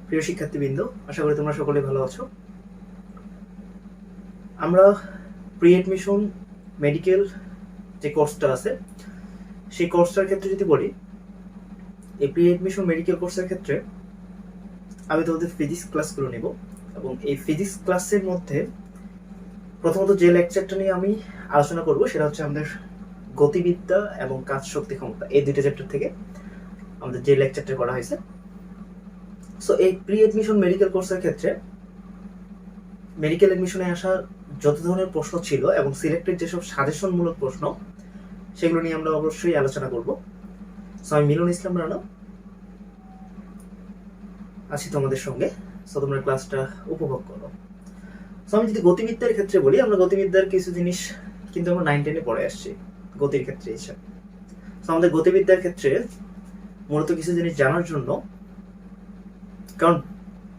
প্রিয় শিক্ষার্থীবৃন্দ, আশা করি তোমরা সকলে ভালো আছো। আমরা প্রি এডমিশন মেডিকেল যে কোর্সটা আছে সেই কোর্সটার ক্ষেত্রে যদি বলি, এই প্রি এডমিশন মেডিকেল কোর্সের ক্ষেত্রে আমি তোমাদের ফিজিক্স ক্লাসগুলো নেব এবং এই ফিজিক্স ক্লাসের মধ্যে প্রথমত যে লেকচারটা নিয়ে আমি আলোচনা করব সেটা হচ্ছে আমাদের গতিবিদ্যা এবং কাজ শক্তি ক্ষমতা, এই দুইটা চ্যাপ্টার থেকে আমাদের যে লেকচারটা করা হয়েছে। সো এই প্রি এডমিশন মেডিকেল কোর্সের ক্ষেত্রে মেডিকেল এডমিশনে আসা যত ধরনের প্রশ্ন ছিল এবং সিলেক্টেড যেসব সাজেশনমূলক প্রশ্ন সেগুলো নিয়ে আমরা অবশ্যই আলোচনা করব। সো আমি মিলন ইসলাম রানা আছি তোমাদের সঙ্গে। সো তোমরা ক্লাসটা উপভোগ করো। সো আমি যদি গতিবিদ্যার ক্ষেত্রে বলি, আমরা গতিবিদ্যার কিছু জিনিস কিন্তু আমরা 9-10-এ পড়ে আসছি গতির ক্ষেত্রে হিসাব। সো আমাদের গতিবিদ্যার ক্ষেত্রে মূলত কিছু জিনিস জানার জন্য, কারণ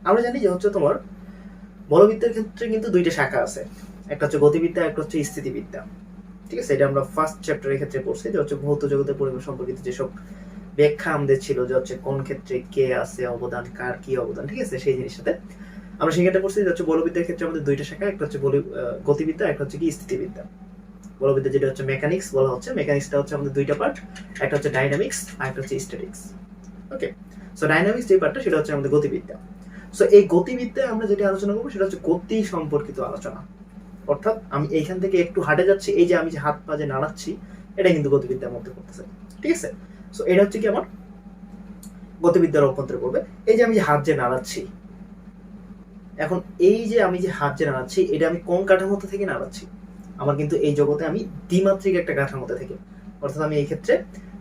আমরা জানি যে হচ্ছে তোমার বলবিদ্যার ক্ষেত্রে কিন্তু দুইটা শাখা আছে, একটা হচ্ছে গতিবিদ্যা, একটা হচ্ছে স্থিতিবিদ্যা। ঠিক আছে, এটা আমরা ফার্স্ট চ্যাপ্টারের ক্ষেত্রে পড়ছি যে হচ্ছে ভৌত জগতের পরিবেশ সম্পর্কিত যেসব ব্যাখ্যা আমাদের ছিল, যে হচ্ছে কোন ক্ষেত্রে কে আছে অবদান, কার কি অবদান। ঠিক আছে, সেই জিনিসটাতে আমরা সেখানে পড়ছি যে হচ্ছে বলবিদ্যার ক্ষেত্রে আমাদের দুইটা শাখা, একটা হচ্ছে গতিবিদ্যা, একটা হচ্ছে কি স্থিতিবিদ্যা। বলবিদ্যা যেটা হচ্ছে মেকানিক্স বলা হচ্ছে, মেকানিক্সটা হচ্ছে আমাদের দুইটা পার্ট, একটা হচ্ছে ডাইনামিক্স আর একটা হচ্ছে স্ট্যাটিক্স। ওকে, সো ডাইনামিক্স যে পার্টটা সেটা হচ্ছে আমাদের গতিবিদ্যা। সো এই গতিবিদ্যায় আমরা যেটা আলোচনা করবো সেটা হচ্ছে গতি সম্পর্কিত আলোচনা। অর্থাৎ আমি এইখান থেকে একটু হাঁটে যাচ্ছি, এই যে আমি যে হাত পা যে নাড়াচ্ছি, এটা কিন্তু গতিবিদ্যার মধ্যে পড়তেছে। ঠিক আছে, সো এটা হচ্ছে কি আমার গতিবিদ্যার অভ্যন্তরে পড়বে। এই যে আমি যে হাত যে নাড়াচ্ছি, এখন এই যে আমি যে হাত যে নাড়াচ্ছি, এটা আমি কোন কাঠামোতে থেকে নাড়াচ্ছি? আমার কিন্তু এই জগতে আমি দ্বিমাত্রিক একটা কাঠামোতে থেকে, অর্থাৎ আমি এই ক্ষেত্রে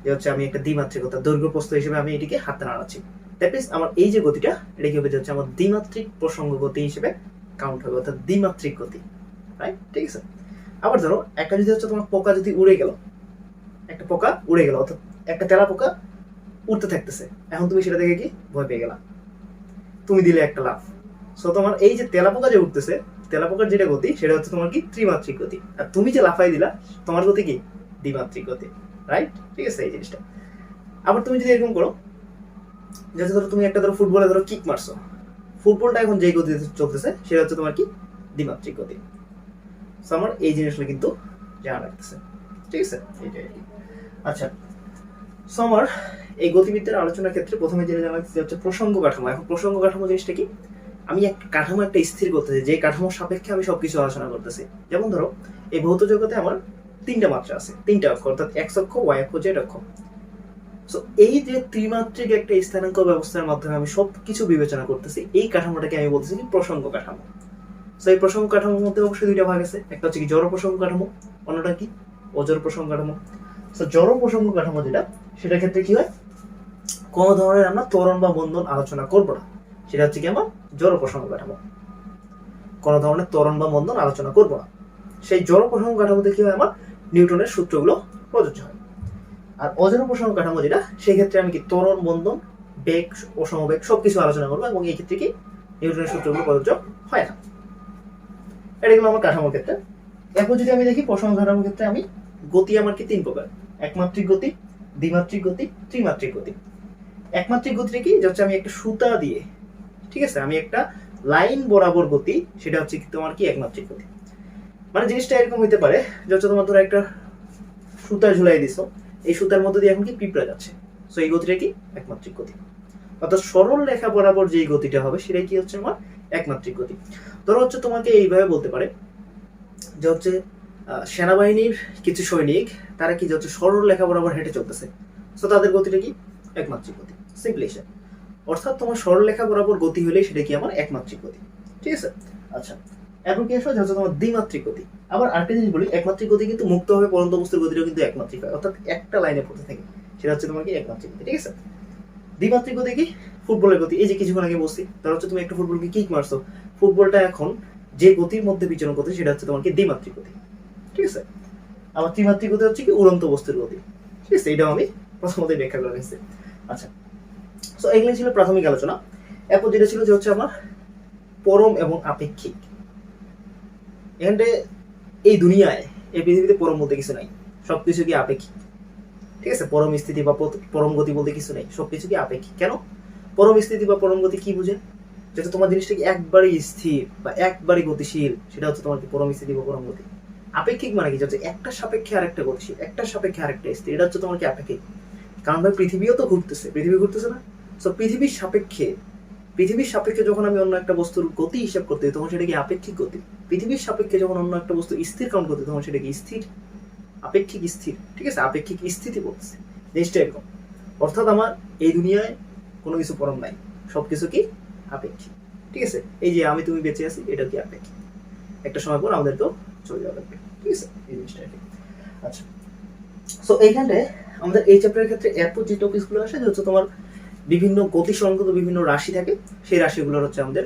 যে হচ্ছে আমি একটা দ্বিমাত্রিক, অর্থাৎ দৈর্ঘ্য প্রস্থ হিসেবে আমি এটিকে হাতে নাড়াচ্ছি। দ্যাট মিনস আমার এই যে গতিটা, এটা কি হবে, যে হচ্ছে আমার দ্বিমাত্রিক প্রসঙ্গ গতি হিসেবে কাউন্ট হবে, অর্থাৎ দ্বিমাত্রিক গতি। রাইট, ঠিক আছে। আবার ধরো একটা যদি হচ্ছে তোমার পোকা যদি উড়ে গেল, একটা পোকা উড়ে গেল, অর্থাৎ একটা তেলা পোকা উড়তে থাকতেছে, এখন তুমি সেটা দেখে কি ভয় পেয়ে গেলা, তুমি দিলে একটা লাফ। সো তোমার এই যে তেলা পোকা যে উঠতেছে, তেলা পোকার যেটা গতি সেটা হচ্ছে তোমার কি ত্রিমাত্রিক গতি, আর তুমি যে লাফাই দিলা তোমার গতি কি দ্বিমাত্রিক গতি। রাইট, ঠিক আছে, এই জিনিসটা। আবার তুমি যদি এরকম করো, যেটা ধরো তুমি একটা ধরো ফুটবলে ধরো কিক মারছো, ফুটবলটা এখন যে গতিতে চলতেছে সেটা হচ্ছে তোমার কি দ্বিমাত্রিক গতি। সো আমার এই জিনিসগুলো কিন্তু জানা রাখতেছে। ঠিক আছে, এইটাই আর কি। আচ্ছা, সো আমার এই গতিবিদ্যার আলোচনার ক্ষেত্রে প্রথমে যেটা জানা রাখতেছে হচ্ছে প্রসঙ্গ কাঠামো। এখন প্রসঙ্গ কাঠামো জিনিসটা কি? আমি একটা কাঠামো একটা স্থির করতেছি, যে কাঠামোর সাপেক্ষে আমি সবকিছু আলোচনা করতেছি। যেমন ধরো এই ভৌত জগতে আমার তিনটা মাত্রা আছে, তিনটা অক্ষ, অর্থাৎ এক্স অক্ষ, ওয়াই অক্ষ, জেড অক্ষ। সো এই যে ত্রিমাত্রিক একটা স্থানাঙ্ক ব্যবস্থার মাধ্যমে আমি সবকিছু বিবেচনা করতেছি, এই কাঠামোটাকে আমি বলতেছি কি প্রসঙ্গ কাঠামো। সো এই প্রসঙ্গ কাঠামোর মধ্যে অবশ্যই দুইটা ভাগ আছে, একটা হচ্ছে কি জড় প্রসঙ্গ কাঠামো, অন্যটা কি অজড় প্রসঙ্গ কাঠামো। সো জড় প্রসঙ্গ কাঠামো যেটা, সেটার ক্ষেত্রে কি হয়, কোনো ধরনের আমরা ত্বরণ বা বন্ধন আলোচনা করবো না, সেটা হচ্ছে কি আমার জড় প্রসঙ্গ কাঠামো। কোনো ধরনের ত্বরণ বা বন্ধন আলোচনা করবো না, সেই জড় প্রসঙ্গ কাঠামোতে কি হয়, আমার নিউটনের সূত্রগুলো প্রযোজ্য হয়। আর অজড় প্রসঙ্গ কাঠামো যেটা, সেই ক্ষেত্রে আমি কি ত্বরণ, বন্ধন, বেগ ও সমবেগ সবকিছু আলোচনা করবো, এবং এই ক্ষেত্রে কি নিউটনের সূত্রগুলো প্রযোজ্য হয় না। এটা গেলো আমার কাঠামোর ক্ষেত্রে। এখন যদি আমি দেখি প্রসঙ্গ কাঠামোর ক্ষেত্রে, আমি গতি আমার কি তিন প্রকার, একমাত্রিক গতি, দ্বিমাত্রিক গতি, ত্রিমাত্রিক গতি। একমাত্রিক গতিটা কি, হচ্ছে আমি একটা সুতা দিয়ে, ঠিক আছে, আমি একটা লাইন বরাবর গতি, সেটা হচ্ছে কি তোমার কি একমাত্রিক গতি। মানে জিনিসটা এরকম হইতে পারে যে হচ্ছে তোমার ধরো একটা সুতা ঝুলাই দিছো, এই সুতার মধ্যে দিয়ে এখন কি পিঁপড়া যাচ্ছে, সো এই গতিটা কি একমাত্রিক গতি। অর্থাৎ সরল রেখা বরাবর যে গতিটা হবে সেটাই কি হচ্ছে আমার একমাত্রিক গতি। ধরো হচ্ছে তোমাকে এইভাবে বলতে পারে যে হচ্ছে সেনাবাহিনীর কিছু সৈনিক, তারা কি হচ্ছে সরল রেখা বরাবর হেঁটে চলতেছে, সো তাদের গতিটা কি একমাত্রিক গতি। সিম্পলি, অর্থাৎ তোমার সরলরেখা বরাবর গতি হলে সেটা কি আমার একমাত্রিক গতি। ঠিক আছে, আচ্ছা, এখন কি আসলে হচ্ছে তোমার দ্বিমাত্রিক গতি। আবার আরেকটা জিনিস বলি, একমাত্রিক গতি কিন্তু মুক্ত হবে, পরন্ত বস্তুর গতিটাও কিন্তু একমাত্রিক হয়, অর্থাৎ একটা লাইনে পড়তে থাকে, সেটা হচ্ছে তোমার কি একমাত্রিক গতি। ঠিক আছে, দ্বিমাত্রিক গতি কি ফুটবলের গতি। এই যে কিছুক্ষণ আগে বলছি, তার হচ্ছে তুমি একটা ফুটবলকে কিক মারছো, ফুটবলটা এখন যে গতির মধ্যে বিচরণ করতে সেটা হচ্ছে তোমার কি দ্বিমাত্রিক গতি। ঠিক আছে, আবার ত্রিমাত্রিক গতি হচ্ছে কি উড়ন্ত বস্তুর গতি। ঠিক আছে, এটাও আমি প্রথমত ব্যাখ্যা করে নিচ্ছি। আচ্ছা, সো এগুলো ছিল প্রাথমিক আলোচনা। এরপর যেটা ছিল যে হচ্ছে আমার পরম এবং আপেক্ষিক। এখানে এই দুনিয়ায়, এই পৃথিবীতে পরম বলতে কিছু নাই, সবকিছু কি আপেক্ষিক। ঠিক আছে, পরম স্থিতি বা পরম গতি বলতে কিছু নেই, সবকিছু কি আপেক্ষিক। কেন? পরম স্থিতি বা পরম গতি কি বুঝে? যেটা তোমার জিনিসটা কি একবারে স্থির বা একবারে গতিশীল, সেটা হচ্ছে তোমার কি পরম স্থিতি বা পরম গতি। আপেক্ষিক মানে কি, হচ্ছে একটা সাপেক্ষে আরেকটা গতিশীল, একটা সাপেক্ষে আরেকটা স্থির, এটা হচ্ছে তোমার কি আপেক্ষিক। কারণ ভাই পৃথিবীও তো ঘুরতেছে, পৃথিবী ঘুরতেছে না? সো পৃথিবীর সাপেক্ষে যখন আমি অন্য একটা বস্তুর গতি হিসাব করতে তখন সেটা কি আপেক্ষিক গতি। পৃথিবীর সাপেক্ষে যখন অন্য একটা বস্তু স্থির কাউন্ট করতে তখন সেটা কি স্থির, আপেক্ষিক স্থির। ঠিক আছে, আপেক্ষিক স্থিতি বলছে জিনিসটা এরকম। অর্থাৎ আমার এই দুনিয়ায় কোনো কিছু পরম নাই, সবকিছু কি আপেক্ষিক। ঠিক আছে, এই যে আমি তুমি বেঁচে আছি এটা কি আপেক্ষিক, একটা সময় পর আমাদেরকেও চলে যাওয়া লাগবে। ঠিক আছে, এই জিনিসটা আর কি। আচ্ছা, সো এইখানে আমাদের এই চ্যাপ্টারের ক্ষেত্রে এত যে টপিকসগুলো আসে, যে হচ্ছে তোমার বিভিন্ন গতি সংক্রান্ত বিভিন্ন রাশি থাকে, সেই রাশিগুলোর হচ্ছে আমাদের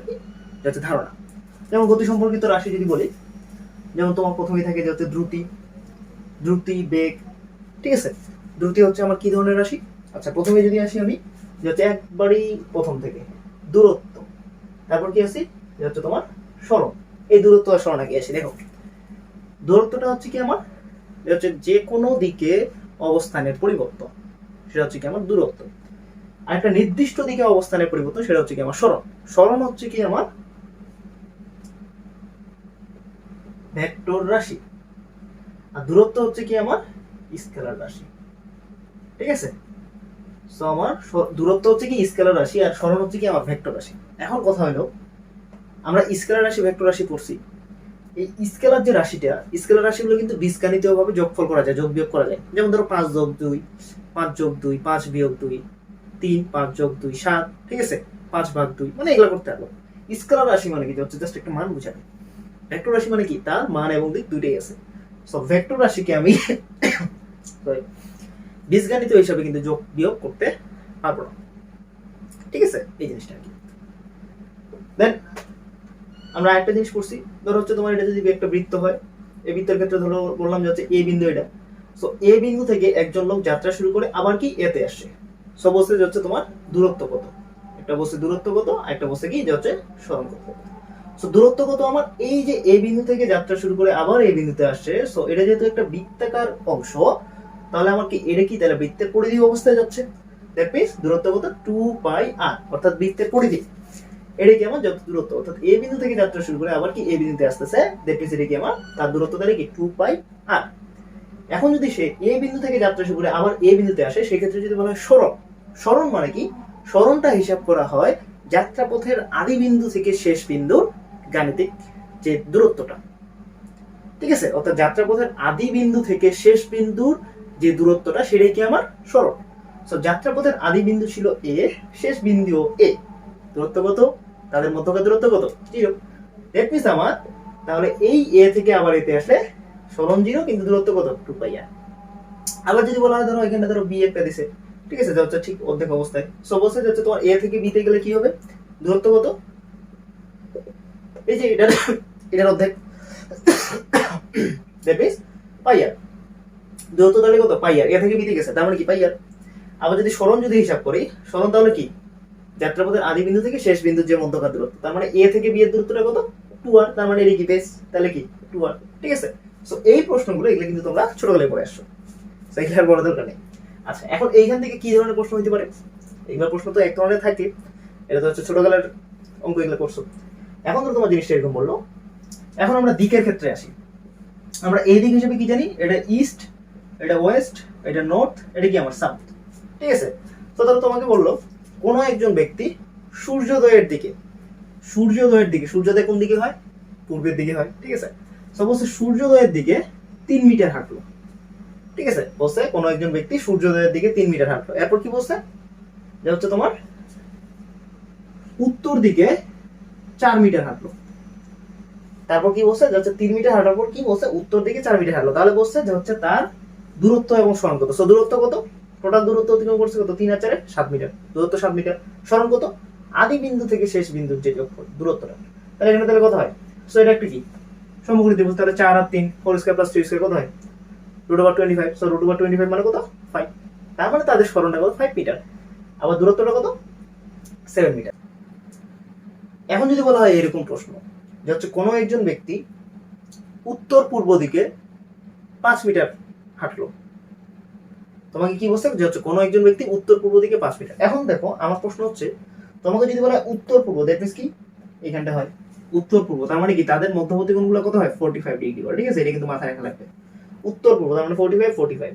যাচ্ছে ধারণা। যেমন গতি সম্পর্কিত রাশি যদি বলি, যেমন তোমার প্রথমেই থাকে যে হচ্ছে দ্রুতি, বেগ। ঠিক আছে, দ্রুতি হচ্ছে আমার কি ধরনের রাশি? আচ্ছা, প্রথমে যদি আসি আমি, যে হচ্ছে একবারই প্রথম থেকে দূরত্ব, তারপর কি আসি যে হচ্ছে তোমার সরণ। এই দূরত্ব আর সরণ আগে আসি। দেখো, দূরত্বটা হচ্ছে কি আমার, যে হচ্ছে যে কোনো দিকে অবস্থানের পরিবর্তন, সেটা হচ্ছে কি আমার দূরত্ব। আর একটা নির্দিষ্ট দিকে অবস্থানের পরিবর্তন, সেটা হচ্ছে কি আমার সরণ। সরণ হচ্ছে কি আমার ভেক্টর রাশি, আর দূরত্ব হচ্ছে কি আমার স্কেলার রাশি। ঠিক আছে, সো আমার দূরত্ব হচ্ছে কি স্কেলার রাশি, আর সরণ হচ্ছে কি আমার ভেক্টর রাশি। এখন কথা হলো, আমরা স্কেলার রাশি ভেক্টর রাশি পড়ছি, এই স্কেলার যে রাশিটা, স্কেলার রাশিগুলো কিন্তু বীজগাণিতীয় ভাবে যোগফল করা যায়, যোগ বিয়োগ করা যায়। যেমন ধরো 5+2, 5+2, 5-2, 3, 5+2, 7। ঠিক আছে, 5/2, মানে এগুলো করতে পারবো। স্কেলার রাশি মানে কি, হচ্ছে জাস্ট একটা মান বোঝাবে। ভেক্টর রাশি মানে কি, তার মান এবং দিক দুইটাই আছে। সো ভেক্টর রাশিকে আমি সরি বীজগাণিত হিসাবে কিন্তু যোগ বিয়োগ করতে পারবো না। ঠিক আছে, এই জিনিসটা আর কি। দেন আমরা একটা জিনিস করছি, ধরো হচ্ছে তোমার এটা যদি একটা বৃত্ত হয়, এই বৃত্তের ক্ষেত্রে ধরো বললাম যে হচ্ছে এ বিন্দু এটা। সো এ বিন্দু থেকে একজন লোক যাত্রা শুরু করে আবার কি এতে আসে। সো বলছে যে হচ্ছে তোমার দূরত্ব কত, একটা বলছে দূরত্ব কত, একটা বলছে কি যে হচ্ছে সরণ কত। সো দূরত্ব কত আমার, এই যে এ বিন্দু থেকে যাত্রা শুরু করে আবার এই বিন্দুতে আসছে, সো এটা যেহেতু একটা বৃত্তাকার অংশ, তাহলে আমার কি এটা কি, তাহলে বৃত্তের পরিধি অবস্থায় যাচ্ছে। দ্যাট মিন্স দূরত্ব কত, 2πr, অর্থাৎ বৃত্তের পরিধি। এটা কি আমার যত দূরত্ব, অর্থাৎ এ বিন্দু থেকে যাত্রা শুরু করে আবার কি এ বিন্দুতে আসতেছে, দ্যাট মিন্স এটা কি আমার তার দূরত্ব, তাহলে কি 2πr। এখন যদি সে এ বিন্দু থেকে যাত্রা শুরু করে আবার এ বিন্দুতে আসে, সেক্ষেত্রে যদি বলা হয় সরণ। সরণ মানে কি, সরণটা হিসাব করা হয় যাত্রাপথের আদি বিন্দু থেকে শেষ বিন্দুর গাণিতিক যে দূরত্বটা। ঠিক আছে, অর্থাৎ যাত্রাপথের আদি বিন্দু থেকে শেষ বিন্দুর যে দূরত্বটা, সেটাই কি আমার সরণ। সো যাত্রাপথের আদি বিন্দু ছিল এ, শেষ বিন্দু এ, দূরত্ব কত, তাদের মধ্যকার দূরত্ব কত, 0। দ্যাট মিন্স আমার তাহলে এই এ থেকে আবার এতে আসলে সরণ 0, কিন্তু দূরত্ব কত, 2πr। আবার যদি বলা হয় ধরো এখানে ধরো বি একটা দিছে, ঠিক আছে, যা হচ্ছে ঠিক অর্ধেক অবস্থায়। সো বলছে যাচ্ছে তোমার এ থেকে বি তে গেলে কি হবে, দূরত্ব কত, এই যে এটার অর্ধেক, দ্যাট মিন্স পাইয়ার। দূরত্ব তাহলে কত, পাইয়ার। এ থেকে বি তে গেছে, তার মানে কি পাইয়ার। আবার যদি সরণ যদি হিসাব করি, সরণ তাহলে কি, যাত্রাপথের আদি বিন্দু থেকে শেষ বিন্দুর যে মধ্যকার দূরত্ব, তার মানে এ থেকে বি এর দূরত্বটা কত, 2r, তার মানে এর কি বেস, তাহলে কি 2r। ঠিক আছে, সো এই প্রশ্নগুলো এগুলো কিন্তু তোমরা ছোটবেলায় পড়ে আসছো, সেইগুলো আর বড় দরকার নেই। আচ্ছা, এখন এইখান থেকে কি ধরনের প্রশ্ন হতে পারে? এগুলো প্রশ্ন তো এক ধরনের থাকে, এটা তো হচ্ছে ছোটবেলার অঙ্ক, এগুলো করছো। এখন তো তোমার জিনিসটা এরকম বললো। এখন আমরা দিকের ক্ষেত্রে আসি। আমরা এই দিক হিসেবে কি জানি, এটা ইস্ট, এটা ওয়েস্ট, এটা নর্থ, এটা কি আমার সাউথ। ঠিক আছে, তো তাহলে তোমাকে বললো কোন একজন ব্যক্তি সূর্যোদয়ের দিকে, সূর্যোদয় কোন দিকে হয়, পূর্বের দিকে হয়। ঠিক আছে, সাপোজ সূর্যোদয়ের দিকে 3 মিটার হাঁটলো। ঠিক আছে, বলছে কোন একজন ব্যক্তি সূর্যোদয়ের দিকে 3 মিটার হাঁটলো। এরপর কি বলছে, যে হচ্ছে তোমার উত্তর দিকে 4 মিটার হাঁটলো। তারপর কি বলছে, যে হচ্ছে 3 মিটার হাঁটার পর কি বলছে, উত্তর দিকে 4 মিটার হাঁটলো। তাহলে বলছে যে হচ্ছে তার দূরত্ব এবং সরণ কত। সো দূরত্ব কত, টোটাল দূরত্ব অতিক্রম করছে কত, 3 আর 4 7 মিটার, দূরত্ব 7 মিটার। সরণ কত, আদি বিন্দু থেকে শেষ বিন্দুর যে যোগফল দূরত্বটা। তাহলে এখানে তাহলে কত হয়, সো এটা একটা কি সমকোণী ত্রিভুজ, তাহলে 4 আর 3 4 স্কয়ার প্লাস 3 স্কয়ার কত হয়, √25। সো √25 মানে কত, 5। তার মানে তাদের সরণটা কত, 5 মিটার। আবার দূরত্বটা কত, 7 মিটার। এখন যদি বলা হয় এরকম প্রশ্ন, যে হচ্ছে কোনো একজন ব্যক্তি উত্তর পূর্ব দিকে 5 মিটার হাঁটলো, তোমাকে কি বলছে, যে হচ্ছে কোনো একজন ব্যক্তি উত্তর পূর্ব দিকে 5 মিটার। এখন দেখো আমার প্রশ্ন হচ্ছে, তোমাকে যদি বলা হয় উত্তর পূর্ব, দ্যাট মিন্স কি এখানটা হয় উত্তর পূর্ব, তার মানে কি তাদের মধ্যবর্তী কোণগুলো কত হয় 45 ডিগ্রি করে, ঠিক আছে, এটা কিন্তু মাথায় রাখা লাগবে। উত্তর পূর্ব তার মানে 45।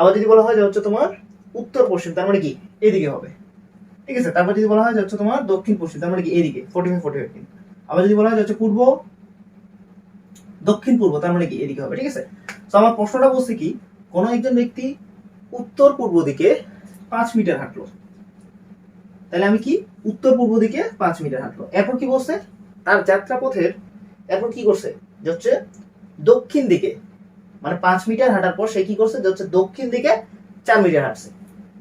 আবার যদি বলা হয় যে হচ্ছে তোমার উত্তর পশ্চিম, তার মানে কি এদিকে হবে, ঠিক আছে। তারপর যদি বলা হয় যে হচ্ছে তোমার দক্ষিণ পশ্চিম, তার মানে কি এদিকে 45। আবার যদি বলা হয় যে হচ্ছে পূর্ব দক্ষিণ পূর্ব, তার মানে কি এদিকে হবে, ঠিক আছে। তো আমার প্রশ্নটা বলছে কি, কোন একজন ব্যক্তি উত্তর পূর্ব দিকে 5 মিটার হাঁটলো, তাহলে আমি কি উত্তর পূর্ব দিকে 5 মিটার হাঁটলো, এরপর কি বলছে তার যাত্রা পথের, এরপর কি করছে যে হচ্ছে দক্ষিণ দিকে, মানে 5 মিটার হাঁটার পর সে কি করছে যে হচ্ছে দক্ষিণ দিকে 4 মিটার হাঁটছে,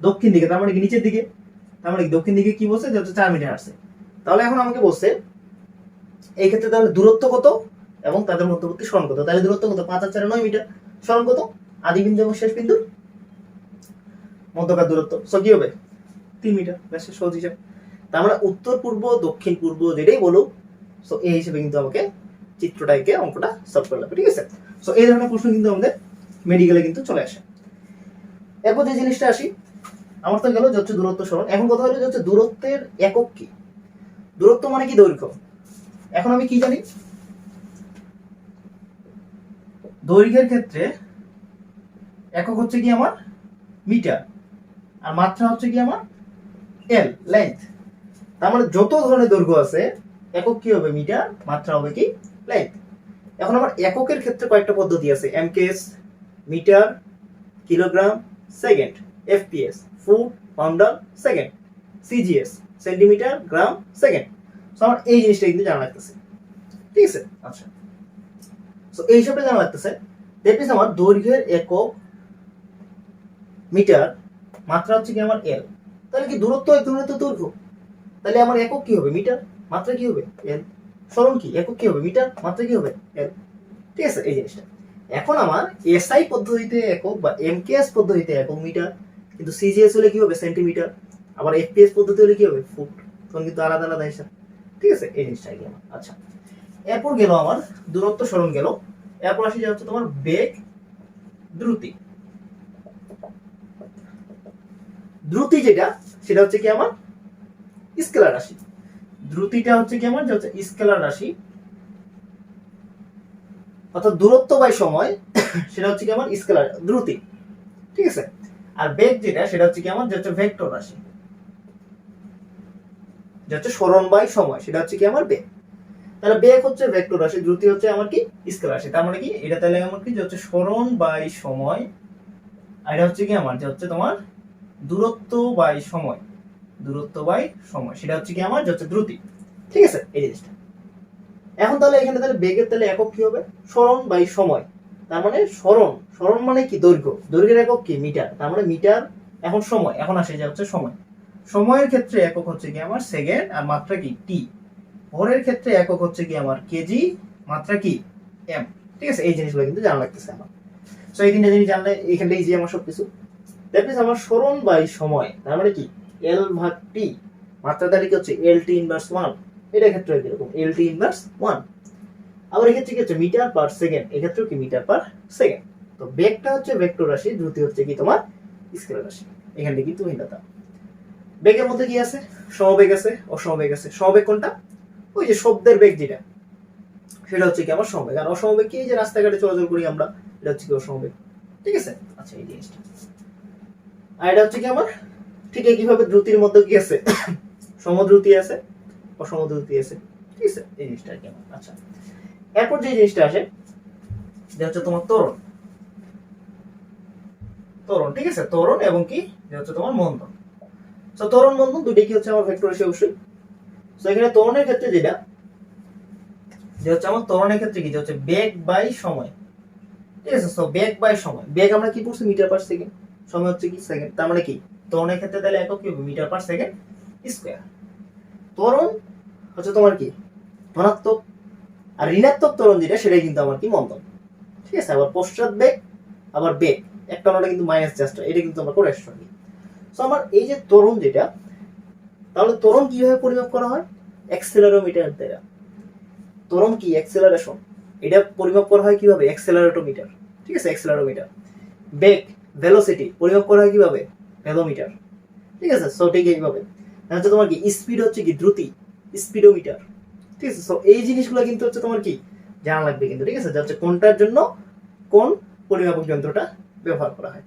দক্ষিণ দিকে তার মানে কি নিচের দিকে, তার মানে কি দক্ষিণ দিকে কি বলছে যে হচ্ছে 4 মিটার হাঁটছে। তাহলে এখন আমাকে বলছে এই ক্ষেত্রে তাহলে দূরত্ব কত এবং তাদের মধ্যবর্তী সরণ কত, তাহলে দূরত্ব কত 5 আর 4 9 মিটার, সরণ কত আদি বিন্দু এবং শেষ বিন্দুর মধ্যকার দূরত্ব, সো কি হবে 3 মিটার, ব্যাস সহজ হিসাব। তার মানে উত্তর পূর্ব দক্ষিণ পূর্ব যেটাই বলুক, সো এই হিসেবে কিন্তু আমাকে চিত্রটা এঁকে অঙ্কটা সলভ করে লাগবে, ঠিক আছে। সো এই ধরনের প্রশ্ন কিন্তু আমাদের মেডিকেলে কিন্তু চলে আসে। এরপর যে জিনিসটা আসি, আমার তো গেল যে হচ্ছে দূরত্ব সরণ, এখন কথা হলো যে হচ্ছে দূরত্বের একক কি, দূরত্ব মানে কি দৈর্ঘ্য। এখন আমি কি জানি, দৈর্ঘ্যের ক্ষেত্রে একক হচ্ছে কি আমার মিটার, আর মাত্রা হচ্ছে কি আমার এল, লেন্থ। তার মানে যত ধরনের দৈর্ঘ্য আছে একক কি হবে মিটার, মাত্রা হবে কি লেন্থ। এখন আমার এককের ক্ষেত্রে কয়েকটা পদ্ধতি আছে, MKS, metre, kilogram, second, FPS, foot, pounder, second, CGS, centimetre, gram, second. So আমার এই জিনিসটা কিন্তু জানা লাগতেছে, ঠিক আছে। আচ্ছা, সো এই হিসাবে জানা লাগতেছে, দ্যাট মিন্স আমার দৈর্ঘ্যের একক মিটার, মাত্রা হচ্ছে কি আমার এল, তাহলে কি দূরত্ব এক ধরনের তো দৈর্ঘ্য, তাহলে আমার একক কি হবে মিটার, মাত্রা কি হবে এল, সরণ কি একক কি হবে মিটার, মাত্রা কি হবে এল, ঠিক আছে এই জিনিসটা। এখন আমার এসআই পদ্ধতিতে একক বা এমকেএস পদ্ধতিতে একক মিটার, কিন্তু সিজিএস হলে কি হবে সেন্টিমিটার, আবার এফপিএস পদ্ধতি হলে কি হবে ফুট, তখন কিন্তু আলাদা আলাদা হিসাব, ঠিক আছে এই জিনিসটা কি আমার। আচ্ছা, এরপর গেল আমার দূরত্ব সরণ গেল, এরপর আসি হচ্ছে তোমার বেগ দ্রুতি। দ্রুতি যেটা সেটা হচ্ছে কি আমার স্কেলার রাশি, দ্রুতিটা হচ্ছে কি আমার যে হচ্ছে স্কেলার রাশি, অর্থাৎ দূরত্ব বাই সময় সেটা হচ্ছে কি আমার স্কেলার দ্রুতি, ঠিক আছে। আর বেগ যেটা সেটা হচ্ছে কি আমার যে হচ্ছে ভেক্টর রাশি, যে হচ্ছে সরণ বাই সময়, সেটা হচ্ছে কি আমার বেগ। তাহলে বেগ হচ্ছে ভেক্টর রাশি, দ্রুতি হচ্ছে আমার কি স্কেলার রাশি, তার মানে কি এটা তাহলে আমার কি যে হচ্ছে সরণ বাই সময়, আর এটা হচ্ছে কি আমার যে হচ্ছে তোমার দূরত্ব বাই সময়, দূরত্ব বাই সময়, সেটা হচ্ছে কি আমার যে হচ্ছে দ্রুতি, ঠিক আছে এই জিনিসটা। এখন তাহলে এখানে তাহলে বেগের তাহলে একক কি হবে সরণ বাই সময়, তার মানে সরণ, সরণ মানে কি দৈর্ঘ্য, দৈর্ঘ্যের একক কি মিটার, তার মানে মিটার, এখন সময়, এখন আসে যে হচ্ছে সময়, সময়ের ক্ষেত্রে একক হচ্ছে কি আমার সেকেন্ড, আর মাত্রা কি টি, ভরের ক্ষেত্রে একক হচ্ছে কি আমার কেজি, মাত্রা কি এম, ঠিক আছে এই জিনিসগুলো কিন্তু জানা লাগতেছে আমার। সো এই তিনটা জিনিস জানলে এখানে ইজি আমার সবকিছু। দ্যাট মিন্স আমার সরণ বাই সময়, তার মানে কি এল ভাগ টি, মাত্রা তাহলে কি হচ্ছে এল টি ইনভার্স 1, এটা ক্ষেত্রে এরকম এল টি ইনভার্স 1। আবার এক্ষেত্রে কি হচ্ছে মিটার পার সেকেন্ড, এক্ষেত্রেও কি মিটার পার সেকেন্ড। তো বেগটা হচ্ছে ভেক্টর রাশি, দ্রুতি হচ্ছে কি তোমার স্কেলার রাশি, এখানে কিন্তু ভিন্নতা। বেগের মধ্যে কি আছে সমবেগ আছে, অসমবেগ আছে। সমবেগ কোনটা, ওই যে শব্দের বেগ যেটা, সেটা হচ্ছে কি আমার সমবেগ, আর অসমবেগ কি যে রাস্তাঘাটে চলাচল করি আমরা, এটা হচ্ছে কি অসমবেগ, ঠিক আছে। আচ্ছা এই জিনিসটা, আর এটা হচ্ছে কি আমার ঠিক একইভাবে দ্রুতির মধ্যে কি আছে সমদ্রুতি আছে, অসমদ্রুতি আছে, ঠিক আছে এই জিনিসটা কি আমার। আচ্ছা, এরপর যে জিনিসটা আসে যে হচ্ছে তোমার ত্বরণ, ত্বরণ, ঠিক আছে, ত্বরণ এবং কি যে হচ্ছে তোমার মন্দন। তো ত্বরণ মন্দন দুটোই কি হচ্ছে আমার ভেক্টর রাশি অবশ্যই। তো এখানে ত্বরণের ক্ষেত্রে যেটা যে হচ্ছে আমার ত্বরণের ক্ষেত্রে কি যে হচ্ছে বেগ বাই সময়, ঠিক আছে। সো বেগ বাই সময়, বেগ আমরা কি পড়ছি মিটার পার সেকেন্ড, সময় হচ্ছে কি সেকেন্ড, তার মানে কি ত্বরণের ক্ষেত্রে তাহলে একক কি হবে মিটার পার সেকেন্ড স্কয়ার। ত্বরণ হচ্ছে তোমার কি ধনাত্মক, আর ঋণাত্মক ত্বরণ যেটা সেটাই কিন্তু আমার কি মন্দন, ঠিক আছে। আবার পশ্চাৎ বেগ, আবার বেগ একটা অন্যটা কিন্তু মাইনাস জাস্ট, এটা কিন্তু আমরা করে আসছি। সো আমার এই যে ত্বরণ যেটা, তাহলে ত্বরণ কিভাবে পরিমাপ করা হয় অ্যাক্সেলারোমিটার দ্বারা। ত্বরণ কি অ্যাক্সেলারেশন, এটা পরিমাপ করা হয় কিভাবে অ্যাক্সেলারোমিটার, ঠিক আছে অ্যাক্সেলারোমিটার। বেগ ভেলোসিটি পরিমাপ করা হয় কিভাবে ভেলোমিটার, ঠিক আছে। সো ঠিক এইভাবে হচ্ছে তোমার কি স্পিড হচ্ছে কি দ্রুতি স্পিডোমিটার, ঠিক আছে। সো এই জিনিসগুলো কিন্তু হচ্ছে তোমার কি জানা লাগবে কিন্তু, ঠিক আছে, যে হচ্ছে কোনটার জন্য কোন পরিমাপক যন্ত্রটা ব্যবহার করা হয়।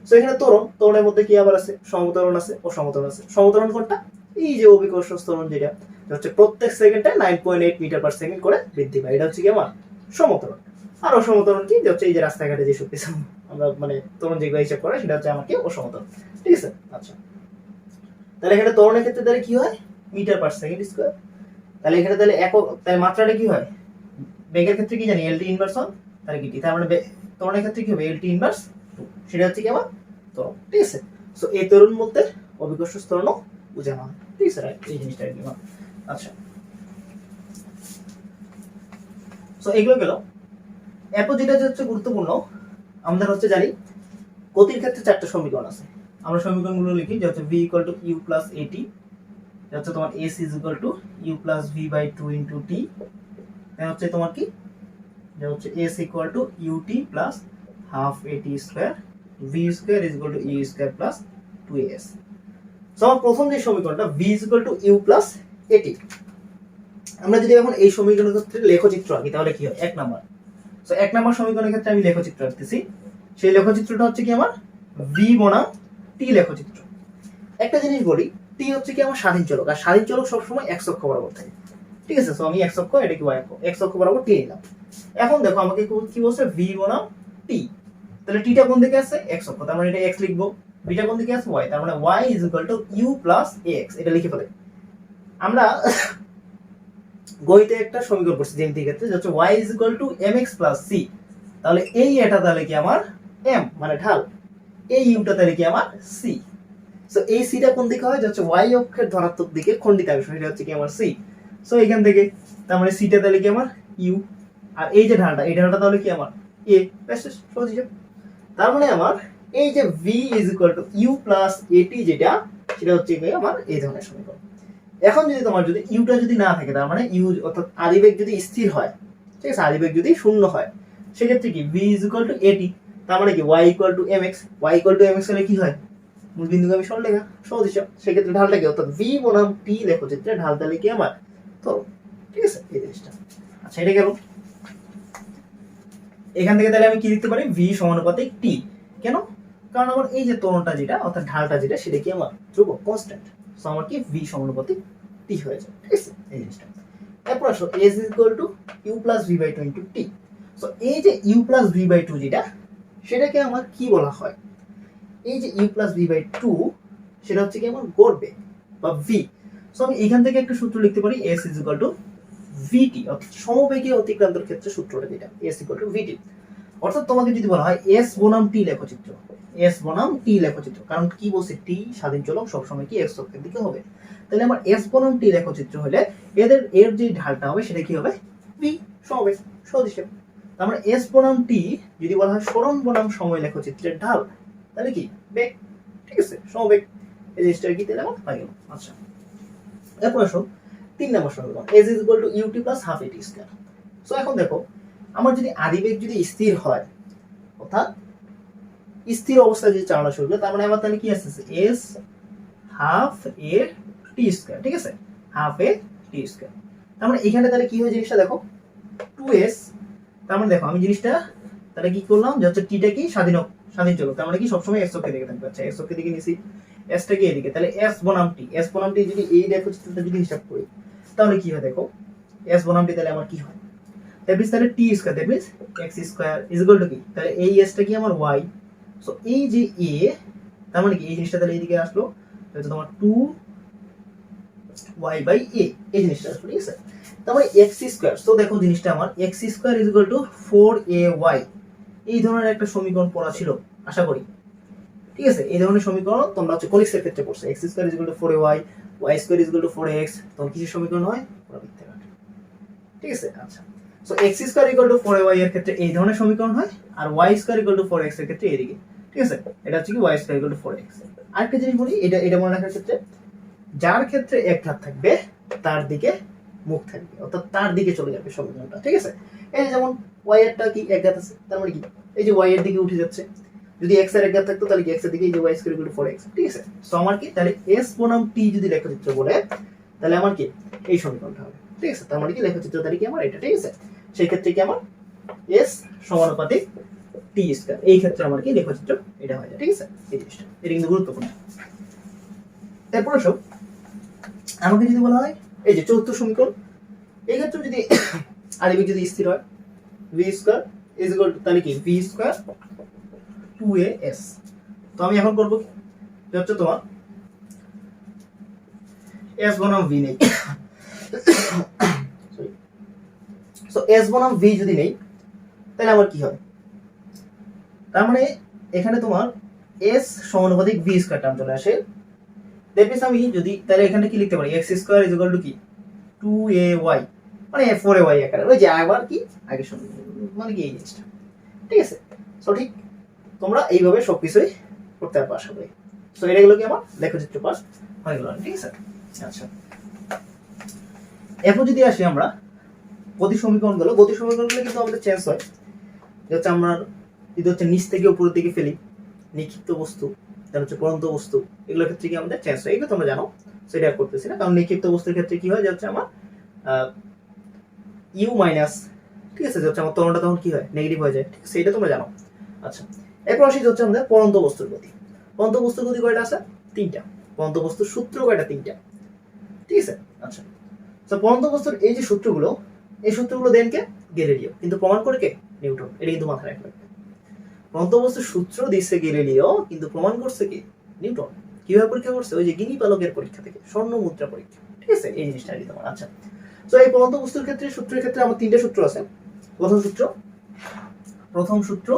সো এখানে ত্বরণের মধ্যে কি আবার আছে, সমত্বরণ আছে ও সমত্বরণ আছে। সমত্বরণ কোনটা, এই যে অভিকর্ষ ত্বরণ যেটা হচ্ছে প্রত্যেক সেকেন্ডে 9.8 মিটার পার সেকেন্ড করে বৃদ্ধি পায়, এটা হচ্ছে কি আমার সমত্বরণ। আর অসমত্বরণ কি, যে হচ্ছে এই যে রাস্তাঘাটে যে শক্তি আমরা মানে ত্বরণ যেগুলো হিসাব করে সেটা হচ্ছে আমার কি অসমত্বরণ, ঠিক আছে। আচ্ছা, তাহলে এখানে ত্বরণের ক্ষেত্রে তাহলে কি হয়, মিটার পার সেকেন্ড স্কয়ার। তাহলে এখানে তাহলে একক, তাহলে মাত্রাটা কি হয়, বেগের ক্ষেত্রে কি জানি এলটি ইনভার্স 1, তাহলে কি তার মানে ত্বরণের ক্ষেত্রে কি হবে এলটি ইনভার্স 2, সেটা হচ্ছে কি আমার ত্বরণ, ঠিক আছে। সো এই ত্বরণ মধ্যে অভিকর্ষ ত্বরণও বোঝানো হয়, ঠিক আছে, রাইট, এই জিনিসটা কি। আচ্ছা, সো এগুলো গেল। এরপর যেটা হচ্ছে গুরুত্বপূর্ণ, আমাদের হচ্ছে জানি গতির ক্ষেত্রে 4টা সমীকরণ আছে। আমরা সমীকরণগুলো লিখি, যে হচ্ছে v = u + at, এটা হচ্ছে তোমার s = u + v/2 * t, এটা হচ্ছে তোমার কি, যে হচ্ছে s = ut + ½ at², v² = u² + 2as। So আমার প্রথম যে সমীকরণটা v = u + at, আমরা যদি এখন এই সমীকরণের ক্ষেত্রে লেখচিত্র আঁকি তাহলে কি হয়, 1 নাম্বার। সো 1 নাম্বার সমীকরণের ক্ষেত্রে আমি লেখচিত্র আঁকতেছি। সেই লেখচিত্রটা হচ্ছে কি আমার v বনাম t লেখচিত্র। একটা জিনিস বলি, t হচ্ছে কি আমার স্বাধীন চলক, আর স্বাধীন চলক সবসময় x অক্ষ বরাবর থাকে, ঠিক আছে। সো আমি x অক্ষ, এটা কি y অক্ষ, x অক্ষ বরাবর t নিলাম। এখন দেখো আমাকে কি বলছে, v বনাম t, তাহলে t টা কোন দিকে আছে, x অক্ষ, তার মানে এটা x লিখবো। v টা কোন দিকে আছে, y, তার মানে y = u + ax, এটা লিখে ফেলে। আমরা গণিতে একটা সমীকরণ করছি জ্যামিতির ক্ষেত্রে, যে হচ্ছে y = mx + c, তাহলে এই এটা তাহলে কি আমার m মানে ঢাল, এই ইউটা তাহলে কি আমার c। সো এই c টা কোন দিকে হয়, যে হচ্ছে y অক্ষের ধনাত্মক দিকে খণ্ডিতাংশ, এটা হচ্ছে কি আমার c। সো এখান থেকে তার মানে c টা তাহলে কি আমার u, আর এই যে ঢালটা, এই ঢালটা তাহলে কি আমার a, ব্যাস সহজ হিসাব। তার মানে আমার এই যে v = u + at যেটা, সেটা হচ্ছে কি আমার এই ধরনের সমীকরণ। এখন যদি তোমার যদি ইউটা যদি না থাকে, তার মানে ইউ অর্থাৎ আদিবেগ যদি স্থির হয়, ঠিক আছে, আদিবেগ যদি শূন্য হয়, সেক্ষেত্রে কি v = at, তার মানে কি y = mx, y = mx হলে কি হয়, মূল বিন্দুগামী সরলরেখা, সহজ হিসাব। সেক্ষেত্রে ঢালটা কি, অর্থাৎ v বনাম t লেখচিত্রে ঢাল তাহলে কি আমার ত্বরণ, ঠিক আছে, এই জিনিসটা। আচ্ছা, এটা গেল। এখান থেকে তাহলে আমি কি লিখতে পারি, v সমানুপাতিক t, কেন, কারণ আমার এই যে ত্বরণটা যেটা অর্থাৎ ঢালটা যেটা, সেটা কি আমার ধ্রুবক, কনস্ট্যান্ট। সো আমার কি v সমানুপাতিক t হয়ে যায়, ঠিক আছে, এই জিনিসটা। এরপর আসো s = u + v/2 * t। So এই যে u + v/2 যেটা, সেটাকে আমার কি বলা হয়, এই যে u + v/2 সেটা হচ্ছে কি আমার গড় বেগ বা v। সো আমি এখান থেকে একটা সূত্র লিখতে পারি, s = vt, অর্থাৎ সমবেগে অতিক্রান্তর ক্ষেত্রে সূত্রটা যেটা, s = vt। অর্থাৎ তোমাকে যদি বলা হয় s বনাম t লেখচিত্র, s বনাম t লেখচিত্র, কারণ কি বলছে, t স্বাধীন চলক, সব সময় কি x অক্ষের দিকে হবে। তাহলে আমার s বনাম t লেখচিত্র হলে এর যে ঢালটা হবে সেটা কি হবে, v সমবেগ, সহজ হিসাব। তার মানে s বনাম t যদি বলা হয় সরণ বনাম সময় লেখচিত্রের ঢাল, তাহলে কি বেগ, ঠিক আছে, সমবেগ, এই জিনিসটা কি তাহলে আমার হয়ে গেল। আচ্ছা, এরপর আসো 3 নম্বর সমীকরণ, s = ut + ½ at²। সো এখন দেখো, আমার যদি আদিবেগ যদি স্থির হয়, অর্থাৎ স্থির অবস্থায় যদি চালনা শুরু করে, তার মানে আমার তাহলে কি আছে, s ½ at², ঠিক আছে, ½ at²। তার মানে এখানে তাহলে কি হয় জিনিসটা দেখো, 2s, তার মানে দেখো আমি জিনিসটা তাহলে কি করলাম, যে হচ্ছে টিটা কি স্বাধীন চলক, তার মানে কি সবসময় x অক্ষের দিকে থাকবে। আচ্ছা, x অক্ষের দিকে নিছি, s টা কি এদিকে, তাহলে s বনাম t যদি এই লেখচিত্রটা যদি হিসাব করি, তাহলে কি হয় দেখো, s বনাম t তাহলে আমার কি হয়, তাহলে t², দ্যাট মিন্স x² কি, তাহলে এই s টা কি আমার y। সো এই যে a, তার মানে কি এই জিনিসটা তাহলে এইদিকে আসলো, তাহলে তোমার 2y/a, এই জিনিসটা আসলো, ঠিক আছে। তার মানে x²। সো দেখো জিনিসটা আমার x² = 4ay, এই ধরনের একটা সমীকরণ পড়া ছিল আশা করি, ঠিক আছে। এই ধরনের সমীকরণ তোমরা হচ্ছে কনিক্সের ক্ষেত্রে পড়ছো, x² = 4ay, y² = 4x, তখন কিসের সমীকরণ হয়, পুনরাবৃত্তের, ঠিক আছে। আচ্ছা, সো x² = 4ay এর ক্ষেত্রে এই ধরনের সমীকরণ হয়, আর y² = 4x এর ক্ষেত্রে এদিকে, ঠিক আছে, এটা হচ্ছে কি y² = 4x। আরেকটা জিনিস বলি, এটা মনে রাখার ক্ষেত্রে, যার ক্ষেত্রে এক ঘাত থাকবে তার দিকে মুখ থাকবে, অর্থাৎ তার দিকে চলে যাবে সমীকরণটা, ঠিক আছে। এই যেমন y এরটা কি এক ঘাত আছে, তার মানে কি এই যে y এর দিকে উঠে যাচ্ছে, যদি x এর এক ঘাত থাকতো তাহলে কি x এর দিকে, এই যে y² = 4x, ঠিক আছে। সো আমার কি তাহলে s বনাম t যদি লেখচিত্র বলে, তাহলে আমার কি এই সমীকরণটা হবে, ঠিক আছে। ঠিক আছে, তার মানে কি লেখচিত্র তারিখ কি আমার এটা, ঠিক আছে। সেই ক্ষেত্রে কি আমার এস সমানুপাতিক টি স্কয়ার, এই ক্ষেত্রে আমার কি লেখচিত্র এটা হয়ে যায়, ঠিক আছে। এই জিনিসটা এটা কিন্তু গুরুত্বপূর্ণ। এরপরে সব আমাকে যদি বলা হয় এই যে চতুর্থ সমীকরণ, এই ক্ষেত্রে যদি আণবিক যদি স্থির হয় V square is equal two তাহলে কি ভি স্কয়ার 2as, তো আমি এখন করব কি হচ্ছে তোমার s বনাম v নেই, সো s বনাম v যদি নেই তাহলে আমার কি হয়, তার মানে এখানে তোমার s সমানুপাতিক v স্কয়ার টার্ম চলে আসে। দ্যাট মিন্স আমি যদি তাহলে এখানে কি লিখতে পারি x square is equal two কি 2ay, মানে 4ay আকারে, ওই যে আবার কি আগে শুনুন মানে কি এই জিনিসটা, ঠিক আছে। সঠিক, তোমরা এইভাবে সবকিছুই করতে পারবে আশা করি। সো এটা গেল কি আমার লেখচিত্র পাস হয়ে গেল, ঠিক আছে। আচ্ছা, এরপর যদি আসি আমরা গতি সমীকরণগুলো, গতি সমীকরণগুলো কিন্তু আমাদের চেঞ্জ হয়, যে হচ্ছে আমরা যদি হচ্ছে নিচ থেকে উপরের দিকে ফেলি নিক্ষিপ্ত বস্তু, তার হচ্ছে পড়ন্ত বস্তু, এগুলোর ক্ষেত্রে কি আমাদের চেঞ্জ হয়, এগুলো তোমরা জানো, সেটা আর করতেছি না। কারণ নিক্ষিপ্ত বস্তুর ক্ষেত্রে কি হয় যে হচ্ছে আমার ইউ মাইনাস, ঠিক আছে, যে হচ্ছে আমার ত্বরণটা তখন কি হয় নেগেটিভ হয়ে যায়, ঠিক আছে, এটা তোমরা জানো। আচ্ছা, এরপর আসি হচ্ছে আমাদের পড়ন্ত বস্তুর গতি। পড়ন্ত বস্তুর গতি কয়টা আছে? তিনটা। পড়ন্ত বস্তুর সূত্র কয়টা? তিনটা, ঠিক আছে। আচ্ছা, তো পড়ন্ত বস্তুর এই যে সূত্রগুলো, এই সূত্রগুলো দেন কে? গ্যালিলিও, কিন্তু প্রমাণ করে কে? নিউটন। এটা কিন্তু মাথায় রাখবে। পড়ন্ত বস্তুর সূত্র দিচ্ছে গ্যালিলিও, কিন্তু প্রমাণ করছে কি? নিউটন। কিভাবে পরীক্ষা করছে? ওই যে গিনি পালকের পরীক্ষা থেকে, স্বর্ণ মুদ্রা পরীক্ষা, ঠিক আছে, এই জিনিসটা আর কি তোমার। আচ্ছা, তো এই পড়ন্ত বস্তুর ক্ষেত্রে সূত্রের ক্ষেত্রে আমার তিনটা সূত্র আছে। প্রথম সূত্র,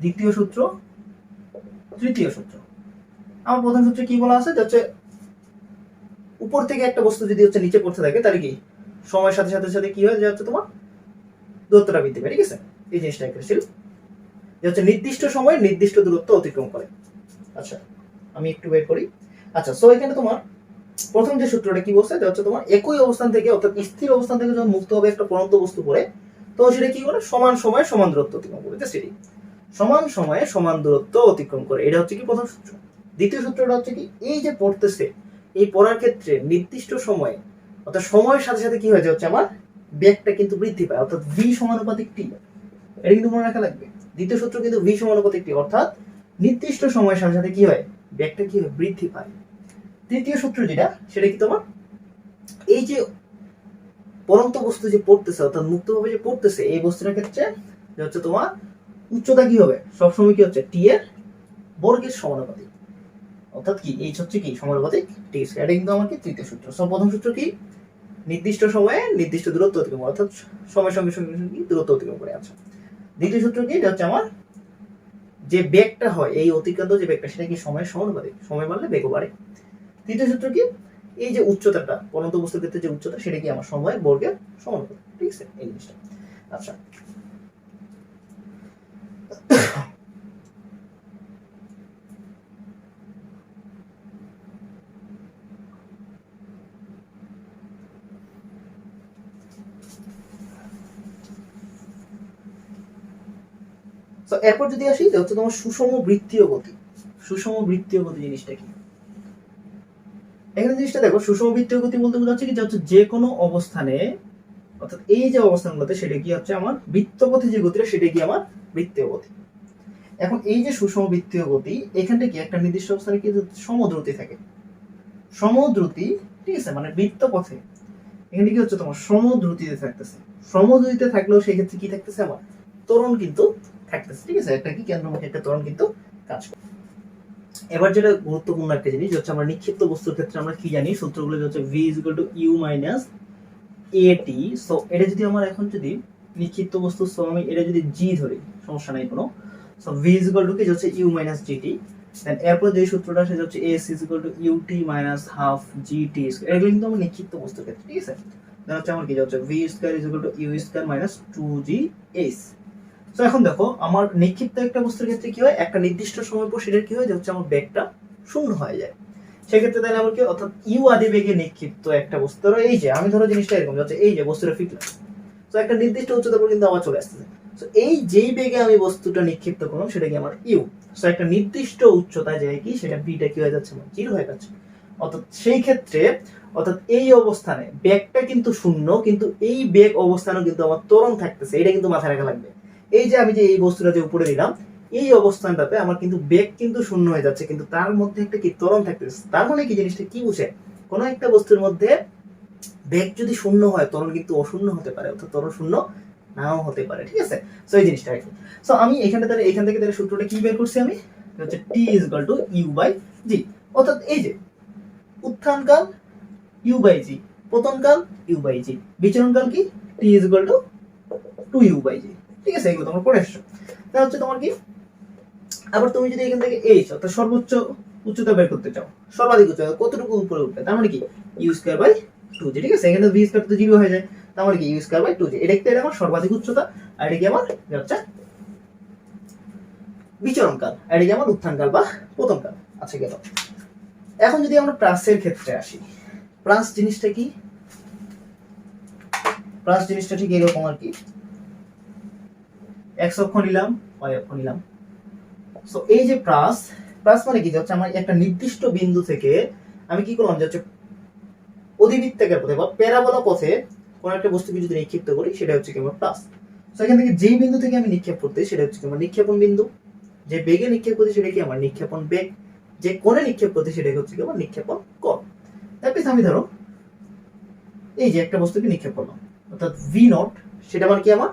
দ্বিতীয় সূত্র, তৃতীয় সূত্র। আমার প্রথম সূত্রে কি বলা আছে যে হচ্ছে উপর থেকে একটা বস্তু যদি হচ্ছে নিচে পড়তে থাকে তাহলে কি সময়ের সাথে সাথে সাথে কি হয় যে হচ্ছে তোমার দূরত্বটা বৃদ্ধি পায়, ঠিক আছে। এই জিনিসটা একটা ছিল যে হচ্ছে নির্দিষ্ট সময়ে নির্দিষ্ট দূরত্ব অতিক্রম করে। আচ্ছা, আমি একটু বের করি। আচ্ছা, সো এখানে তোমার প্রথম যে সূত্রটা কি বলছে যে হচ্ছে তোমার একই অবস্থান থেকে, অর্থাৎ স্থির অবস্থান থেকে যখন মুক্ত হবে একটা পড়ন্ত বস্তু পড়ে, তো সেটা কি করে? সমান সময়ে সমান দূরত্ব অতিক্রম করে, সেটি সমান সময়ে সমান দূরত্ব অতিক্রম করে। এটা হচ্ছে কি প্রথম সূত্র। দ্বিতীয় সূত্রটা হচ্ছে কি এই যে পড়তেছে, এই পড়ার ক্ষেত্রে নির্দিষ্ট সময়ে, অর্থাৎ সময়ের সাথে সাথে কি হয়ে যায় হচ্ছে আমার বেগটা কিন্তু বৃদ্ধি পায়, অর্থাৎ ভি সমানুপাতিক টি। এটা কিন্তু মনে রাখা লাগবে। দ্বিতীয় সূত্র কিন্তু ভি সমানুপাতিক টি, অর্থাৎ নির্দিষ্ট সময়ের সাথে সাথে কি হয়? বেগটা কি হয়? বৃদ্ধি পায়। তৃতীয় সূত্র যেটা, সেটা কি তোমার এই যে পড়ন্ত বস্তু যে পড়তেছে, অর্থাৎ মুক্তভাবে যে পড়তেছে, এই বস্তুটার ক্ষেত্রে যে হচ্ছে তোমার উচ্চতা কি হবে? সবসময় কি হচ্ছে? টি এর বর্গের সমানুপাতিক, অর্থাৎ কি এইচ হচ্ছে কি সমানুপাতিক টি স্কয়ার। এটা কিন্তু আমার কি তৃতীয় সূত্র। সব প্রথম সূত্র কি নির্দিষ্ট সময়ে নির্দিষ্ট দূরত্ব অতিক্রম, অর্থাৎ সময়ের সঙ্গে সঙ্গে কি দূরত্ব অতিক্রম করে। আচ্ছা, দ্বিতীয় সূত্র কি? এটা হচ্ছে আমার যে বেগটা হয়, এই অতিক্রান্ত যে বেগটা, সেটা কি সময়ের সমানুপাতিক, সময় বাড়লে বেগও বাড়ে। তৃতীয় সূত্র কি? এই যে উচ্চতাটা, পরন্ত বস্তুর ক্ষেত্রে যে উচ্চতা, সেটা কি আমার সময়ের বর্গের সমানুপাতিক, ঠিক আছে, এই জিনিসটা। আচ্ছা, তো এরপর যদি আসি যে হচ্ছে তোমার সুষম বৃত্তীয় গতি। সুষম বৃত্তীয় গতি জিনিসটা কি? এখানে জিনিসটা দেখো, সুষম বৃত্তীয় গতি বলতে বোঝাচ্ছে কি যে হচ্ছে যে কোনো অবস্থানে, অর্থাৎ এই যে অবস্থানগুলোতে, সেটা কি হচ্ছে আমার বৃত্তপথে যে গতিটা, সেটা কি আমার বৃত্তীয় গতি। এখন এই যে সুষম বৃত্তীয় গতি, এখানটা কি একটা নির্দিষ্ট অবস্থানে কি সমদ্রুতি থাকে, সমদ্রুতি, ঠিক আছে, মানে বৃত্তপথে এখানে কি হচ্ছে তোমার সমদ্রুতিতে থাকতেছে। সমদ্রুতিতে থাকলেও সেই ক্ষেত্রে কি থাকতেছে? আমার ত্বরণ কিন্তু থাকতেছে, ঠিক আছে, একটা কি কেন্দ্রমুখী একটা ত্বরণ কিন্তু কাজ করে। এবার যেটা গুরুত্বপূর্ণ একটা জিনিস হচ্ছে আমরা নিক্ষিপ্ত বস্তুর ক্ষেত্রে আমরা কি জানি সূত্রগুলো হচ্ছে v = u - at। সো এটা যদি আমার এখন যদি নিক্ষিপ্ত বস্তু, সো আমি এটা যদি g ধরি, সমস্যা নাই কোনো। সো v = কি হচ্ছে u - gt। দেন এরপর যে সূত্রটা সেটা হচ্ছে s = ut - ½ gt²। এগুলো কিন্তু আমরা নিক্ষিপ্ত বস্তুর ক্ষেত্রে, ঠিক আছে। দেন হচ্ছে আমার কি হচ্ছে v² = u² - 2gs। তো এখন দেখো, আমার নিক্ষিপ্ত একটা বস্তুর ক্ষেত্রে কি হয়? একটা নির্দিষ্ট সময় পর সেটার কি হয় যে হচ্ছে আমার বেগটা শূন্য হয়ে যায়। সেক্ষেত্রে তাহলে আমার কি, অর্থাৎ ইউ আদি বেগে নিক্ষিপ্ত একটা বস্তু, ধরো এই যে আমি ধরো জিনিসটা এরকম হচ্ছে, এই যে বস্তুটা ফিটলাম, তো একটা নির্দিষ্ট উচ্চতার পর কিন্তু আমার চলে আসতেছে। তো এই যেই বেগে আমি বস্তুটা নিক্ষিপ্ত করলাম সেটা কি আমার ইউ। তো একটা নির্দিষ্ট উচ্চতায় যায় কি সেটা বিটা কি হয়ে যাচ্ছে? আমার জিরো হয়ে যাচ্ছে। অর্থাৎ সেই ক্ষেত্রে অর্থাৎ এই অবস্থানে বেগটা কিন্তু শূন্য, কিন্তু এই বেগ অবস্থানেও কিন্তু আমার ত্বরণ থাকতেছে, এটা কিন্তু মাথায় রাখা লাগবে। এই যে আমি যে এই বস্তুটা যে উপরে দিলাম, এই অবস্থানটাতে আমার কিন্তু বেগ কিন্তু শূন্য হয়ে যাচ্ছে, কিন্তু তার মধ্যে একটা কি ত্বরণ থাকতেছে। তার মানে কি জিনিসটা কি বুঝে, কোনো একটা বস্তুর মধ্যে বেগ যদি শূন্য হয় ত্বরণ কিন্তু অশূন্য হতে পারে, অর্থাৎ ত্বরণ শূন্য নাও হতে পারে, ঠিক আছে। সো এই জিনিসটা আর কি। সো আমি এখান থেকে তাহলে সূত্রটা কি বের করছি আমি, হচ্ছে T is equal to U by G. অর্থাৎ এই যে উত্থানকাল ইউ বাই জি, পতনকাল ইউ বাই জি, বিচরণকাল কি T is equal to 2u by G, ঠিক আছে। এগুলো তোমরা পড়ে আসছো। তাহলে হচ্ছে তোমার কি, আবার তুমি যদি এখান থেকে এইচ অর্থাৎ সর্বোচ্চ উচ্চতা বের করতে চাও, সর্বাধিক উচ্চতা কতটুকু উপরে উঠবে, তার মানে কি ইউ স্কয়ার বাই 2j, ঠিক আছে। এখানে ভি স্কয়ার তো 0 হয়ে যায়, তার মানে কি ইউ স্কয়ার বাই 2j। এটা একটা আমার সর্বাধিক উচ্চতা, আর এটা কি আমার হচ্ছে বিচরণকাল, আর এটা কি আমার উত্থানকাল বা পতনকাল। আচ্ছা গেল। এখন যদি আমরা প্রাসের ক্ষেত্রে আসি, প্রাস জিনিসটা কি, প্রাস জিনিসটা ঠিক এরকম আর কি, x অক্ষ নিলাম, y অক্ষ নিলাম। সো এই যে প্রাস, প্রাস মানে কি হচ্ছে আমার একটা নির্দিষ্ট বিন্দু থেকে আমি কি করলাম, যে হচ্ছে অধিবৃত্তাকার পথে বা প্যারাবোলা পথে কোন একটা বস্তুকে যদি নিক্ষিপ্ত করি, সেটা হচ্ছে কি আমার প্রাস। সো এখান থেকে যেই বিন্দু থেকে আমি নিক্ষেপ করতে, সেটা হচ্ছে কি আমার নিক্ষেপণ বিন্দু। যে বেগে নিক্ষেপ করতে সেটা কি আমার নিক্ষেপণ বেগ, যে কোণে নিক্ষেপ করতে সেটা হচ্ছে কি আমার নিক্ষেপণ কোণ। তারপরে আমি ধরো এই যে একটা বস্তুকে নিক্ষেপ করলাম, অর্থাৎ ভি নট, সেটা মানে কি আমার,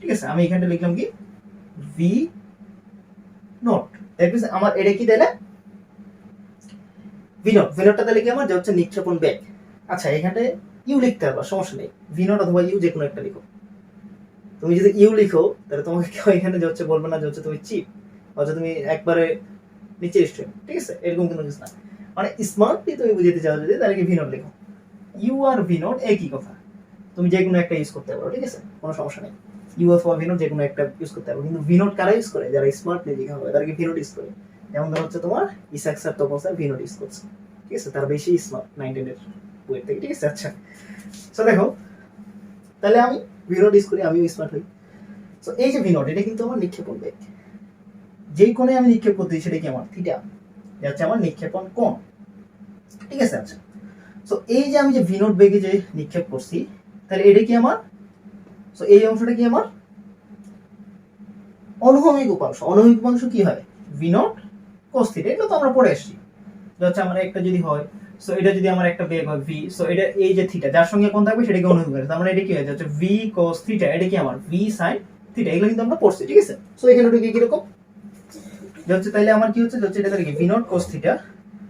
ঠিক আছে। আমি এখানটা লিখলাম কি ভি নট, আমার এটা কি তাহলে ভি নট, ভি নটটা তাহলে কি আমার, যে হচ্ছে নিক্ষেপণ বেগ। আচ্ছা এখানটায় ইউ লিখতে পারবা, সমস্যা নেই, ভি নট অথবা ইউ যে কোনো একটা লিখো। তুমি যদি ইউ লিখো তাহলে তোমাকে কেউ এখানে যে হচ্ছে বলবে না যে হচ্ছে তুমি চিপ, অথবা তুমি একবারে নিচে স্টুডেন্ট, ঠিক আছে, এরকম কোনো কিছু না। মানে স্মার্টলি তুমি বুঝতে চাও যদি, তাহলে কি ভি নট লিখো। ইউ আর ভি নট একই কথা, তুমি যে কোনো একটা ইউজ করতে পারো, ঠিক আছে, কোনো সমস্যা নেই। ইউ অথবা ভি নট যে কোনো একটা ইউজ করতে পারো, কিন্তু ভি নট কারা ইউজ করে, যারা স্মার্টলি লেখা হবে তারা কি ভি নট ইউজ করে। যেমন ধর হচ্ছে তোমার Ishaq sir, Tapan sir V not use করছে, ঠিক আছে, তার বেশি স্মার্ট 9-10 এর বইয়ের থেকে, ঠিক আছে। আচ্ছা সো দেখো, তাহলে আমি ভি নট ইউজ করি, আমিও স্মার্ট হই। সো এই যে ভি নট, এটা কিন্তু আমার নিক্ষেপণ বেগ, যেই কোণে আমি নিক্ষেপ করতে সেটা কি আমার থিটা, এটা হচ্ছে আমার নিক্ষেপণ কোণ, ঠিক আছে। আচ্ছা সো এই যে আমি যে ভি নট বেগে যে নিক্ষেপ করছি, তাহলে এটা কি আমার, সো এই অংশটা কি আমার অনুভূমিক উপাংশ। অনুভূমিক উপাংশ কি হয়, ভি নট কোস থিটা, এটা তো আমরা পড়ে আসছি। হচ্ছে আমার একটা যদি হয়, সো এটা যদি আমার একটা বেগ হয় ভি, সো এটা এই যে থিটা যার সঙ্গে কোণ থাকবে সেটাকে অনুভূমিক, তার মানে এটা কি হয়, হচ্ছে ভি কোস থিটা, এটা কি আমার ভি সাইন থিটা, এগুলো কিন্তু আমরা পড়ছি, ঠিক আছে। সো এখানে কি কি রকম হচ্ছে, তাইলে আমার কি হচ্ছে, হচ্ছে এটা কি ভি নট কোস থিটা,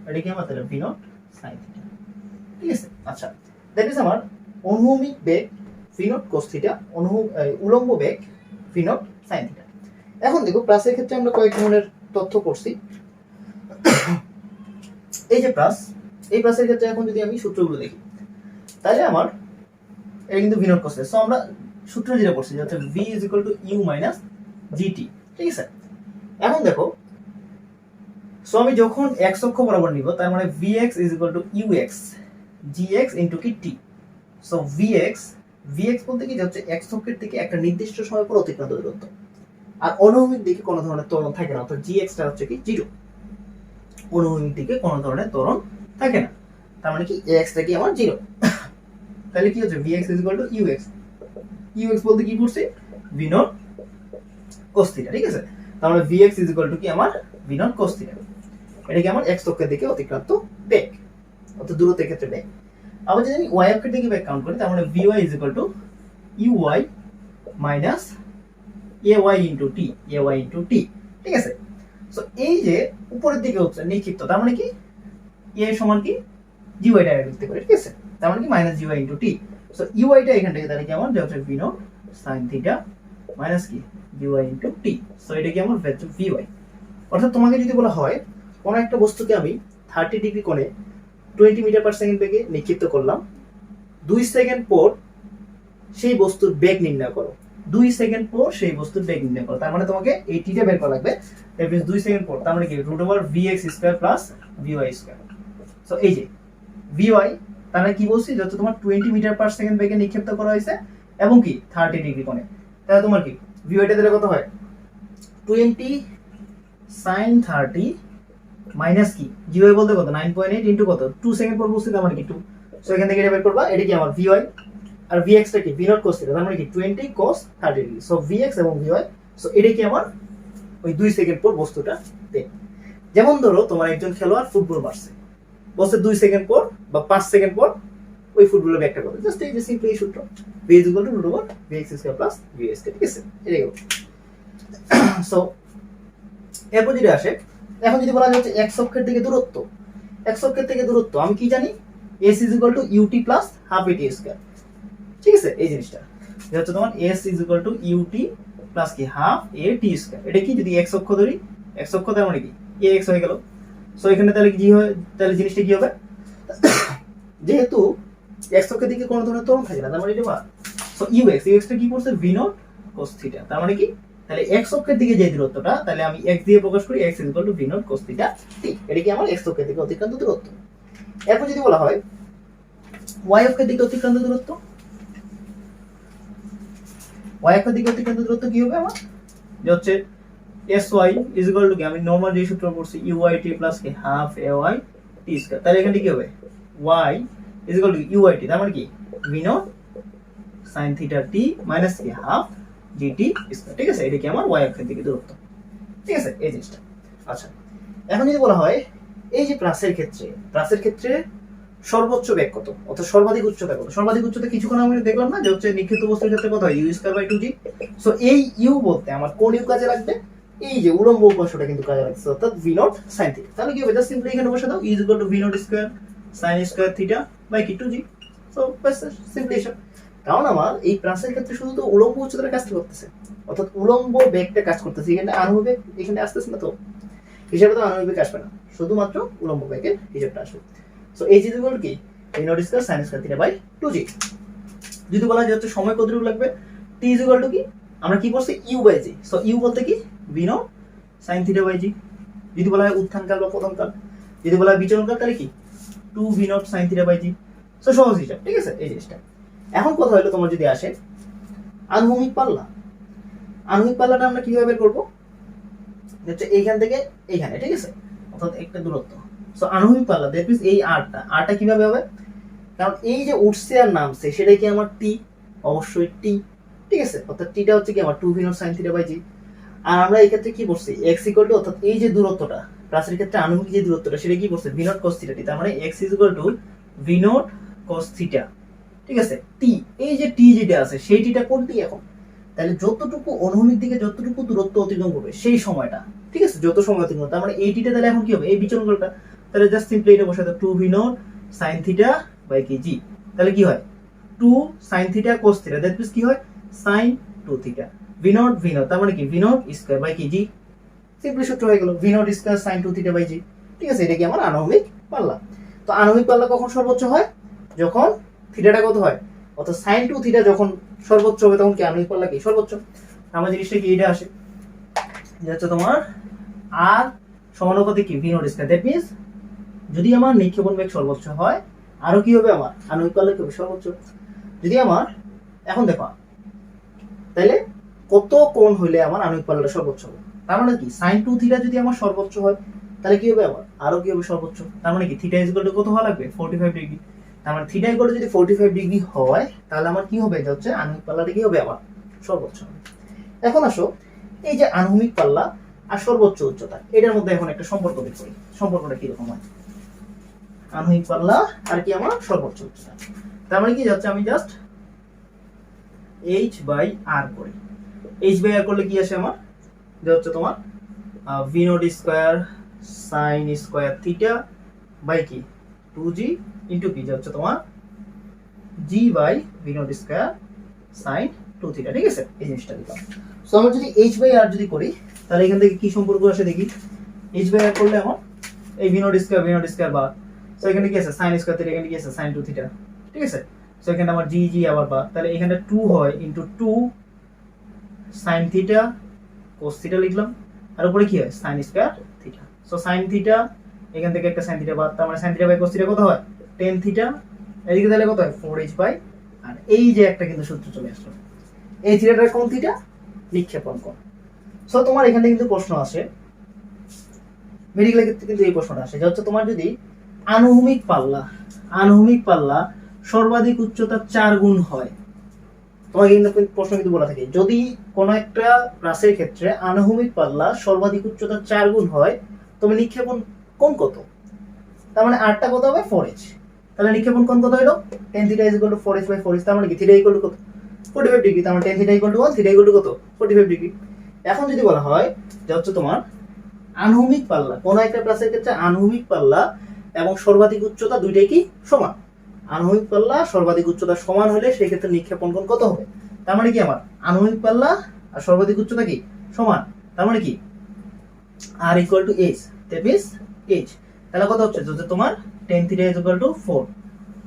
এটা কি আমার তাহলে ভি নট সাইন থিটা, ঠিক আছে। আচ্ছা দ্যাট ইজ আমার অনুভূমিক বেগ ভি নট কোস থিটা, উলম্ব বেগ ভি নট সাইন থিটা। এখন দেখো প্লাসের ক্ষেত্রে আমরা কয়েক ধরনের তথ্য পড়ছি। এই যে প্লাস, এই প্লাসের ক্ষেত্রে এখন যদি আমি সূত্রগুলো দেখি, তাহলে আমার এটা কিন্তু V not cos theta. So আমরা সূত্র যেটা পড়ছি, হচ্ছে V is equal to U minus GT, ঠিক আছে। এখন দেখো, সো আমি যখন x অক্ষ বরাবর নিব, তার মানে vx is equal two ux gx into কি t। সো vx বলতে কি হচ্ছে x অক্ষের থেকে একটা নির্দিষ্ট সময় পর অতিক্রান্ত দূরত্ব, আর অনুভূমিক দিকে কোনো ধরনের ত্বরণ থাকে না, অর্থাৎ gx টা হচ্ছে কি 0, অনুভূমিক দিকে কোনো ধরনের ত্বরণ থাকে না, তার মানে কি x টা কি আমার 0। তাহলে কি হচ্ছে vx is equal two ux বলতে কি পড়ছে v নট cos থিটা, ঠিক আছে। তার মানে vx ইজ ইকুয়াল টু কি আমার v নট cos থিটা, এটা কি আমার x অক্ষের দিকে অতিক্রান্ত বেগ, অর্থাৎ দূরত্বের ক্ষেত্রে বেগ। আবার যদি আমি y অক্ষের দিকে বেগ কাউন্ট করি, তার মানে vy is equal two uy minus ay into t, ঠিক আছে। সো এই যে উপরের দিকে হচ্ছে নিক্ষিপ্ত, তার মানে কি a সমান কি gy ডাইরেক্ট লিখতে পারি, ঠিক আছে, তার মানে কি minus gy into t। So uy টা এখান থেকে তাহলে কি আমার হচ্ছে v not sin theta minus কি gy ইনটু t। সো এটা কি আমার ভ্যালু vy। অর্থাৎ তোমাকে যদি বলা হয় কোন একটা বস্তুকে আমি 30 ডিগ্রি কোণে 20 মিটার পার সেকেন্ড বেগে নিক্ষিপ্ত করলাম, 2 সেকেন্ড পর সেই বস্তুর বেগ নির্ণয় করো, 2 সেকেন্ড পর সেই বস্তুর বেগ নির্ণয় করো, তার মানে তোমাকে এই টিটা বের করা লাগবে। দ্যাট মিন্স 2 সেকেন্ড পর, তার মানে কি √vx square plus vy square. So এই যে vy, তার মানে কি বলছি, যত তোমার 20 মিটার পার সেকেন্ড বেগে নিক্ষিপ্ত করা হয়েছে এবং কি 30 ডিগ্রি কোণে, তাহলে তোমার কি vy টা দিলে কত হয় 20 sin 30 মাইনাস কি জিওয়াই বলতে কত 9.8 ইনটু কত 2 সেকেন্ড পর বসছে, তার মানে কি 2। সো এখান থেকে এটা বের করবা, এটা কি আমার ভিওয়াই আর ভিএক্স টা কি ভি নট cos থিটা, তার মানে কি 20 cos 30 ডিগ্রি। সো ভিএক্স এবং ভিওয়াই, সো এটা কি আমার ওই 2 সেকেন্ড পর বস্তুটা তে। যেমন ধরো তোমার একজন খেলোয়াড় ফুটবল মারছে, বসে 2 সেকেন্ড পর বা 5 সেকেন্ড পর ওই ফুটবলের ব্যাকটা করবে, জাস্ট এই যে সিম্পলি এই সূত্র v = √vx² + vs, ঠিক আছে? এটাই গেল। সো এরপর যেটা আসে, এখন যদি বলা যায় হচ্ছে x অক্ষের থেকে দূরত্ব, x অক্ষের থেকে দূরত্ব আমি কি জানি s = ut + ½ at², ঠিক আছে? এই জিনিসটা এটা হচ্ছে তোমার s = ut প্লাস কি হাফ at²। এটা কি যদি x অক্ষ ধরি, x অক্ষ তার মানে কি ax হয়ে গেল। সো এখানে তাহলে কি হয়, তাহলে জিনিসটা কি হবে, যেহেতু x অক্ষের দিকে কোনো ধরনের ত্বরণ থাকে না, তার মানে এটা বার। সো ux টা কি করছে v0 cos θ, তার মানে কি তাহলে x অক্ষের দিকে যে দূরত্বটা, তাহলে আমি x দিয়ে প্রকাশ করি, x = v0 cos θ t। এটা কি আমার x অক্ষের দিকে অতিক্রান্ত দূরত্ব। এরপর যদি বলা হয় y অক্ষের দিকে অতিক্রান্ত দূরত্ব, y অক্ষের দিকে অতিক্রান্ত দূরত্ব কি হবে আমার, যে হচ্ছে sy = কি আমি নরমাল যে সূত্র পড়ছি uyt + কি হাফ ay t²। তাহলে এখানে কি হবে y = uyt, তার মানে কি v0 sin θ t মাইনাস কি হাফ gt², ঠিক আছে? এটা কি আমার y অক্ষের দিকে দূরত্ব, ঠিক আছে? এই জিনিসটা। আচ্ছা, এখন যদি বলা হয় এই যে প্লাসের ক্ষেত্রে সর্বোচ্চ বেগ কত, অর্থাৎ সর্বাধিক উচ্চতা কত। সর্বাধিক উচ্চতা কিছুক্ষণ আমি দেখলাম না, যে হচ্ছে নিক্ষিপ্ত বস্তুর ক্ষেত্রে কত হয় u²/2g। সো এই u বলতে আমার কোন u কাজে লাগবে, এই যে উলম্ব উপাংশটা কিন্তু কাজে লাগছে, অর্থাৎ v0 sin θ। তাহলে কি হবে, জাস্ট সিম্পলি এখানে বসে দাও u = v0² sin² θ/কি 2g। সো বাস সিম্পলি এসব। কারণ আমার এই প্লাসের ক্ষেত্রে শুধু তো উলম্ব উচ্চতাটা কাজ করতেছে, অর্থাৎ উলম্ব বেগটা কাজ করতেছে, এখানে আনুভূমিক বেগ এখানে আসতেছে না, তো হিসাবে তো আনুভূমিক বেগ আসবে না, শুধুমাত্র উলম্ব বেগের হিসাবটা আসবে। সো এই যে কি v0² sin² θ/2g। যদি বলা যায় হচ্ছে সময় কতটুকু লাগবে, t = কি আমরা কি বলছি u/g। সো u বলতে কি v0 sin θ/g। যদি বলা হয় উত্থানকাল বা পতনকাল, যদি বলা হয় বিচলনকাল, তাহলে কি 2v0 sin θ/g। সো সহজ হিসাব, ঠিক আছে? এই জিনিসটা। এখন কথা হলো তোমার যদি আসে আনুভূমিক পাল্লা, আনুভূমিক পাল্লাটা আমরা কিভাবে বের করব, হচ্ছে এইখান থেকে এইখানে, ঠিক আছে? অর্থাৎ একটা দূরত্ব। সো আনুভূমিক পাল্লা দ্যাট মিন্স এই আরটা কিভাবে হবে, কারণ এই যে উঠছে আর নামছে সেটাই কি আমার টি, অবশ্যই টি, ঠিক আছে? অর্থাৎ টিটা হচ্ছে কি আমার 2v0 sin θ/g। আর আমরা এই ক্ষেত্রে কি করছি x = অর্থাৎ এই যে দূরত্বটা প্লাসের ক্ষেত্রে আনুভূমিক যে দূরত্বটা সেটা কি করছে v0 cos θ t, তার মানে x = v0 cos θ, ঠিক আছে? টি, এই যে টি যেটা আছে সেই টিটা কোনটি এখন, তাহলে যতটুকু অনুভূমিক দিকে যতটুকু দূরত্ব অতিক্রম করবে সেই সময়টা, ঠিক আছে? যত সময় অতিক্রম, তার মানে এই টিটা তাহলে এখন কি হবে এই বিচলনকালটা, তাহলে জাস্ট সিম্পলি এটা বসাতে 2v0 sin θ/g। তাহলে কি হয় 2 sin θ cos θ, দ্যাট মিন্স কি হয় sin 2θ, v0 তার মানে কি v0²/g। সিম্পলি সূত্র হয়ে গেল v0² sin 2θ/g, ঠিক আছে? এটা কি আমার আনুভূমিক পাল্লা। তো আনুভূমিক পাল্লা কখন সর্বোচ্চ হয়, যখন থিটাটা কত হয়, অর্থাৎ sin 2θ যখন সর্বোচ্চ হবে তখন কি আনুভূমিক পাল্লা কি সর্বোচ্চ। আমার জিনিসটা কি এটা আসে, যে হচ্ছে তোমার r সমানুপাতিক কি v0², দ্যাট মিন্স যদি আমার নিক্ষেপণ বেগ সর্বোচ্চ হয় আরো কি হবে আমার আনুভূমিক পাল্লা কি হবে সর্বোচ্চ। যদি আমার এখন দেখো তাহলে কত কোণ হইলে আমার আনুভূমিক পাল্লাটা সর্বোচ্চ হবে, তার মানে কি sin 2θ যদি আমার সর্বোচ্চ হয় তাহলে কি হবে আমার আরো কি হবে সর্বোচ্চ, তার মানে কি θ = কত হওয়া লাগবে 45 ডিগ্রি। তার মানে θ = যদি 45 ডিগ্রি হয় তাহলে আমার কি হবে, এটা হচ্ছে আনুভূমিক পাল্লাটা কি হবে আমার সর্বোচ্চ হবে। এখন আসো এই যে আনুভূমিক পাল্লা আর সর্বোচ্চ উচ্চতা এটার মধ্যে এখন একটা সম্পর্ক বের করি, সম্পর্কটা কি রকম হয়, আনুভূমিক পাল্লা আর কি আমার সর্বোচ্চ উচ্চতা। তার মানে কি যাচ্ছে আমি জাস্ট h/r করি, h/r করলে কি আসে আমার, যে হচ্ছে তোমার v0² sin² θ/কি 2g ইনটু কি, যে হচ্ছে তোমার g/v0² sin 2θ, ঠিক আছে? এই জিনিসটা দিলাম। সো আমরা যদি h/r যদি করি তাহলে এখান থেকে কি সম্পর্ক আসে দেখি, h/r করলে আমার এই v0² বা, সো এখানে কি আছে sin², এখানে কি আছে sin 2θ, ঠিক আছে? সো এখানে আমার g আবার বা, তাহলে এখানে 2 হয় ইনটু 2 sin θ cos θ লিখলাম, আর উপরে কি হয় sin² θ। সো sin θ এখান থেকে একটা sin θ বাদ, তার মানে sin θ/cos θ কত হয় tan θ, এদিকে তাহলে কত হয় 4h/r। এই যে একটা কিন্তু সূত্র চলে আসলো, এই থিটাটার কোন থিটা নিক্ষেপণ কোণ। সো তোমার এখানে কিন্তু প্রশ্ন আসে মেডিকেলের ক্ষেত্রে কিন্তু এই প্রশ্নটা আসে, যে হচ্ছে তোমার যদি আনুভূমিক পাল্লা সর্বাধিক উচ্চতা 4 গুণ হয়, তোমাকে কিন্তু প্রশ্ন কিন্তু বলা থাকে যদি কোনো একটা রাশির ক্ষেত্রে আনুভূমিক পাল্লা সর্বাধিক উচ্চতা 4 গুণ হয়, তবে নিক্ষেপণ কোণ কত? তার মানে আরটা কত হবে 4h। তাহলে নিক্ষেপণ কোণ কত হলো tan θ = 4h/4h, তার মানে কি θ = কত 45 ডিগ্রি, তার মানে tan θ = 1, θ = কত 45 ডিগ্রি। এখন যদি বলা হয় যে হচ্ছে তোমার আনুভূমিক পাল্লা, কোন একটা প্লাসের ক্ষেত্রে আনুভূমিক পাল্লা এবং সর্বাধিক উচ্চতা দুইটাই কি সমান, আনুভূমিক পাল্লা সর্বাধিক উচ্চতা সমান হলে সেই ক্ষেত্রে নিক্ষেপণ কোণ কত হবে? তার মানে কি আমার আনুভূমিক পাল্লা আর সর্বাধিক উচ্চতা কি সমান, তার মানে কি r = h, that means h। তাহলে কত হচ্ছে যদি তোমার tan θ = 4।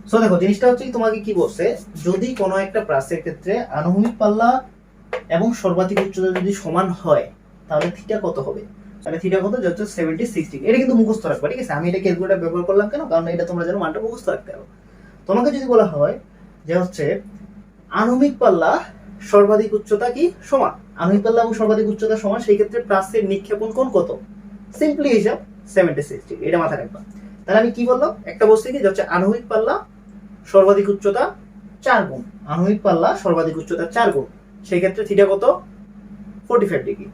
সো দেখো জিনিসটা হচ্ছে তোমাকে কি বলছে, যদি কোনো একটা প্লাসের ক্ষেত্রে আনুভূমিক পাল্লা এবং সর্বাধিক উচ্চতা যদি সমান হয় তাহলে থিটা কত হবে? তাহলে থিটা কত হচ্ছে 76 ডিগ্রি। এটা কিন্তু মুখস্থ রাখবা, ঠিক আছে? আমি এটা ক্যালকুলেটর ব্যবহার করলাম কেন, কারণ এটা তোমরা যেন মানটা মুখস্থ রাখতে পারো। তোমাকে যদি বলা হয় যে হচ্ছে আনুভূমিক পাল্লা সর্বাধিক উচ্চতা কি সমান, আনুভূমিক পাল্লা এবং সর্বাধিক উচ্চতা সমান, সেই ক্ষেত্রে প্লাসের নিক্ষেপণ কোণ কত? সিম্পলি হিসাব 76 ডিগ্রি, এটা মাথায় রাখবা। তাহলে আমি কি বললাম, একটা বলছি কি হচ্ছে আনুভূমিক পাল্লা সর্বাধিক উচ্চতা 4 গুণ, আনুভূমিক পাল্লা সর্বাধিক উচ্চতা 4 গুণ, সেই ক্ষেত্রে থিটা কত 45 ডিগ্রি।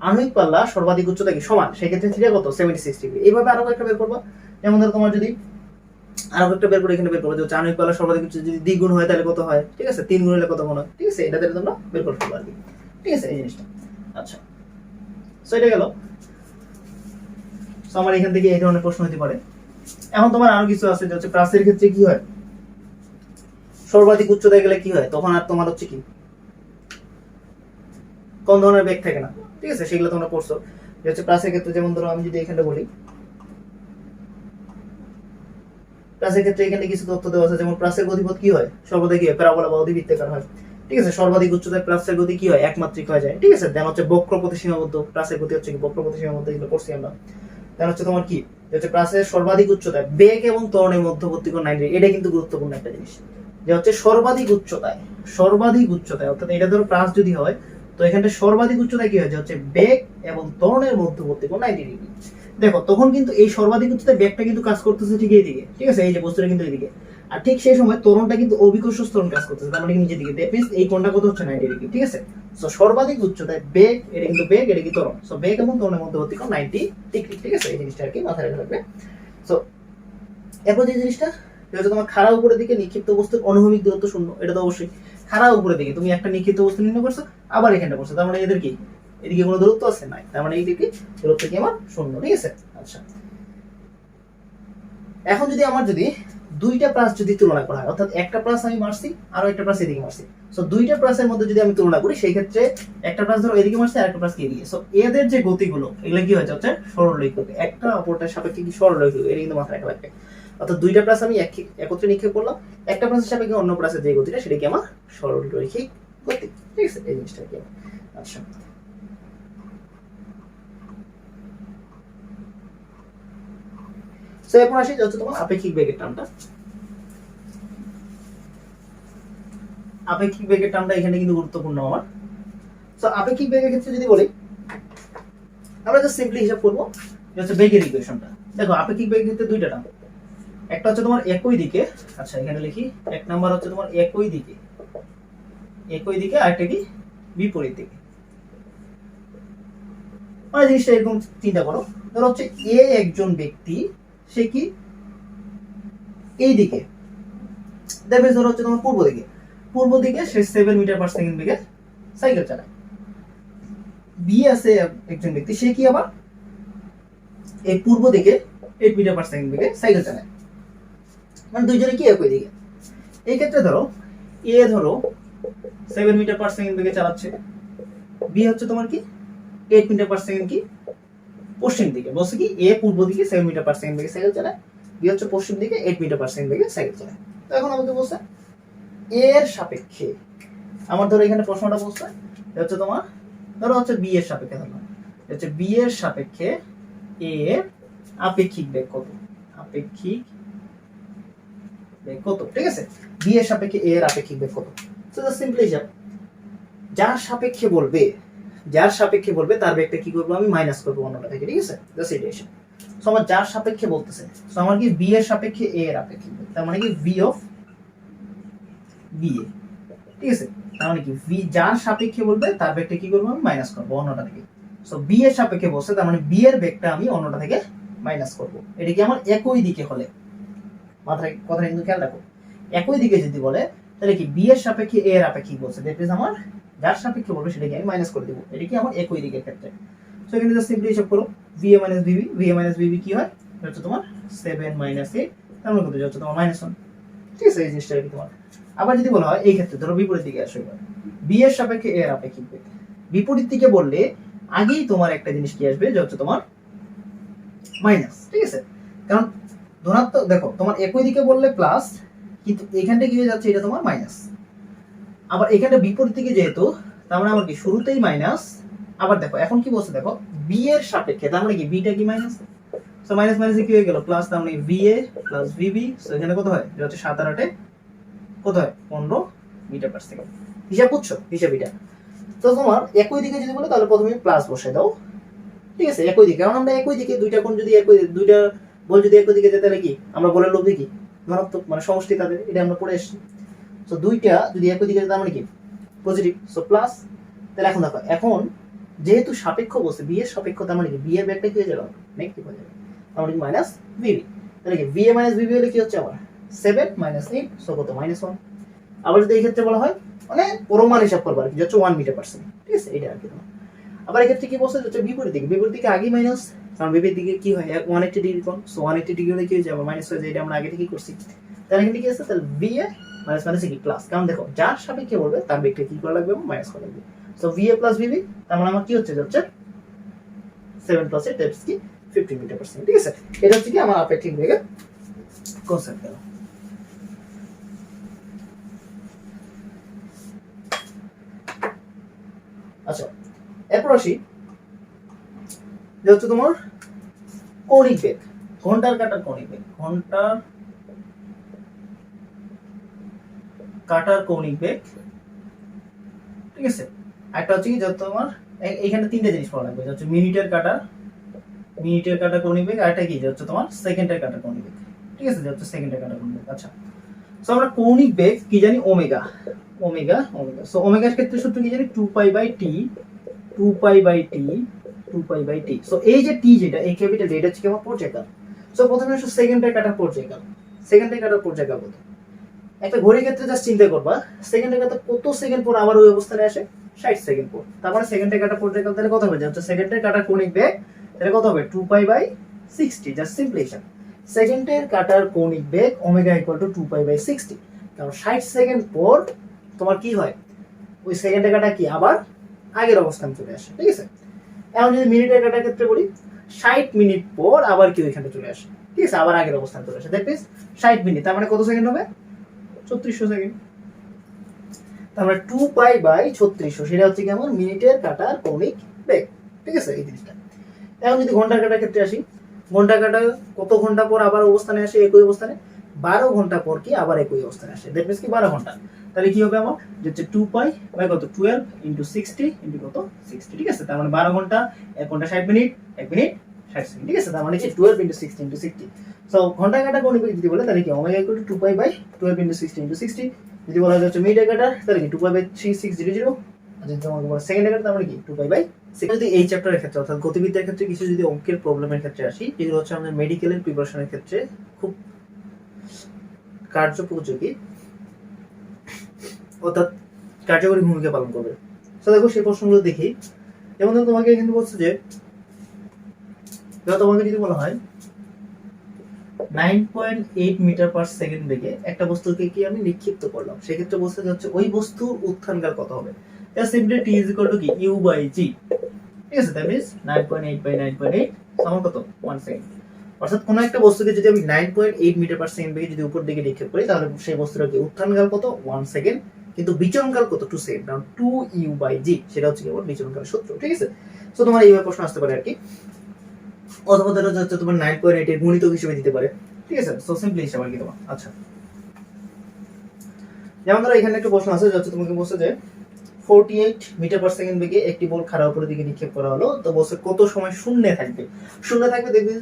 আনুভূমিক পাল্লা সর্বাধিক উচ্চতা কি সমান, সেই ক্ষেত্রে থিটা কত 76 ডিগ্রি। এইভাবে আরো একটা বের করবা, যেমন ধরো তোমার যদি আরো একটা বের করে এখানে বের করবে যে আনুভূমিক পাল্লা সর্বাধিক উচ্চতা যদি দ্বিগুণ হয় তাহলে কত হয়, ঠিক আছে? 3 গুণ হলে কত গুণ হয়, ঠিক আছে? এটা দিয়ে তোমরা বের করতে পারবে, ঠিক আছে? এই জিনিসটা আচ্ছা, সো এটা গেল। সো আমার এখান থেকে এই ধরনের প্রশ্ন হতে পারে। এখন তোমার আরো কিছু আছে যে হচ্ছে প্লাসের ক্ষেত্রে কি হয়, সর্বাধিক উচ্চতায় গেলে কি হয়, তখন আর তোমার হচ্ছে কি কোন ধরনের বেগ থাকে না, ঠিক আছে? সেগুলো তোমরা পড়ছো যে হচ্ছে প্লাসের ক্ষেত্রে। যেমন ধরো আমি যদি এখানে বলি প্লাসের ক্ষেত্রে এখানে কিছু তথ্য দেওয়া আছে, যেমন প্লাসের গতিপথ কি হয় সর্বদা কি হয় প্যারাবোলা বা অধিবৃত্তাকার হয়, ঠিক আছে? সর্বাধিক উচ্চতায় প্লাসের গতি কি হয় একমাত্রিক হয়ে যায়, ঠিক আছে? দেন হচ্ছে বক্রপথে সীমাবদ্ধ, প্লাসের গতি হচ্ছে কি বক্রপথে সীমাবদ্ধ, এগুলো পড়ছি আমরা। দেন হচ্ছে তোমার কি হচ্ছে প্লাসের সর্বাধিক উচ্চতায় বেগ এবং ত্বরণের মধ্যবর্তী কোণ 90 ডিগ্রি। এটা কিন্তু গুরুত্বপূর্ণ একটা জিনিস, যে হচ্ছে সর্বাধিক উচ্চতায় অর্থাৎ এটা ধরো প্লাস যদি হয় তো এখানে সর্বাধিক উচ্চতায় কি হয় যে হচ্ছে বেগ এবং ত্বরণের মধ্যবর্তী কোণ 90 ডিগ্রি। দেখো তখন কিন্তু এই সর্বাধিক উচ্চতায় বেগটা কিন্তু কাজ করতেছে ঠিক এইদিকে, ঠিক আছে? এই যে বস্তুটা কিন্তু এইদিকে, আর ঠিক সেই সময় ত্বরণটা কিন্তু অভিকর্ষ ত্বরণ কাজ করতেছে, তার মানে নিচের দিকে। দ্যাট মিন্স এই কোণটা কত হচ্ছে 90 ডিগ্রি, ঠিক আছে? সো সর্বাধিক উচ্চতায় বেগ, এটা কিন্তু বেগ, এটা কি ত্বরণ। সো বেগ এবং ত্বরণের মধ্যবর্তী কোণ 90 ডিগ্রি, ঠিক আছে? এই জিনিসটা আর কি মাথায় রাখতে হবে। সো এরপর যে জিনিসটা যেটা তোমার খাড়া উপরের দিকে নিক্ষিপ্ত বস্তুর অনুভূমিক দূরত্ব শূন্য, এটা তো অবশ্যই খাড়া উপরের দিকে তুমি একটা নিক্ষিপ্ত বস্তু নির্ণয় করছো, আবার এখানটা করছো, তার মানে এদের কি এদিকে কোনো দূরত্ব আছে নাই, তার মানে এইদিকে দূরত্ব কি আমার শূন্য, ঠিক আছে? আচ্ছা, এখন যদি আমার যদি দুইটা প্লাস যদি তুলনা করা হয়, অর্থাৎ একটা প্লাস আমি মারছি আর একটা প্লাস এদিকে মারছি, সো দুইটা প্লাসের মধ্যে যদি আমি তুলনা করি সেই ক্ষেত্রে একটা প্লাস ধরো এদিকে মারছি আর একটা প্লাস এদিকে, সো এদের যে গতিগুলো এগুলো কি হচ্ছে হচ্ছে সরলরৈখিক, একটা অপরটার সাপেক্ষে কি সরলরৈখিক, এটা কিন্তু মাথায় রাখা লাগবে। অর্থাৎ দুইটা প্লাস আমি একত্রে নিক্ষেপ করলাম, একটা প্লাসের সাপেক্ষে অন্য প্লাসের যে গতিটা সেটা কি আমার সরলরৈখিক গতি, ঠিক আছে? এই জিনিসটা কি। আচ্ছা, সো এখন আসি হচ্ছে তোমার আপেক্ষিক বেগের টার্মটা। আপেক্ষিক বেগের টার্মটা এখানে কিন্তু গুরুত্বপূর্ণ আমার। সো আপেক্ষিক বেগের ক্ষেত্রে যদি বলি আমরা জাস্ট সিম্পলি হিসাব করব যে হচ্ছে বেগের ইকুয়েশনটা। দেখো আপেক্ষিক বেগের ক্ষেত্রে দুইটা টার্ম, একটা হচ্ছে তোমার একই দিকে, আচ্ছা এখানে লিখি এক নাম্বার হচ্ছে তোমার একই দিকে, আরেকটা কি বিপরীত দিকে। মানে জিনিসটা এরকম চিন্তা করো, ধরো হচ্ছে এ একজন ব্যক্তি, সে কি এই দিকে, দেখবে ধরো হচ্ছে তোমার পূর্ব দিকে সে 7 মিটার/সেকেন্ড বেগে সাইকেল চালায়। বি আছে একজন ব্যক্তি, সে কি আবার এই পূর্ব দিকে 8 মিটার/সেকেন্ড বেগে সাইকেল চালায়, মানে দুইজনে কি একই দিকে। এই ক্ষেত্রে ধরো এ ধরো 7 মিটার/সেকেন্ড বেগে চালাচ্ছে, বি হচ্ছে তোমার কি 8 মিটার/সেকেন্ড কি পশ্চিম দিকে, বলছে কি এ পূর্ব দিকে 7 মিটার/সেকেন্ড বেগে সাইকেল চালায়, বি হচ্ছে পশ্চিম দিকে 8 মিটার/সেকেন্ড বেগে সাইকেল চালায়। তো এখন আমাকে বলছে এর সাপেক্ষে, আমার ধরো এখানে প্রশ্নটা বলছে হচ্ছে তোমার ধরো হচ্ছে বি এর সাপেক্ষে, ধরো হচ্ছে বি এর সাপেক্ষে এ এর আপেক্ষিক বেগ কত, ঠিক আছে? বি এর সাপেক্ষে এ এর আপেক্ষিক বেগ কত। সো জাস্ট সিম্পলি হিসাব, যার সাপেক্ষে বলবে তার বেগটা কি করবো আমি মাইনাস করবো অন্যটা থেকে, ঠিক আছে? জাস্ট এটা হিসাব। সো আমার যার সাপেক্ষে বলতেছে, সো আমার কি বি এর সাপেক্ষে এ এর আপেক্ষিক বেগ, তার মানে কি ভি অফ বি এ, ঠিক আছে। তার মানে কি ভি যার সাপেক্ষে বলবে তার বেগটা কি করবো আমি মাইনাস করবো অন্যটা থেকে। সো বি এর সাপেক্ষে বলছে, তার মানে বি এর বেগটা আমি অন্যটা থেকে মাইনাস করবো। এটা কি আমার একই দিকে হলে, মাথায় কথা কিন্তু খেয়াল রাখো, একই দিকে যদি বলে তাহলে কি বি এর সাপেক্ষে এ এর আপেক্ষিক বলছে, দ্যাট মিন্স আমার যার সাপেক্ষে বলবে সেটাকে আমি মাইনাস করে দেবো। এটা কি আমার একই দিকের ক্ষেত্রে। সো এখানে জাস্ট সিম্পলি হিসাব করো, V A minus VB, V A minus VB কি হয় হচ্ছে তোমার 7 মাইনাস 8, তার মানে কত হচ্ছে তোমার -1, ঠিক আছে। এই জিনিসটা কি তোমার আবার যদি বলা হয় এই ক্ষেত্রে ধরো বিপরীত দিকে আসো, এবার বি এর সাপেক্ষে এ এর আপেক্ষিক বেগ, বিপরীত দিকে বললে আগেই তোমার একটা জিনিস কি আসবে যে হচ্ছে তোমার মাইনাস, ঠিক আছে। কারণ ধনাত্মক দেখো তোমার একই দিকে বললে প্লাস, কিন্তু এখানটা কি হয়ে যাচ্ছে এটা তোমার মাইনাস, আবার এখানটা বিপরীত দিকে যেহেতু তার মানে আমার কি শুরুতেই মাইনাস, আবার দেখো এখন কি বলছে দেখো বি এর সাপেক্ষে, তার মানে কি বিটা কি মাইনাস, সো মাইনাস মাইনাসে কি হয়ে গেল প্লাস, তার মানে V A plus VB, so এখানে কত হয় এটা হচ্ছে 7 আর 8 কত হয় 15 মিটার পার সেকেন্ড। হিসাব বুঝছো, হিসাব এটা। তো তোমার একই দিকে যদি বলে তাহলে প্রথমে প্লাস বসাই দাও, ঠিক আছে, একই দিকে, কারণ আমরা একই দিকে দুইটা কোণ যদি একই দুইটা বল যদি একই দিকে যেতে তাহলে কি আমরা বলের লব্ধি কি ধনাত্মক, মানে সমষ্টি তাদের, এটা আমরা পড়ে এসেছি। সো দুইটা যদি একই দিকে যেতে তার মানে কি পজিটিভ, সো প্লাস। তাহলে এখন দেখো এখন যেহেতু সাপেক্ষ বলছে বি এর সাপেক্ষ, তার মানে কি বি এর ব্যাগটা কি হয়ে যাবে নেগেটিভ হয়ে যাবে, তার মানে কি মাইনাস ভিবি, তাহলে কি ভি এ মাইনাস ভিবি হলে কি হচ্ছে আমার 7 মাইনাস 8, সো কত -1। আবার যদি এই ক্ষেত্রে বলা হয় মানে পরমাণু হিসাব করবার কি হচ্ছে 1 মিটার পার সেকেন্ড, ঠিক আছে, এটা আর কি তোমার। আবার এই ক্ষেত্রে কি বলছে হচ্ছে বিপরীত দিকে, বিপরীত দিকে আগে মাইনাস, কারণ বিপরীত দিকে কি হয় 180 ডিগ্রি কোণ, সো 180 ডিগ্রি হলে কি হয়ে যাবে মাইনাস হয়ে যায়, এটা আমরা আগে থেকে করছি। তাহলে এখানে কি আছে তাহলে ভি এ মাইনাস মাইনাস কি প্লাস, কারণ দেখো যার সাপেক্ষে বলবে তার বেগটা কি করা লাগবে মাইনাস করা লাগবে। So V A plus VB, তার মানে আমার কি হচ্ছে যাচ্ছে 7 প্লাস 8 দ্যাটস কি 15 মিটার পার সেকেন্ড, ঠিক আছে। এটা হচ্ছে কি আমার আপেক্ষিক বেগের কনসেপ্ট গেল। আচ্ছা এরপর আসি যে হচ্ছে তোমার কৌণিক বেগ, ঘন্টার কাঁটার কৌণিক বেগ, ঘন্টার কাঁটার কৌণিক বেগ, ঠিক আছে। একটা হচ্ছে কি যত তোমার এইখানে তিনটা জিনিস পাওয়া লাগবে, হচ্ছে মিনিটের কাঁটা, মিনিটের কাঁটা কৌণিক বেগ, আর একটা কি হচ্ছে তোমার সেকেন্ডের কাঁটা কৌণিক বেগ, ঠিক আছে, হচ্ছে সেকেন্ডের কাঁটা কৌণিক বেগ। আচ্ছা সো আমরা কৌণিক বেগ কি জানি ওমেগা, ওমেগা ওমেগা, সো ওমেগার ক্ষেত্রে সূত্র কি জানি 2 pi by T, 2 pi by T, 2 pi by T. So এই যে টি যেটা এই ক্যাপিটাল এটা হচ্ছে কি আমার পর্যায়কাল। সো প্রথমে আসলে সেকেন্ডের কাঁটার পর্যায়কাল, সেকেন্ডের কাঁটার পর্যায়কাল কত, একটা ঘড়ির ক্ষেত্রে জাস্ট চিন্তা করবা সেকেন্ডের কাঁটা কত সেকেন্ড পর আবার ওই অবস্থানে আসে 60 সেকেন্ড পর, তারপরে সেকেন্ডের কাঁটা পর্যায়কাল তাহলে কত হবে, হচ্ছে সেকেন্ডের কাঁটার কৌণিক বেগ তাহলে কত হবে 2 পাই বাই 60, জাস্ট সিম্পলি হিসাব। সেকেন্ডের কাঁটার কৌণিক বেগ omega equal to 2 pi by 60, কারণ 60 সেকেন্ড পর তোমার কি হয় ওই সেকেন্ডের কাঁটা কি আবার আগের অবস্থানে চলে আসে, ঠিক আছে। এখন যদি মিনিটের কাঁটার ক্ষেত্রে বলি 60 মিনিট পর আবার কি ওইখানে চলে আসে, ঠিক আছে, আবার আগের অবস্থানে চলে আসে, দ্যাট মিন্স 60 মিনিট, তার মানে কত সেকেন্ড হবে 3600 সেকেন্ড, তার মানে 2 পাই বাই 3600, সেটা হচ্ছে কি আমার মিনিটের কাঁটার কৌণিক বেগ, ঠিক আছে এই জিনিসটা। এখন যদি ঘন্টার কাঁটার ক্ষেত্রে আসি, ঘন্টার কাঁটা কত ঘন্টা পর আবার অবস্থানে আসে একই অবস্থানে, 12 ঘন্টা পর কি আবার একই অবস্থানে আসে, দ্যাট মিন্স কি 12 ঘন্টা, তাহলে কি হবে আমার যে হচ্ছে 2 পাই বাই কত 12 ইনটু 60 ইনটু কত 60, ঠিক আছে, তার মানে 12 ঘন্টা 1 ঘন্টা 60 মিনিট 1 মিনিট 60 সেকেন্ড, ঠিক আছে, তার মানে কি 12 ইনটু 60 ইনটু 60। সো ঘন্টা কাঁটা কৌণিক বেগ যদি বলে তাহলে কি omega equal to 2 pi by 12 into 60 into 60, যদি বলা হচ্ছে মিনিটের কাঁটা তাহলে কি 2 পাই বাই 3600, আর যদি তোমাকে বলে সেকেন্ডের কাঁটা তার মানে কি 2 পাই বাই 6। যদি এই চ্যাপ্টারের ক্ষেত্রে অর্থাৎ গতিবিদ্যার ক্ষেত্রে কিছু যদি অঙ্কের প্রবলেমের ক্ষেত্রে আসি, যেগুলো হচ্ছে আমাদের মেডিকেলের প্রিপারেশনের ক্ষেত্রে খুব কার্যোপযোগী অর্থাৎ কার্যকরী ভূমিকা পালন করবে। তো দেখো সেই প্রশ্নগুলো দেখি, যেমন তোমাকে কিন্তু বলছে যে তোমাকে যদি বলা হয় 9.8 মিটার পার সেকেন্ড বেগে একটা বস্তুকে কি আমি নিক্ষিপ্ত করলাম, সেক্ষেত্রে বলছে যে হচ্ছে ওই বস্তুর উত্থানকাল কত হবে, এটা simply t is equal two কি u বাই g, ঠিক আছে, দ্যাট মিন্স 9.8 বাই 9.8 সমান কত 1 সেকেন্ড। অর্থাৎ কোন একটা বস্তুকে যদি আমি 9.8 মিটার পার সেকেন্ড বেগে যদি উপর দিকে নিক্ষেপ করি তাহলে সেই বস্তুটার কি উত্থানকাল কত 1 সেকেন্ড, কিন্তু বিচরণকাল কত 2 সেকেন্ড, কারণ 2u বাই g সেটা হচ্ছে কেবল বিচরণকালের সূত্র, ঠিক আছে। সো তোমার এইভাবে প্রশ্ন আসতে পারে আর কি, অথবা ধরো হচ্ছে তোমার 9.8 এর গুণিতক হিসেবে দিতে পারে, ঠিক আছে। সো সিম্পলি হিসাব আর কি তোমার। আচ্ছা যেমন ধরো এখানে একটা প্রশ্ন আছে, হচ্ছে তোমাকে বলছে যে 48 মিটার পার সেকেন্ড বেগে একটি বল খাড়া উপরের দিকে নিক্ষেপ করা হলো, তো বলছে কত সময় শূন্যে থাকবে। শূন্যে থাকবে দেখবি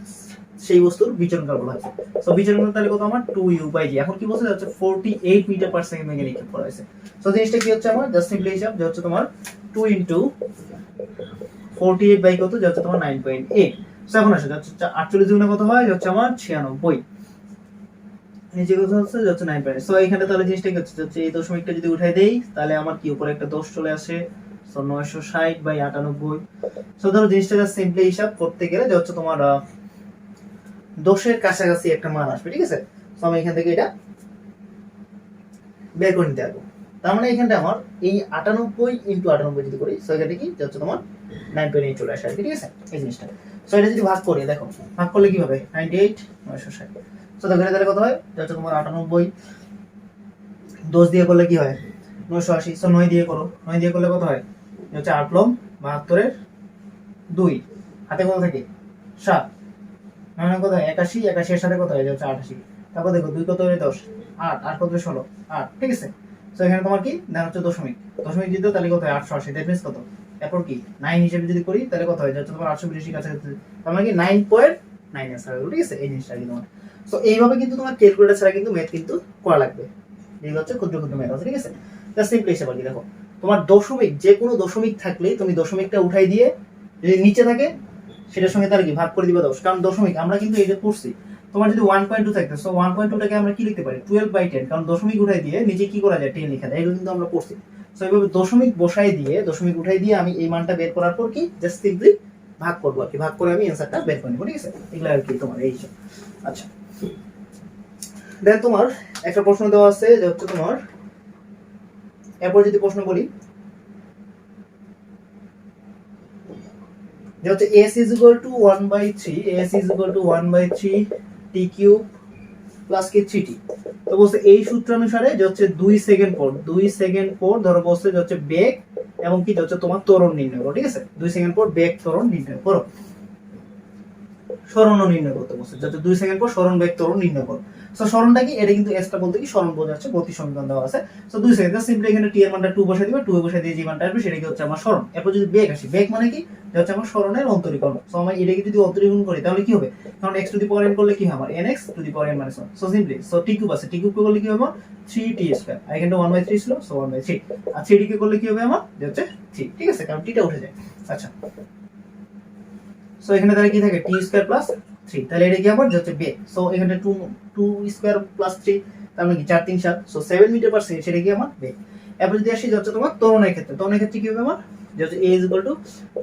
সেই বস্তুর বিচরণ কাল বলা হয়েছে। সো বিচরণ কাল তাহলে কত আমার 2u/g। এখন কি বলছে হচ্ছে 48 মিটার পার সেকেন্ড বেগে নিক্ষেপ করা হয়েছে। সো জিনিসটা কি হচ্ছে আমার জাস্ট সিম্পলি হিসাব, যে হচ্ছে তোমার 2 ইনটু 48 বাই কত, যে হচ্ছে তোমার 9.8। সো এখন আসে যাচ্ছে 48 গুণে কত হয়, হচ্ছে আমার 96। নিচে কত হচ্ছে, হচ্ছে 9.8। সো এইখানে তাহলে জিনিসটা কি হচ্ছে, এই দশমিকটা যদি উঠাই দেই তাহলে আমার কি উপরে একটা 10 চলে আসে। So 960 by 98। সো ধরো জিনিসটা জাস্ট সিম্পলি হিসাব করতে গেলে যে হচ্ছে তোমার 10-এর কাছাকাছি একটা মান আসবে, ঠিক আছে। সো আমি এখান থেকে এটা বের করে নিতে পারবো। তার মানে এখানটা আমার এই 98 ইনটু 98 যদি করি, সো এখানে কি হচ্ছে তোমার 9.8 চলে আসে, ঠিক আছে এই জিনিসটা। সো এটা যদি ভাগ করি, দেখো ভাগ করলে কি হবে, 98 960। সো দেখো তাহলে কত হয়, হচ্ছে তোমার 98 10 দিয়ে করলে কি হয় 980। সো 9 দিয়ে করো, 9 দিয়ে করলে কত হয়, হচ্ছে 8 লম 72 2, হাতে কত থাকে 7, 9 কত হয় 81, 81 এর সাথে কত হয় হচ্ছে 88। তারপর দেখো 2 কত হয় 10, 8 8 কত 16 8, ঠিক আছে। সো এখানে তোমার কি দেন হচ্ছে দশমিক, দশমিক দিতে তাহলে কত হয় 880। দ্যাট মিন্স কত, এরপর কি 9 হিসেবে যদি করি তাহলে কত হয়, হচ্ছে তোমার 882 কাছাকাছি। তার মানে কি 9.9 आंसर হবে, ঠিক আছে এই জিনিসটা কি তোমার। সো এইভাবে কিন্তু তোমার ক্যালকুলেটর ছাড়া কিন্তু ম্যাথ কিন্তু করা লাগবে। এই হচ্ছে ক্ষুদ্র ক্ষুদ্র ম্যাথ আছে, ঠিক আছে। জাস্ট সিম্পলি হিসাব আর কি, দেখো তোমার দশমিক, যে কোনো দশমিক থাকলে তুমি দশমিকটা উঠাই দিয়ে যদি নিচে থাকে সেটার সঙ্গে তার কি ভাগ করে দিবা 10। কারণ দশমিক আমরা কিন্তু এই যে পড়ছি, তোমার যদি 1.2 থাকতো, সো 1.2 টাকে আমরা কি লিখতে পারি 12/10, কারণ দশমিক উঠাই দিয়ে নিচে কি করা যায় 10 লেখা যায়, এগুলো কিন্তু আমরা পড়ছি। সো এইভাবে দশমিক বসাই দিয়ে, দশমিক উঠাই দিয়ে আমি এই মানটা বের করার পর কি জাস্ট সিম্পলি ভাগ করবো আর কি, ভাগ করে আমি অ্যানসারটা বের করে নেব, ঠিক আছে। এগুলো আর কি তোমার এই সব। আচ্ছা দেন তোমার একটা প্রশ্ন দেওয়া আছে, যে হচ্ছে তোমার এরপর যদি প্রশ্ন বলি, যে হচ্ছে s is equal to 1/3, s is equal to 1/3 t cube plus কি 3t। তো বলছে এই সূত্র অনুসারে যে হচ্ছে 2 সেকেন্ড পর ধরো বলছে যে হচ্ছে বেগ এবং কি হচ্ছে তোমার ত্বরণ নির্ণয় করো, ঠিক আছে। 2 সেকেন্ড পর বেগ ত্বরণ নির্ণয় করো, সরণও নির্ণয় করতে বলছে, যাতে 2 সেকেন্ড পর সরণ বেগ ত্বরণ নির্ণয় করো। সো সরণটা কি, এটা কিন্তু এসটা বলতে কি সরণ বোঝাচ্ছে, গতি সমীকরণ দেওয়া আছে। সো 2 সেকেন্ড সিম্পলি এখানে t এর মানটা 2 বসাই দিবা, 2 এ বসাই দিয়ে যে মানটা আসবে সেটা কি হচ্ছে আমার সরণ। এরপর যদি বেগ আসে, বেগ মানে কি, এটা হচ্ছে আমার সরণের অন্তরীকরণ। সো আমি এটাকে যদি অন্তরীকরণ করি তাহলে কি হবে, কারণ x to the power n করলে কি হয় আমার nx to the power n - 1। So simply so t cube আছে, t কিউব করলে কি হবে আমার 3t², আর এখানে 1/3 ছিল, সো 1/3, আর 3d কে করলে কি হবে আমার যে হচ্ছে 3, ঠিক আছে, কারণ t টা উঠে যায়। আচ্ছা সো এখানে তাহলে কি থাকে t² প্লাস 3, তাহলে এটা কি আবার যে হচ্ছে বেগ। সো এখানে 2² প্লাস 3, তার মানে কি 4 3 7, সো 7 মিটার পার সেকেন্ড, সেটা কি আমার বেগ। এরপর যদি আসি হচ্ছে তোমার ত্বরণের ক্ষেত্রে, ত্বরণের ক্ষেত্রে কি হবে আমার যে হচ্ছে a =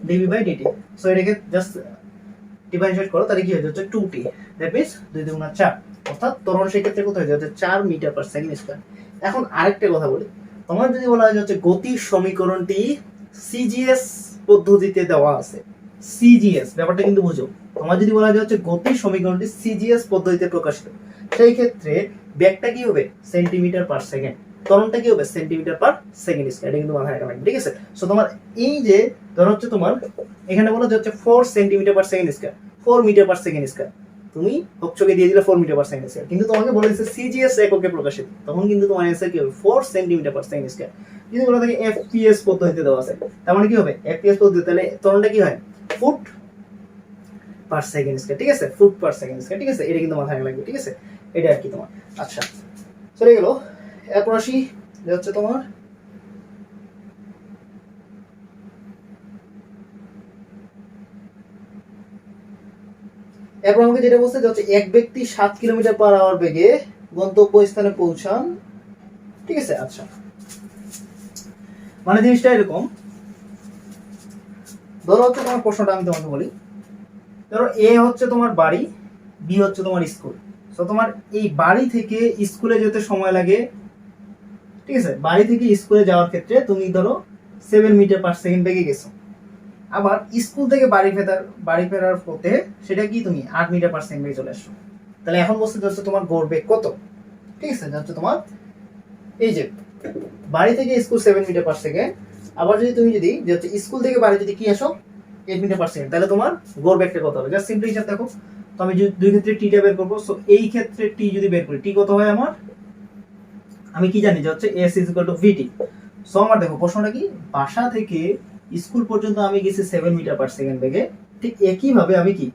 dv/dt। সো এটাকে জাস্ট ডিফারেন্সিয়েট করো, তাহলে কি হয়ে যাচ্ছে 2t, দ্যাট মিন্স 2 × 4, অর্থাৎ ত্বরণ সেই ক্ষেত্রে কত হয়ে যাচ্ছে 4 মিটার পার সেকেন্ড স্কয়ার। এখন আরেকটা কথা বলি, তোমার যদি বলা হয় যে হচ্ছে গতির সমীকরণটি সিজিএস পদ্ধতিতে দেওয়া আছে, সিজিএস ব্যাপারটা কিন্তু বুঝো, তোমার যদি বলা যায় হচ্ছে গতির সমীকরণটি সিজিএস পদ্ধতিতে প্রকাশিত, সেই ক্ষেত্রে বেগটা কি হবে সেন্টিমিটার পার সেকেন্ড, ত্বরণটা কি হবে সেন্টিমিটার পার সেকেন্ড স্কয়ার, এটা কিন্তু মাথায় রাখা লাগবে, ঠিক আছে। সো তোমার এই যে ধর হচ্ছে তোমার এখানে বলা হচ্ছে 4 centimetre per second square, 4 metre per second square, তুমি হকচকে দিয়ে দিলে 4 মিটার পার সেকেন্ড স্কয়ার, কিন্তু তোমাকে বলা হয়েছে সিজিএস এককে প্রকাশিত, তখন কিন্তু তোমার অ্যানসার কি হবে 4 সেন্টিমিটার পার সেকেন্ড স্কয়ার। যদি বলা থাকে এফপিএস পদ্ধতিতে দেওয়া আছে, তার মানে কি হবে এফপিএস পদ্ধতি, তাহলে ত্বরণটা কি হয় ফুট পার সেকেন্ড স্কয়ার, ঠিক আছে, ফুট পার সেকেন্ড স্কয়ার, ঠিক আছে, এটা কিন্তু মাথায় রাখবে, ঠিক আছে, এটা আর কি তোমার। আচ্ছা চলে গেল, এরপর আসি যে হচ্ছে তোমার এরপর আমাকে যেটা বলছে যে হচ্ছে এক ব্যক্তি 7 কিলোমিটার পার আওয়ার বেগে গন্তব্য স্থানে পৌঁছান, ঠিক আছে। আচ্ছা মানে জিনিসটা এরকম, ধরো হচ্ছে তোমার প্রশ্নটা আমি তোমাকে বলি, ধরো এ হচ্ছে তোমার বাড়ি, বি হচ্ছে তোমার স্কুল। সো তোমার এই বাড়ি থেকে স্কুলে যেতে সময় লাগে, ঠিক আছে, বাড়ি থেকে স্কুলে যাওয়ার ক্ষেত্রে তুমি ধরো 7 মিটার পার সেকেন্ড বেগে গেছো, আবার স্কুল থেকে বাড়ি ফেরার পথে সেটা কি তুমি 8 মিটার পার সেকেন্ড বেগে চলে আসছো। তাহলে এখন বলতে হচ্ছে তোমার গড় বেগ কত, ঠিক আছে, হচ্ছে তোমার এই যে বাড়ি থেকে স্কুল 7 মিটার পার সেকেন্ড, আবার যদি তুমি যদি যে হচ্ছে স্কুল থেকে বাড়ি যদি কি আসো 8 মিটার পার সেকেন্ড, তাহলে তোমার গড় বেগটা কত হবে, জাস্ট সিম্পলি হিসাব দেখো। তো আমি যদি দুই ক্ষেত্রে টিটা বের করবো, সো এই ক্ষেত্রে টি যদি বের করি টি কত হয় আমার, আমি কি জানি যে হচ্ছে s = vt। সো আমার দেখো প্রশ্নটা কি, বাসা থেকে স্কুল পর্যন্ত আমি গেছি 7 মিটার পার সেকেন্ড বেগে, ঠিক একইভাবে আমি কি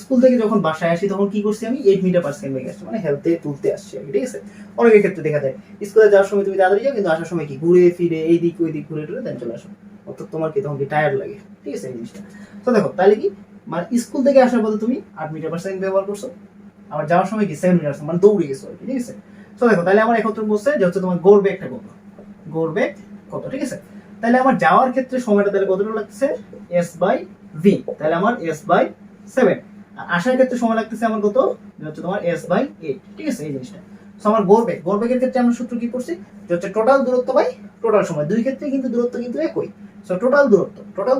স্কুল থেকে যখন বাসায় আসি তখন কি করছি আমি 8 মিটার পার সেকেন্ড বেগে আসছি, মানে হেলতে তুলতে আসছি আমি, ঠিক আছে। অনেকের ক্ষেত্রে দেখা যায় স্কুলে যাওয়ার সময় তুমি তাড়াতাড়ি যাও, কিন্তু আসার সময় কি ঘুরে ফিরে এই দিক ওই দিক ঘুরে টুরে দেন চলে আসো, অর্থাৎ তোমার কি তখন কি টায়ার্ড লাগে, ঠিক আছে এই জিনিসটা। তো দেখো তাহলে কি, মানে স্কুল থেকে আসার পথে তুমি 8 মিটার পার সেকেন্ড ব্যবহার করছো, আবার যাওয়ার সময় কি 7 মিটার, মানে দৌড়ে গেছো আর কি, ঠিক আছে। তো দেখো তাহলে আমার একত্র বলছে যে হচ্ছে তোমার গড় বেগটা কত, গড় বেগ কত, ঠিক আছে। তাহলে আমার যাওয়ার ক্ষেত্রে সময়টা তাহলে কতটা লাগছে, s বাই v, তাহলে আমার s বাই 7। আসার ক্ষেত্রে সময় লাগতেছে আমার কত, হচ্ছে তোমার s বাই 8, ঠিক আছে এই জিনিসটা। সো আমার গড় বেগ, গড় বেগের ক্ষেত্রে আমরা সূত্র কি করছি, যে হচ্ছে টোটাল দূরত্ব বাই টোটাল সময়, দুই ক্ষেত্রে কিন্তু দূরত্ব কিন্তু একই। সো টোটাল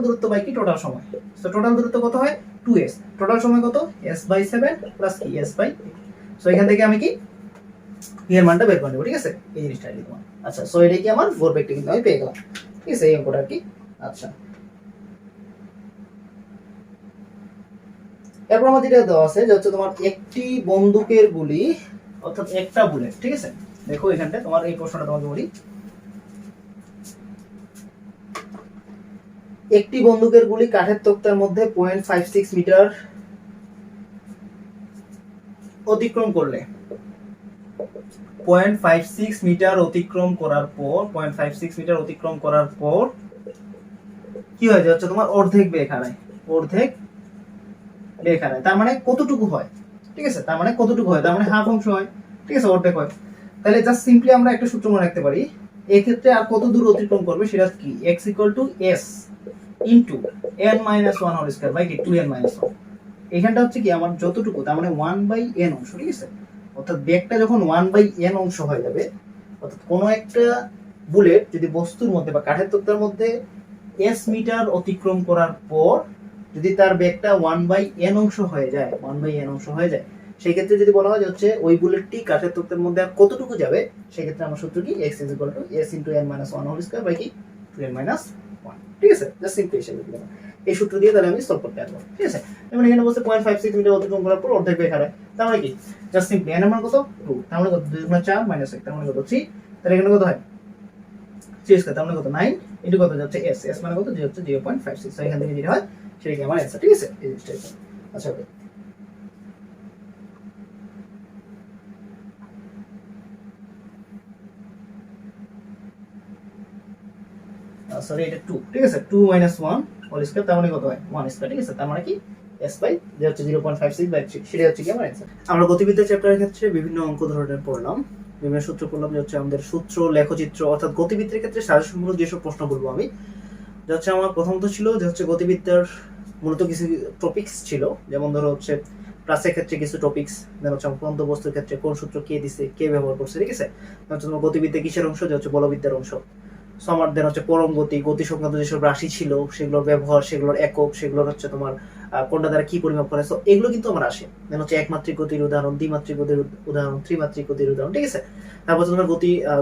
দূরত্ব বাই কি টোটাল সময়। সো টোটাল দূরত্ব কত হয় 2s, টোটাল সময় কত s বাই 7 প্লাস কি s বাই 8। সো এখান থেকে আমি কি এর মানটা বের করে নেব, ঠিক আছে এই জিনিসটা আর কি তোমার। আচ্ছা সো এটা কি আমার গড় বেগটা কিন্তু আমি পেয়ে গেলাম, ঠিক আছে এই অঙ্কটা আর কি। আচ্ছা এরপর আমার যেটা দেওয়া আছে যে হচ্ছে তোমার একটি বন্দুকের গুলি, অর্থাৎ একটা বুলেট, ঠিক আছে। দেখো এখানটা তোমার এই প্রশ্নটা তোমাকে বলি, একটি বন্দুকের গুলি কাঠের তক্তার মধ্যে 0.56 মিটার অতিক্রম করলে, 0.56 মিটার অতিক্রম করার পর 0.56 মিটার অতিক্রম করার পর কি হয়, যে হচ্ছে তোমার অর্ধেক বেগ হারায়, অর্ধেক বেগ হারায়, তার মানে কতটুকু হয়, ঠিক আছে, তার মানে কতটুকু হয়, তার মানে হাফ অংশ হয়, ঠিক আছে, অর্ধেক হয়। তাহলে জাস্ট সিম্পলি আমরা একটা সূত্র মনে রাখতে পারি, এই ক্ষেত্রে আর কত দূর অতিক্রম করবে সেটা কি, x = s into n - 1 whole square by কি 2n - 1। এখানটা হচ্ছে কি আমার যতটুকু, তার মানে 1/n অংশ, ঠিক আছে। অর্থাৎ বেগটা যখন 1/n অংশ হয়ে যাবে, অর্থাৎ কোনো একটা বুলেট যদি বস্তুর মধ্যে বা কাঠের তক্তার মধ্যে s মিটার অতিক্রম করার পর যদি তার বেগটা 1/n অংশ হয়ে যায়, 1/n অংশ হয়ে যায়, সেই ক্ষেত্রে যদি বলা হয় যে হচ্ছে ওই বুলেটটি কাঠের তক্তার মধ্যে আর কতটুকু যাবে, সেই ক্ষেত্রে আমার সূত্র কি, x = s * n - 1 whole square by কি 2n - 1, ঠিক আছে। জাস্ট সিম্পলি হিসাবে দিলাম এই সূত্র দিয়ে, তাহলে আমি সলভ করতে পারবো, ঠিক আছে। যেমন এখানে বলছে 0.56 মিটার অতিক্রম করার পর অর্ধেক বেগ হারায়, তার মানে কি, জাস্ট সিম্পলি n এর মান কত 2, তার মানে কত 2 * 4 - 1, তার মানে কত 3, তাহলে এখানে কত হয় 3 স্কয়ার, তার মানে কত 9 ইনটু কত যাচ্ছে s মানে কত, যে হচ্ছে 0.56। সো এখান থেকে যেটা হয় সেটা কি আমার অ্যানসার, ঠিক আছে এই জিনিসটা। আচ্ছা ওকে, সরি এটা 2, ঠিক আছে, 2 - 1 হোল স্কয়ার, তার মানে কত হয় 1 স্কয়ার, ঠিক আছে, তার মানে কি s বাই যে হচ্ছে 0.56 বাই 3, সেটা হচ্ছে কি আমার অ্যানসার। আমরা গতিবিদ্যা চ্যাপ্টারের ক্ষেত্রে বিভিন্ন অঙ্ক ধরনের পড়লাম, বিভিন্ন সূত্র পড়লাম, যে হচ্ছে আমাদের সূত্র লেখচিত্র, অর্থাৎ গতিবিদ্যার ক্ষেত্রে সাজেশনমূলক যেসব প্রশ্ন বলবো আমি, যে হচ্ছে আমার প্রথমত ছিল যে হচ্ছে গতিবিদ্যার মূলত কিছু টপিকস ছিল, যেমন ধরো হচ্ছে ক্লাসের ক্ষেত্রে কিছু টপিকস, দেন হচ্ছে অঙ্কন বস্তুর ক্ষেত্রে কোন সূত্র কে দিছে, কে ব্যবহার করছে, ঠিক আছে। হচ্ছে তোমার গতিবিদ্যা কিসের অংশ, যে হচ্ছে বলবিদ্যার অংশ। সমার দেন হচ্ছে পরম গতি, গতি সংক্রান্ত যেসব রাশি ছিল সেগুলোর ব্যবহার, সেগুলোর একক, সেগুলোর হচ্ছে তোমার কোনটা দ্বারা কি পরিমাপ করে, সো এগুলো কিন্তু আমার আসে। দেন হচ্ছে একমাত্রিক গতির উদাহরণ, দ্বিমাত্রিক গতির উদাহরণ, ত্রিমাত্রিক গতির উদাহরণ, ঠিক আছে। তারপর তোমার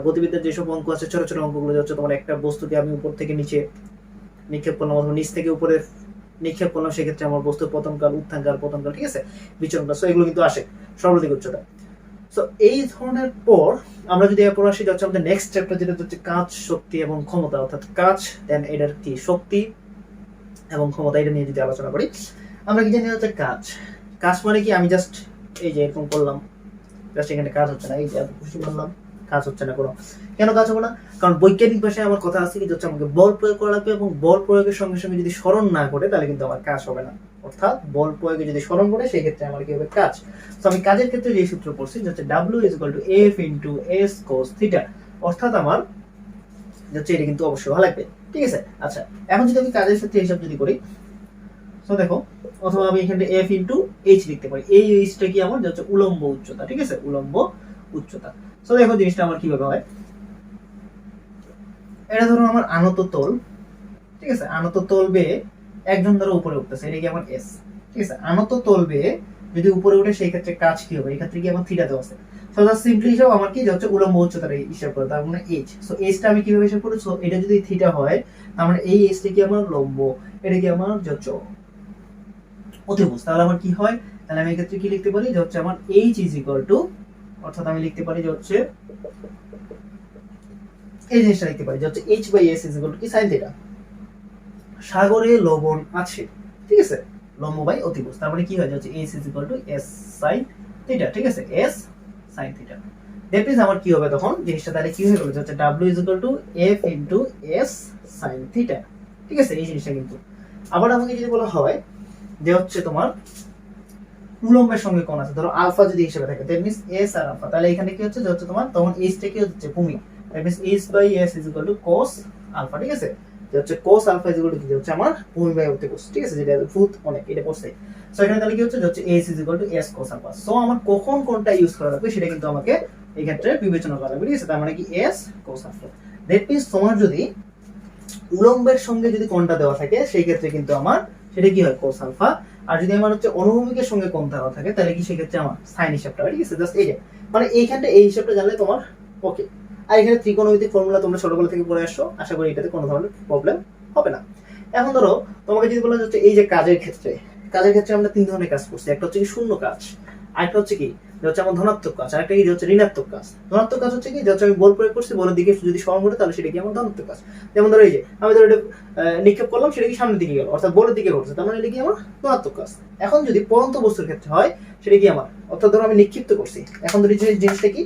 গতিবিদ্যার যেসব অঙ্ক আছে, ছোট ছোট অঙ্কগুলো, হচ্ছে তোমার একটা বস্তুকে আমি উপর থেকে নিচে নিক্ষেপ করলাম অথবা নিচ থেকে উপরে নিক্ষেপ করলাম, সেক্ষেত্রে আমার বস্তুর পতনকাল, উত্থানকাল, পতনকাল, ঠিক আছে, বিচরণকাল, সো এগুলো কিন্তু আসে, সর্বাধিক উচ্চতা। সো এই ধরনের পর আমরা যদি এরপর আসি, হচ্ছে আমাদের নেক্সট চ্যাপ্টার, যেটা হচ্ছে কাজ, শক্তি এবং ক্ষমতা, অর্থাৎ কাজ দেন এটার কি শক্তি এবং ক্ষমতা, এটা নিয়ে যদি আলোচনা করি, আমরা কি জানি হচ্ছে কাজ। কাজ মানে কি, আমি জাস্ট এই যে এরকম করলাম, জাস্ট এখানে কাজ হচ্ছে না, এই যে এত খুশি করলাম, কাজ হচ্ছে না কোনো, কেন কাজ হবে না, কারণ বৈজ্ঞানিক ভাষায় আমার কথা আছে কি, হচ্ছে আমাকে বল প্রয়োগ করা লাগবে, এবং বল প্রয়োগের সঙ্গে সঙ্গে যদি স্মরণ না করে তাহলে কিন্তু আমার কাজ হবে না, অর্থাৎ বল প্রয়োগে যদি স্মরণ করে সেই ক্ষেত্রে আমার কি হবে, কাজ। তো আমি কাজের ক্ষেত্রে যে সূত্র পড়ছি, হচ্ছে W = F * S cos θ, অর্থাৎ আমার হচ্ছে এটা কিন্তু অবশ্যই ভালো লাগবে, ঠিক আছে। আচ্ছা এখন যদি আমি কাজের ক্ষেত্রে হিসাব যদি করি, তো দেখো, অথবা আমি এখানে F * H লিখতে পারি, এই Hটা কি আমার হচ্ছে উলম্ব উচ্চতা, ঠিক আছে, উলম্ব উচ্চতা। তো দেখো জিনিসটা আমার কিভাবে হয়, এটা ধরো আমার আনত তল, ঠিক আছে, আনত তল বেয়ে একজন ধরো উপরে উঠতেছে, এটা কি আমার S, ঠিক আছে। আনত তল বেয়ে যদি উপরে উঠে সেই ক্ষেত্রে কাজ কি হবে, এই ক্ষেত্রে কি আমার থিটা দেওয়া আছে, সো জাস্ট সিম্পলি হিসাব আমার কি, যে হচ্ছে উলম্ব উচ্চতাটা হিসাব করে, তার মানে H। সো Hটা আমি কিভাবে হিসাব করি, সো এটা যদি থিটা হয় তার মানে এই Hটা কি আমার লম্ব, এটা কি আমার হচ্ছে অতিভুজ, তাহলে আমার কি হয়, তাহলে আমি এই ক্ষেত্রে কি লিখতে পারি, যে হচ্ছে আমার H = অর্থাৎ আমি লিখতে পারি যে হচ্ছে এই জিনিসটা লিখতে পারি যে হচ্ছে h/s ইকুয়াল টু কি sin থিটা। সাগরে লবণ আছে, ঠিক আছে, লম্ব বাই অতিভুজ, তার মানে কি হয় যাচ্ছে s equal to s sin theta, ঠিক আছে, s sin theta. That means আমার কি হবে তখন জিনিসটা তাহলে কি হয়ে গেল যে হচ্ছে w equal to f into s sin theta, ঠিক আছে। এই জিনিসটা কিন্তু আবার আমাকে যদি বলা হয় যে হচ্ছে তোমার উলম্বের সঙ্গে কোণ আছে, ধরো আলফা যদি হিসেবে থাকে, দ্যাট মিন্স s আর আলফা, তাহলে এখানে কি হচ্ছে যে হচ্ছে তোমার তখন h টা কি হচ্ছে ভূমি, that means h/s equal to cos alpha, ঠিক আছে, যে হচ্ছে cos আলফা ইকুয়াল টু কি হচ্ছে আমার ভূমি বাই অতিভুজ, ঠিক আছে, যেটা ভূত অনেক এটা পড়ছে। সো এখানে তাহলে কি হচ্ছে যে হচ্ছে s equal to s cos alpha. So আমার কখন কোনটা ইউজ করা লাগবে সেটা কিন্তু আমাকে এই ক্ষেত্রে বিবেচনা করা লাগবে, ঠিক আছে, তার মানে কি s cos alpha. That means তোমার যদি উলম্বের সঙ্গে যদি কোণটা দেওয়া থাকে সেই ক্ষেত্রে কিন্তু আমার সেটা কি হয় cos আলফা, আর যদি আমার হচ্ছে অনুভূমিকের সঙ্গে কোণ দেওয়া থাকে তাহলে কি সেক্ষেত্রে আমার sin হিসাবটা, ঠিক আছে, জাস্ট এই যে মানে এইখানটা এই হিসাবটা জানলে তোমার ওকে। আর এখানে ত্রিকোণমিতিক ফর্মুলা তোমরা ছোটবেলা থেকে পড়ে আসছো, আশা করি এটাতে কোনো ধরনের প্রবলেম হবে না। এখন ধরো তোমাকে যদি বলা হচ্ছে এই যে কাজের ক্ষেত্রে আমরা তিন ধরনের কাজ করছি, একটা হচ্ছে কি শূন্য কাজ, আরেকটা হচ্ছে কি যে হচ্ছে আমার ধনাত্মক কাজ, আরেকটা কি যে হচ্ছে ঋণাত্মক কাজ। ধনাত্মক কাজ হচ্ছে কি যে হচ্ছে আমি বল প্রয়োগ করছি, বলের দিকে যদি সরণ ঘটে তাহলে সেটা কি আমার ধনাত্মক কাজ। যেমন ধরো এই যে আমি ধরো এটা নিক্ষেপ করলাম, সেটা কি সামনের দিকে গেল, অর্থাৎ বলের দিকে ঘটছে, তার মানে এটা কি আমার ধনাত্মক কাজ। এখন যদি পরন্ত বস্তুর ক্ষেত্রে হয় সেটা কি আমার, অর্থাৎ ধরো আমি নিক্ষিপ্ত করছি, এখন ধরো জিনিসটা কি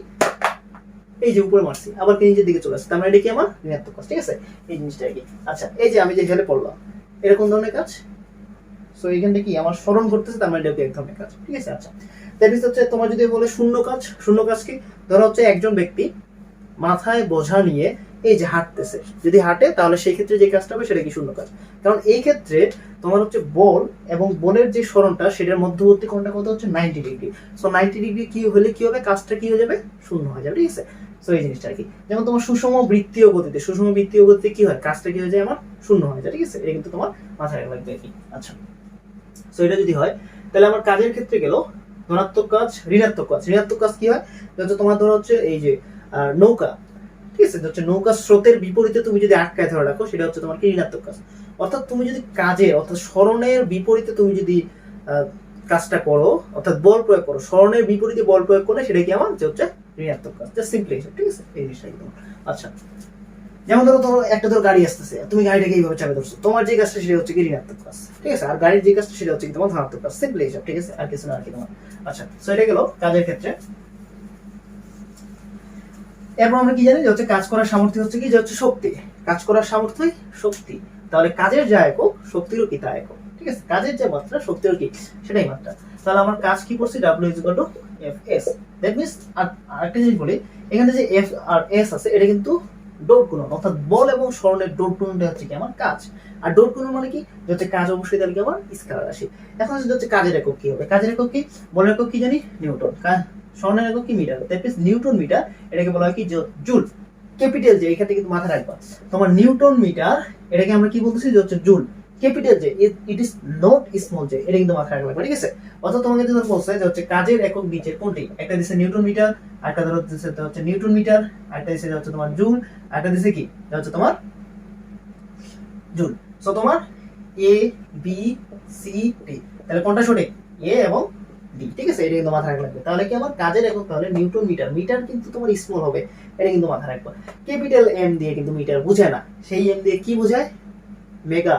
এই যে উপরে মারছি আবার কি নিচের দিকে চলে আসছে, তার মানে এটা কি আমার ঋণাত্মক কাজ, ঠিক আছে, এই জিনিসটা কি। আচ্ছা এই যে আমি যে হেলে পড়লাম এরকম ধরনের কাজ, সো এইখানটা কি আমার স্মরণ করতেছে, তার মানে এটা এক ধরনের কাজ, ঠিক আছে। আচ্ছা দ্যাট মিন্স হচ্ছে তোমার যদি বলে শূন্য কাজ কি, ধরো হচ্ছে একজন ব্যক্তি মাথায় বোঝা নিয়ে এই যে হাঁটতেছে, যদি হাঁটে তাহলে সেই ক্ষেত্রে যে কাজটা হবে সেটা কি শূন্য কাজ। কারণ এই ক্ষেত্রে তোমার হচ্ছে বল এবং বলের যে সরণটা সেটার মধ্যবর্তী কোণটা কত হচ্ছে 90 ডিগ্রি। সো 90 ডিগ্রি কি হলে কি হবে, কাজটা কি হয়ে যাবে, শূন্য হয়ে যাবে, ঠিক আছে। সো এই জিনিসটা আর কি, যেমন তোমার সুষম বৃত্তীয় গতিতে কি হয়, কাজটা কি হয়ে যায় আমার শূন্য হয়ে যায়, ঠিক আছে, এটা কিন্তু তোমার মাথায় রাখবে আর কি। আচ্ছা সো এটা যদি হয় তাহলে আমার কাজের ক্ষেত্রে গেল ধনাত্মক কাজ, ঋণাত্মক কাজ কি হয়, যেটা তোমার ধরো হচ্ছে এই যে নৌকা, ঠিক আছে, হচ্ছে নৌকা স্রোতের বিপরীতে তুমি যদি আটকায় ধরে রাখো সেটা হচ্ছে তোমার কি ঋণাত্মক কাজ। অর্থাৎ তুমি যদি অর্থাৎ সরণের বিপরীতে তুমি যদি কাজটা করো, অর্থাৎ বল প্রয়োগ করো, সরণের বিপরীতে বল প্রয়োগ করলে সেটা কি আমার যে হচ্ছে ঋণাত্মক কাজ, জাস্ট সিম্পলি, ঠিক আছে, এই জিনিসটা একদম। আচ্ছা যেমন ধরো একটা গাড়ি আসতেছে, তুমি গাড়িটাকে এইভাবে চাপে ধরছো, তোমার যে কাজটা সেটা হচ্ছে কি ঋণাত্মক কাজ, ঠিক আছে, আর গাড়ির যে কাজটা সেটা হচ্ছে কি তোমার ধনাত্মক কাজ, সিম্পলি হিসাব, ঠিক আছে, আর কিছু না আর কি তোমার। আচ্ছা সো এটা গেল কাজের ক্ষেত্রে। এরপর আমরা কি জানি যে হচ্ছে কাজ করার সামর্থ্য হচ্ছে কি যে হচ্ছে শক্তি, কাজ করার সামর্থ্যই শক্তি, তাহলে কাজের যা একক শক্তিরও কি তা একক, ঠিক আছে, কাজের যে মাত্রা শক্তিরও কি সেটাই মাত্রা। তাহলে আমার কাজ কি করছি, W equal to Fs। That means আরেকটা জিনিস বলি, এখানে যে F আর S আছে এটা কিন্তু ডট গুণন, অর্থাৎ বল এবং সরণের ডট গুণনটা হচ্ছে কি আমার কাজ, আর ডট গুণন মানে কি যে হচ্ছে কাজ অবশ্যই তাহলে কি আমার স্কেলার রাশি। এখন হচ্ছে কাজের একক কি হবে, কাজের একক কি, বলের একক কি জানি নিউটন, স্বর্ণের একক কি metre, that means newton metre, এটাকে বলা হয় কি জুল, ক্যাপিটাল জে, এখানে কিন্তু মাথায় রাখবা তোমার নিউটন মিটার, এটাকে আমরা কি বলতেছি যে হচ্ছে joule, capital J, it is not small J, এটা কিন্তু মাথায় রাখবা, ঠিক আছে। অর্থাৎ তোমাকে যদি বলছে যে হচ্ছে কাজের একক নিচের কোনটি, একটা দিছে নিউটন মিটার, আরেকটা ধরো দিছে হচ্ছে নিউটন মিটার, আরেকটা দিছে হচ্ছে তোমার জুল, আরেকটা দিছে কি হচ্ছে তোমার জুল। সো তোমার এ বি সি ডি, তাহলে কোনটা সঠিক, এ এবং ডি, ঠিক আছে, এটা কিন্তু মাথায় রাখতে লাগবে। তাহলে কি আমার কাজের একক তাহলে নিউটন মিটার, মিটার কিন্তু তোমার স্মল হবে, এটা কিন্তু মাথায় রাখবা। ক্যাপিটাল এম দিয়ে কিন্তু মিটার বোঝায় না, সেই এম দিয়ে কি বোঝায়, মেগা,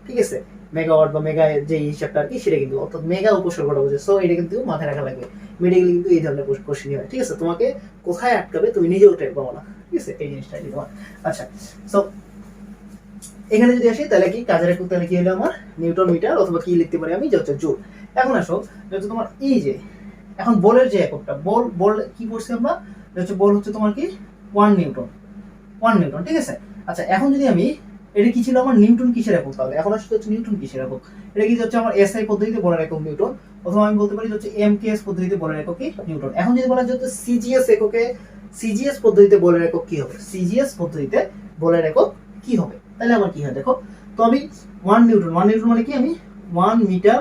ঠিক আছে, মেগাওয়াট বা মেগা যে হিসাবটা আর কি সেটা কিন্তু, অর্থাৎ মেগা উপসর্গটা বোঝায়। সো এটা কিন্তু মাথায় রাখা লাগবে, মেডিকেল কিন্তু এই ধরনের কোশ্চেন হয়, ঠিক আছে, তোমাকে কোথায় আটকাবে তুমি নিজেও টের পাবো না, ঠিক আছে, এই জিনিসটা তোমার। আচ্ছা সো এখানে যদি আসি তাহলে কি কাজের একক তাহলে কি হলো আমার নিউটন মিটার, অথবা কি লিখতে পারি আমি যে হচ্ছে জুল। এখন আসো যেহেতু তোমার এই যে এখন বলের যে এককটা, বল কি করছি আমরা, হচ্ছে বল হচ্ছে তোমার কি 1 নিউটন, ঠিক আছে। আচ্ছা এখন যদি আমি এটা কি ছিল আমার নিউটন কিসের একক, তাহলে এখন আসলে হচ্ছে নিউটন কিসের একক, এটা কি হচ্ছে আমার এসআই পদ্ধতিতে বলের একক নিউটন, অথবা আমি বলতে পারি হচ্ছে এমকেএস পদ্ধতিতে বলের একক কি নিউটন। এখন যদি বলা হচ্ছে সিজিএস পদ্ধতিতে বলের একক কি হবে, সিজিএস পদ্ধতিতে বলের একক কি হবে, তাহলে আমার কি হয় দেখো, তো আমি 1 নিউটন মানে কি, আমি 1 metre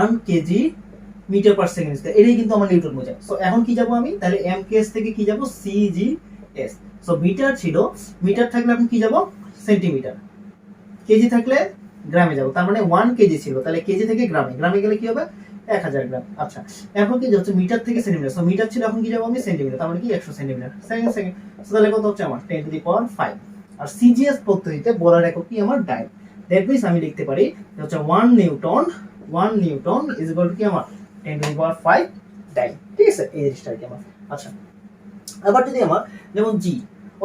1 KG metre per second, এটাই কিন্তু আমার নিউটন বোঝায়। সো এখন কি যাব আমি, তাহলে এমকেএস থেকে কি যাব সিজিএস। সো মিটার থাকলে আপনি কি যাব সেন্টিমিটার, কেজি থাকলে গ্রামে যাব, তার মানে 1 কেজি ছিল, তাহলে কেজি থেকে গ্রামে গেলে কি হবে 1000 গ্রাম। আচ্ছা, এখন কি হচ্ছে মিটার থেকে সেন্টিমিটার, সো মিটার ছিল এখন কি যাবো আমি সেন্টিমিটার, তার মানে কি 100 সেন্টিমিটার সেকেন্ড সেকেন্ড। সো তাহলে কত হচ্ছে আমার 10 to the power 5। R CGS পদ্ধতিতে বলার একক কি আমার ডাইন। দ্যাট মিন্স আমি লিখতে পারি হচ্ছে 1 নিউটন ইজ ইকুয়াল টু কি আমার 10 টু দি পাওয়ার 5 ডাইন। ঠিক আছে, এই জিনিসটা কি আমার। আচ্ছা, আবার যদি আমার যেমন জি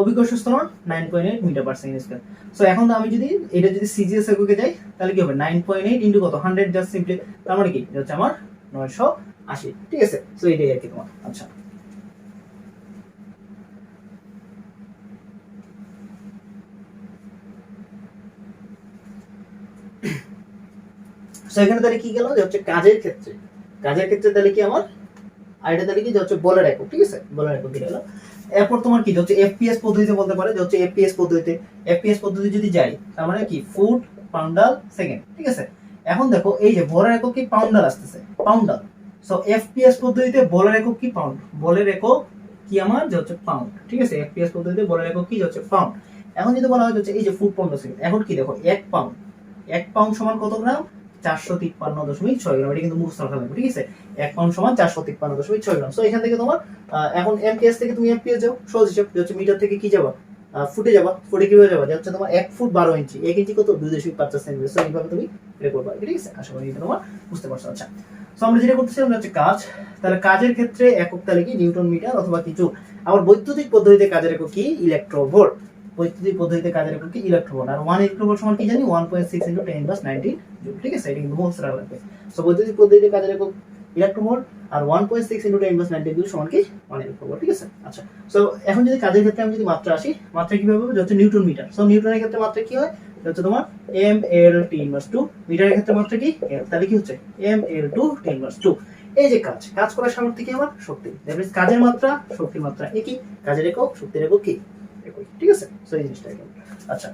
অভিকর্ষ ত্বরণ 9.8 metre per second square. So এখন আমি যদি এটা যদি সিজিএস এককে যাই তাহলে কি হবে 9.8 ইনটু কত 100 জাস্ট সিম্পলি, তার মানে কি এটা হচ্ছে আমার 980। ঠিক আছে, সো এটাই আর কি তোমার। আচ্ছা, সো এখানে তাহলে কি গেল যে হচ্ছে কাজের ক্ষেত্রে তাহলে কি আমার আর এটা তাহলে কি যে হচ্ছে বলের একক। ঠিক আছে, বলের একক গেল। এরপর তোমার কি হচ্ছে এফপিএস পদ্ধতিতে বলতে পারে যে হচ্ছে এফপিএস পদ্ধতি যদি যাই তার মানে কি ফুট পাউন্ডাল সেকেন্ড। ঠিক আছে, এখন দেখো এই যে বলের একক কি পাউন্ডাল আসতেছে, পাউন্ডাল। সো এফপিএস পদ্ধতিতে বলের একক কি পাউন্ড, বলের একক কি আমার যে হচ্ছে পাউন্ড। ঠিক আছে, এফপিএস পদ্ধতিতে বলের একক কি যে হচ্ছে পাউন্ড। এখন যদি বলা হয় হচ্ছে এই যে ফুট পাউন্ড সেকেন্ড, এখন কি দেখো 1 পাউন্ড সমান কত গ্রাম 453.6 গ্রাম। এটা কিন্তু মুখস্থ রাখা লাগবে। ঠিক আছে, 1 পাউন্ড সমান 453.6 গ্রাম। সো এখান থেকে তোমার এখন এমপিএস থেকে তুমি এফপিএস যাও, সহজ হিসাব যে হচ্ছে মিটার থেকে কি যাবা ফুটে যাবা, ফুটে কিভাবে যাবা যে হচ্ছে তোমার 1 ফুট 12 ইঞ্চি, 1 ইঞ্চি কত 2.50 সেন্টিমিটার। সো এইভাবে তুমি বের করবা। ঠিক আছে, আশা করি এটা তোমার বুঝতে পারছো। আচ্ছা, সো আমরা যেটা করতেছিলাম হচ্ছে কাজ, তাহলে কাজের ক্ষেত্রে একক তাহলে কি নিউটন মিটার অথবা কি জুল। আবার বৈদ্যুতিক পদ্ধতিতে কাজের একক কি ইলেকট্রোভোল্ট। বৈদ্যুতিক পদ্ধতিতে কাজের একক কি ইলেকট্রোভোল্ট। আর 1 ইলেকট্রোভোল্ট সমান কি জানি 1.6 × 10⁻19 জুল। ঠিক আছে, এটা কিন্তু মুখস্থ রাখা লাগবে। সো বৈদ্যুতিক পদ্ধতিতে কাজের একক ইলেকট্রোভোল্ট আর 1.6 × 10⁻19 জুল সমান কি 1 ইলেকট্রোভোল্ট। ঠিক আছে, আচ্ছা, সো এখন যদি কাজের ক্ষেত্রে আমি যদি মাত্রা আসি, মাত্রা কিভাবে হবে হচ্ছে নিউটন মিটার। সো নিউটনের ক্ষেত্রে মাত্রা কি হয় হচ্ছে তোমার mL/T/2, মিটারের ক্ষেত্রে মাত্রা কি তাহলে কি হচ্ছে mL/T/2। এই যে কাজ করার সামর্থ্য কি আমার শক্তি, দ্যাট মিন্স কাজের মাত্রা শক্তির মাত্রা একই, কাজের একক শক্তির একক কি একই। ঠিক আছে, সো এই জিনিসটা একদম। আচ্ছা,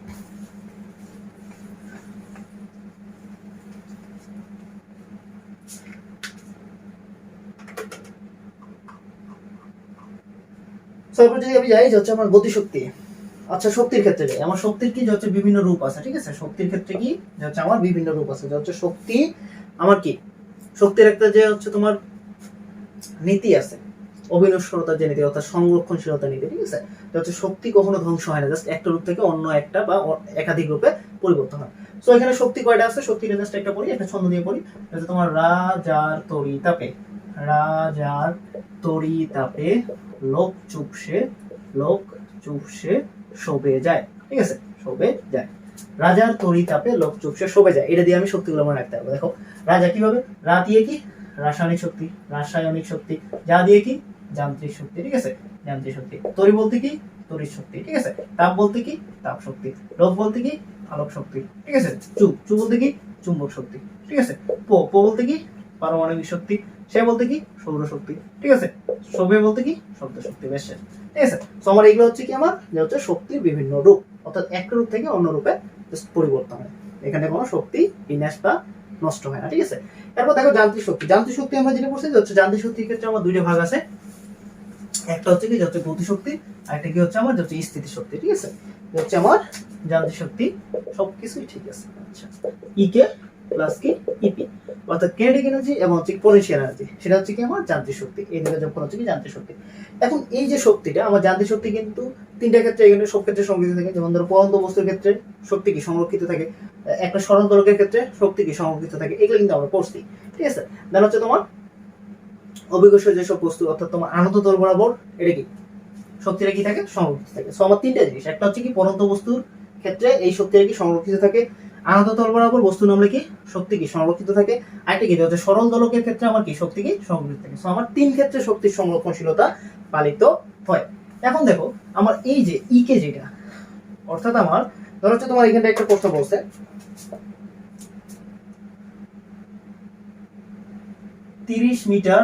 তারপর যদি আমি যাই যে হচ্ছে আমার গতিশক্তি। আচ্ছা, শক্তির ক্ষেত্রে যাই, আমার শক্তির কি যে হচ্ছে বিভিন্ন রূপ আছে। ঠিক আছে, শক্তির ক্ষেত্রে কি যে হচ্ছে আমার বিভিন্ন রূপ আছে। যে হচ্ছে শক্তি আমার কি শক্তির একটা যে হচ্ছে তোমার নীতি আছে, অবিনশ্বরতার যে নীতি অর্থাৎ সংরক্ষণশীলতা নীতি। ঠিক আছে, যে হচ্ছে শক্তি কখনো ধ্বংস হয় না, জাস্ট একটা রূপ থেকে অন্য একটা বা একাধিক রূপে পরিবর্তন হয়। সো এখানে শক্তি কয়টা আছে, শক্তির জাস্ট একটা পড়ি, একটা ছন্দ দিয়ে পড়ি। তোমার রাজার তড়িতাপে লোক চুপসে শোবে যায়। ঠিক আছে, শোবে যায়। রাজার তড়িতাপে লোক চুপসে শোবে যায়, এটা দিয়ে আমি শক্তিগুলো মনে রাখতে পারবো। দেখো রাজা কিভাবে, রা দিয়ে কি রাসায়নিক শক্তি, যা দিয়ে কি যান্ত্রিক শক্তি। ঠিক আছে, যান্ত্রিক শক্তি। তড়ি বলতে কি তড়িৎ শক্তি। ঠিক আছে, তাপ বলতে কি তাপ শক্তি। লোক বলতে কি আলোক শক্তি। ঠিক আছে, চু বলতে কি চুম্বক শক্তি। ঠিক আছে, পো বলতে কি পারমাণবিক শক্তি। সে বলতে কি সৌর শক্তি। ঠিক আছে, শোবে বলতে কি শব্দ শক্তি। বেশ, ঠিক আছে। তো আমার এগুলো হচ্ছে কি আমার যে হচ্ছে শক্তির বিভিন্ন রূপ, অর্থাৎ একটা রূপ থেকে অন্য রূপে পরিবর্তন হয়, এখানে কোনো শক্তি বিনাশ বা নষ্ট হয় না। ঠিক আছে, এরপর দেখো যান্ত্রিক শক্তি আমরা যেটা বলছি যে হচ্ছে যান্ত্রিক শক্তির ক্ষেত্রে আমার দুইটা ভাগ আছে, একটা হচ্ছে কি যে হচ্ছে গতিশক্তি, আর একটা কি হচ্ছে আমার যে হচ্ছে স্থিতি শক্তি। ঠিক আছে, হচ্ছে আমার যান্ত্রিক শক্তি সবকিছুই ঠিক আছে। আচ্ছা, ইকে প্লাস কি ইপি অর্থাৎ কিনেটিক এনার্জি এবং হচ্ছে পোটেনশিয়াল এনার্জি, সেটা হচ্ছে কি আমার যান্ত্রিক শক্তি। এই দুটো যোগফল হচ্ছে কি যান্ত্রিক শক্তি। এখন এই যে শক্তিটা আমার যান্ত্রিক শক্তি কিন্তু তিনটা ক্ষেত্রে এখানে সব ক্ষেত্রে সংরক্ষিত থাকে। যেমন ধরো পরন্ত বস্তুর ক্ষেত্রে শক্তি কি সংরক্ষিত থাকে, একটা সরল দোলকের ক্ষেত্রে শক্তি কি সংরক্ষিত থাকে, এগুলো কিন্তু আমরা পড়ছি। ঠিক আছে, দেন হচ্ছে তোমার অভিকর্ষ যেসব বস্তু অর্থাৎ তোমার আনত তল বরাবর এটা কি শক্তিটা কি থাকে সংরক্ষিত থাকে। সো আমার তিনটা জিনিস, একটা হচ্ছে কি পরন্ত বস্তুর ক্ষেত্রে এই শক্তিটা কি সংরক্ষিত থাকে, আনত তল বরাবর বস্তু নামলে কি শক্তি কি সংরক্ষিত থাকে, আরেকটা কি হচ্ছে সরল দোলকের ক্ষেত্রে আমার কি শক্তি কি সংরক্ষিত থাকে। সো আমার তিন ক্ষেত্রে শক্তির সংরক্ষণশীলতা পালিত হয়। এখন দেখো আমার এই যে ইকে যেটা অর্থাৎ আমার ধরো হচ্ছে তোমার এখানটা একটা প্রশ্ন বলছে 30 মিটার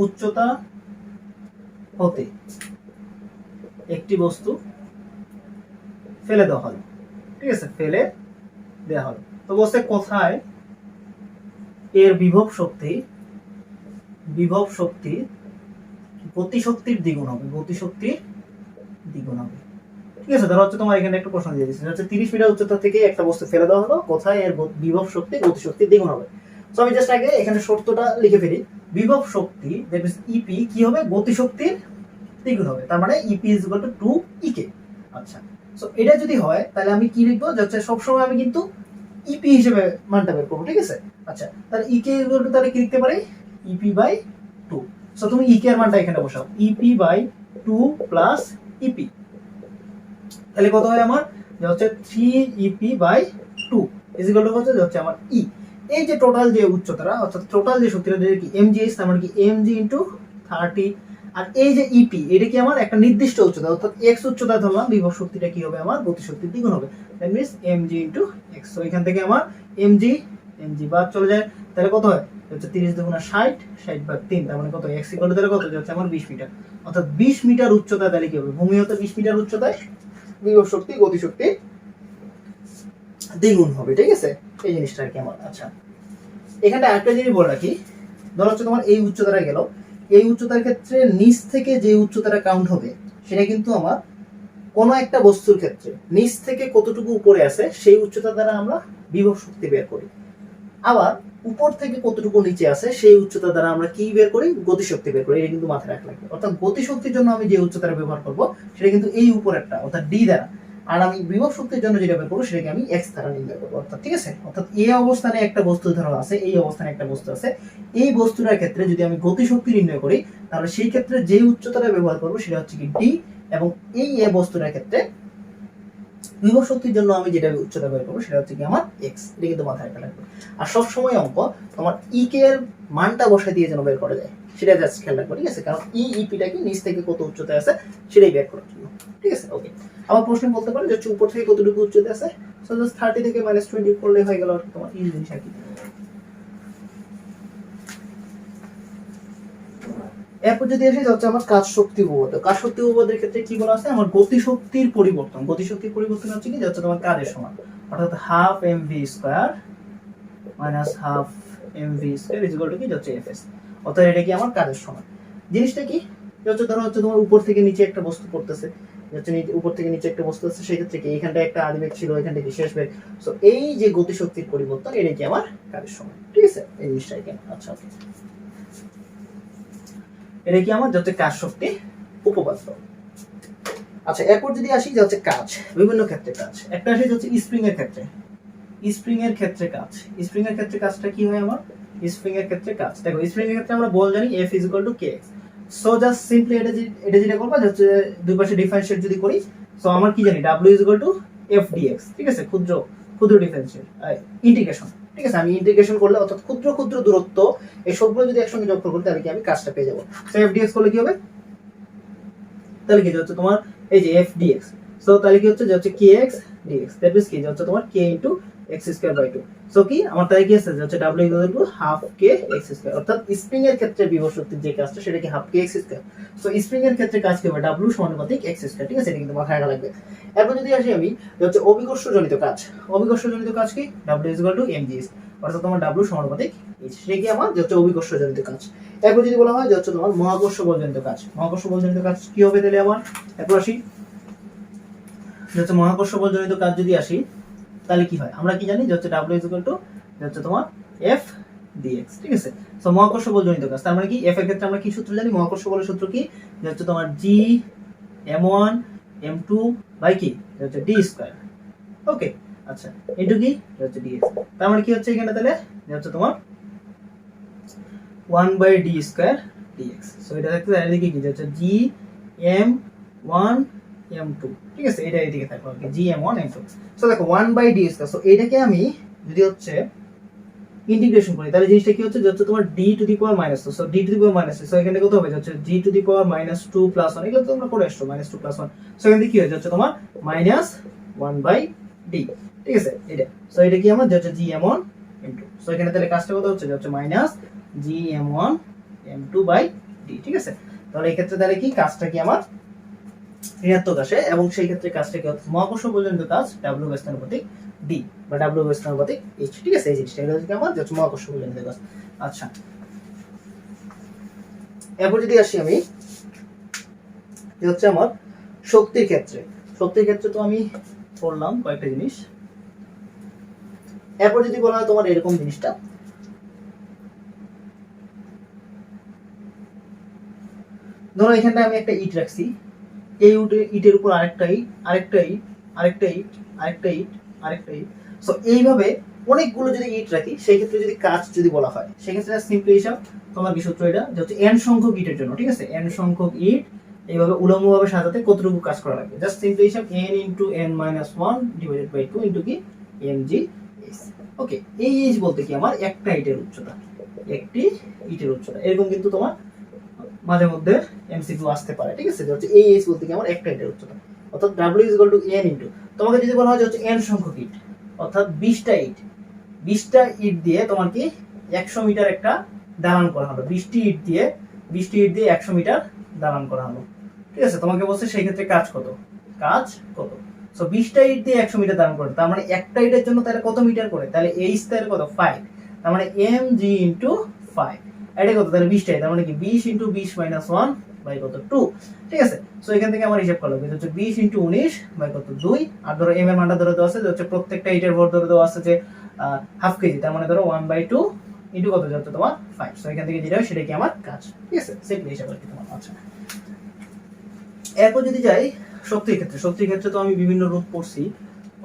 উচ্চতা হতে একটি বস্তু ফেলে দেওয়া হলো। ঠিক আছে, ফেলে দেওয়া হলো। তো বলছে কোথায় এর বিভব শক্তি গতিশক্তির দ্বিগুণ হবে, ঠিক আছে, ধরো হচ্ছে তোমার এখানে একটা প্রশ্ন দিয়ে দিচ্ছে হচ্ছে 30 মিটার উচ্চতা থেকে একটা বস্তু ফেলে দেওয়া হলো, কোথায় এর বিভব শক্তি গতিশক্তি দ্বিগুণ হবে। সো আমি জাস্ট আগে এখানে শর্তটা লিখে ফেলি, বিভব শক্তি দ্যাট মিন্স ইপি কি হবে, গতিশক্তির দ্বিগুণ হবে, তার মানে ইপি ইজ ইকুয়াল টু 2 ইকে। আচ্ছা, সো এটা যদি হয় তাহলে আমি কি লিখবো, যাচ্ছে সবসময় আমি কিন্তু ইপি হিসেবে মানটা বের করবো, ঠিক আছে। আচ্ছা, তাহলে ইকে ইকুয়াল টু তাহলে কি লিখতে পারি, ইপি বাই 2। সো তুমি ইকে এর মানটা এখানে বসাও, ইপি বাই 2 প্লাস ইপি, তাহলে কত হয় আমার, যে হচ্ছে 3 EP by 2 is equal to হচ্ছে হচ্ছে আমার ই। এই যে টোটাল যে উচ্চতাটা অর্থাৎ টোটাল যে শক্তিটা কি এমজিএস, তার মানে কি এমজি ইনটু 30, আর এই যে ইপি এটা কি আমার একটা নির্দিষ্ট উচ্চতা অর্থাৎ এক্স উচ্চতা ধরলাম, বিভব শক্তিটা কি হবে আমার গতিশক্তির দ্বিগুণ হবে, that means MG into x. So এখান থেকে আমার এমজি এমজি বাদ চলে যায়, তাহলে কত হয় হচ্ছে 30 দুগুণা 60, 60 ভাগ 3, তার মানে কত এক্স ইকুয়াল টু তাহলে কত হচ্ছে আমার 20 মিটার, অর্থাৎ 20 মিটার উচ্চতা। তাহলে কি হবে, ভূমি হতে 20 মিটার উচ্চতায় বিভব শক্তি গতিশক্তি দ্বিগুণ হবে, ঠিক আছে, এই জিনিসটা আর কি আমার। আচ্ছা, এখানটা আরেকটা জিনিস বলে রাখি, ধরো হচ্ছে তোমার এই উচ্চতাটা গেল, এই উচ্চতার ক্ষেত্রে নিচ থেকে যে উচ্চতাটা কাউন্ট হবে সেটা কিন্তু আমার কোনো একটা বস্তুর ক্ষেত্রে নিচ থেকে কতটুকু উপরে আছে সেই উচ্চতা দ্বারা আমরা বিভব শক্তি বের করি, আবার উপর থেকে কতটুকু নিচে আছে সেই উচ্চতা দ্বারা আমরা কি বের করি, গতিশক্তি বের করি। এটা কিন্তু মাথায় রাখা লাগবে, অর্থাৎ গতিশক্তির জন্য আমি যে উচ্চতাটা ব্যবহার করব সেটা কিন্তু এই উপরেরটা অর্থাৎ ডি দ্বারা, আর আমি বিভব শক্তির জন্য যেটা বের করবো সেটাকে আমি এক্স দ্বারা নির্ণয় করবো, অর্থাৎ ঠিক আছে। অর্থাৎ এই অবস্থানে একটা বস্তু ধরো আছে, এই অবস্থানে একটা বস্তু আছে, এই বস্তুটার ক্ষেত্রে যদি আমি গতিশক্তি নির্ণয় করি তাহলে সেই ক্ষেত্রে যে উচ্চতাটা ব্যবহার করবো সেটা হচ্ছে কি ডি, এবং এই বস্তুটার ক্ষেত্রে বিভব শক্তির জন্য আমি যেটা উচ্চতা বের করবো সেটা হচ্ছে কি আমার এক্স। এটা কিন্তু মাথায় রাখা লাগবে, আর সবসময় অঙ্ক তোমার ইকে এর মানটা বসায় দিয়ে যেন বের করা যায় সেটা জাস্ট খেয়াল রাখবো, ঠিক আছে, কারণ ইপিটা কি নিচ থেকে কত উচ্চতায় আছে সেটাই বের করার জন্য, ঠিক আছে। ওকে, আবার প্রশ্ন বলতে পারে যে উপর থেকে কতটুকু উচ্চতায় আছে, সো জাস্ট 30 থেকে -20 করলে হয়ে গেল আর কি তোমার এই জিনিস আর কি। এরপর যদি আসি হচ্ছে আমার কাজ শক্তি উপপাদ্য, কাজ শক্তি উপপাদ্যের ক্ষেত্রে কি বলা আছে, আমার গতিশক্তির পরিবর্তন, গতিশক্তির পরিবর্তন হচ্ছে কি হচ্ছে তোমার কাজের সমান, অর্থাৎ half MV square minus half MV square is equal two কি হচ্ছে এফএস, অর্থাৎ এটা কি আমার কাজের সমান। জিনিসটা কি হচ্ছে, ধরো হচ্ছে তোমার উপর থেকে নিচে একটা বস্তু পড়তেছে, হচ্ছে উপর থেকে নিচে একটা বস্তু আছে, সেই ক্ষেত্রে কি এখানটা একটা আদি বেগ ছিল, এখান থেকে শেষ বেগ, সো এই যে গতিশক্তির পরিবর্তন এটা কি আমার কাজের সমান, ঠিক আছে, এই জিনিসটাই কেন। আচ্ছা, এটা কি আমার হচ্ছে কাজ শক্তি উপপাদ্য। আচ্ছা, এরপর যদি আসি যে হচ্ছে কাজ, বিভিন্ন ক্ষেত্রে কাজ, একটা আসি হচ্ছে স্প্রিং এর ক্ষেত্রে, স্প্রিং এর ক্ষেত্রে কাজ, স্প্রিং এর ক্ষেত্রে কাজটা কি হয় আমার, স্প্রিং এর ক্ষেত্রে কাজ দেখো, স্প্রিং এর ক্ষেত্রে আমরা বল জানি F = kx, so just simply এটা যেটা করবা হচ্ছে দুই পাশে ডিফারেন্সিয়েট যদি করি, সো আমার কি জানি W = f dx, ঠিক আছে, ক্ষুদ্র ক্ষুদ্র ডিফারেন্সিয়েট ইন্টিগ্রেশন, ঠিক আছে, আমি ইন্টিগ্রেশন করলে অর্থাৎ ক্ষুদ্র ক্ষুদ্র দূরত্ব এই সবগুলো যদি একসঙ্গে যোগ করি তাহলে কি আমি কাজটা পেয়ে যাব। সো f dx করলে কি হবে, তাহলে কি হচ্ছে তোমার এই যে f dx, সো তাহলে কি হচ্ছে যে হচ্ছে kx dx, দ্যাট মিন্স কি হচ্ছে তোমার k * x²/2, সো কি আমার তাই কি আছে যে হচ্ছে w = হাফ k x², অর্থাৎ স্প্রিং এর ক্ষেত্রে বিভব শক্তির যে কাজটা সেটা কি half k x², so spring এর ক্ষেত্রে কাজ কি হবে w = x², ঠিক আছে, এটা কিন্তু মাথায় রাখা লাগবে। এরপর যদি আসি আমি যে হচ্ছে অভিকর্ষজনিত কাজ, অভিকর্ষজনিত কাজ কি w = mgs, অর্থাৎ তোমার w = h, সেটা কি আমার যে হচ্ছে অভিকর্ষজনিত কাজ। এরপর যদি বলা হয় যে হচ্ছে তোমার মহাকর্ষ বলজনিত কাজ, মহাকর্ষ বলজনিত কাজ কি হবে তাহলে আমার, এরপর আসি যে হচ্ছে মহাকর্ষ বলজনিত কাজ যদি আসি তাহলে কি হয়, আমরা কি জানি যে হচ্ছে w যে হচ্ছে তোমার f dx, ঠিক আছে। সো মহাকর্ষ বলজনিত কাজ তার মানে কি f এর ক্ষেত্রে আমরা কি সূত্র জানি, মহাকর্ষ বলের সূত্র কি যে হচ্ছে তোমার g m1 m2 বাই কি যে হচ্ছে d স্কয়ার, ওকে। আচ্ছা, ইনটু কি যে হচ্ছে dx, তার মানে কি হচ্ছে এখানে তাহলে যে হচ্ছে তোমার 1/d স্কয়ার dx, সো এটা থাকতে তাহলে কি যে হচ্ছে g m1 m2, ঠিক আছে, এটা এদিকে থাকবে ওকে g m1 m2, সো দেখো 1/d স্কয়ার, সো এটাকে আমি যদি হচ্ছে ইন্টিগ্রেশন করি তাহলে জিনিসটা কি হচ্ছে যে হচ্ছে তোমার d to the power -2, so d to the power -2, so এখানে কত হবে যে হচ্ছে g টু দি পাওয়ার -2 + 1, এগুলো তো তোমরা করে আসছো -2 + 1, সো এখানে কি হয়ে যাচ্ছে তোমার -1/d, ঠিক আছে, এটা, সো এটা কি আমার যে হচ্ছে g m1 m2, সো এখানে তাহলে কাজটা কত হচ্ছে যে হচ্ছে -g m1 m2/d, ঠিক আছে। তাহলে এই ক্ষেত্রে তাহলে কি কাজটা কি আমার ঋণাত্মক আসে, এবং সেই ক্ষেত্রে কাজটা কি হচ্ছে মহাকর্ষ বলজনিত কাজ w ব্যস্তানুপাতিক d বা w ব্যস্তানুপাতিক h, ঠিক আছে, এই জিনিসটা এটা হচ্ছে আমার হচ্ছে মহাকর্ষ বলজনিত কাজ। আচ্ছা, এরপর যদি আসি আমি যে হচ্ছে আমার শক্তির ক্ষেত্রে, শক্তির ক্ষেত্রে তো আমি পড়লাম কয়েকটা জিনিস। এরপর যদি বলা হয় তোমার এরকম জিনিসটা, ধরো এখানটা আমি একটা ইট রাখছি, এই ইটের উপর আরেকটা ইট, আরেকটা ইট, আরেকটা ইট, আরেকটা ইট, আরেকটা ইট। সো এইভাবে অনেকগুলো যদি ইট রাখি, সেই ক্ষেত্রে যদি কাজ যদি বলা হয়, সেক্ষেত্রে সিম্পলি হিসাব তোমার কি সূত্র এটা, যে হচ্ছে n সংখ্যক ইটের জন্য, ঠিক আছে, n সংখ্যক ইট এইভাবে উলম্বভাবে সাজাতে কতটুকু কাজ করা লাগবে, জাস্ট সিম্পলি হিসাব n into n minus 1 divided by 2 into কি mg h। ওকে, এই h বলতে কি আমার একটা ইটের উচ্চতা, একটি ইটের উচ্চতা। এরকম কিন্তু তোমার মাঝে মধ্যে এমসিকিউ আসতে পারে, ঠিক আছে, যে হচ্ছে এই h বলতে কি আমার একটা ইটের উচ্চতা, অর্থাৎ w is equal two n into, তোমাকে যদি বলা হয় যে হচ্ছে n সংখ্যক ইট, অর্থাৎ 20টা ইট, 20টা ইট দিয়ে তোমার কি 100 মিটার একটা দালান করা হলো, 20টি ইট দিয়ে 100 মিটার দালান করা হলো, ঠিক আছে। তোমাকে বলছে সেই ক্ষেত্রে কাজ কত, কাজ কত। সো 20টা ইট দিয়ে 100 মিটার দালান করে, তার মানে একটা ইটের জন্য তাহলে কত মিটার করে, তাহলে h তাহলে কত 5, তার মানে mg ইনটু 5, এটা কত, তাহলে 20টা, তার মানে কি 20 ইনটু 20 মাইনাস 1 বাই কত 2, ঠিক আছে। সো এখান থেকে আমার হিসাব করলো হচ্ছে 20 ইনটু 19 বাই কত 2, আর ধরো m এর মানটা ধরে দেওয়া আছে যে হচ্ছে প্রত্যেকটা ইটের ভর ধরে দেওয়া আছে যে হাফ কেজি, তার মানে ধরো 1/2 ইনটু কত যাচ্ছে তোমার 5। সো এখান থেকে যেটা হয় সেটা কি আমার কাজ, ঠিক আছে, সিম্পলি হিসাব আর কি তোমার। আচ্ছা, এরপর যদি যাই শক্তির ক্ষেত্রে, শক্তির ক্ষেত্রে তো আমি বিভিন্ন রূপ পড়ছি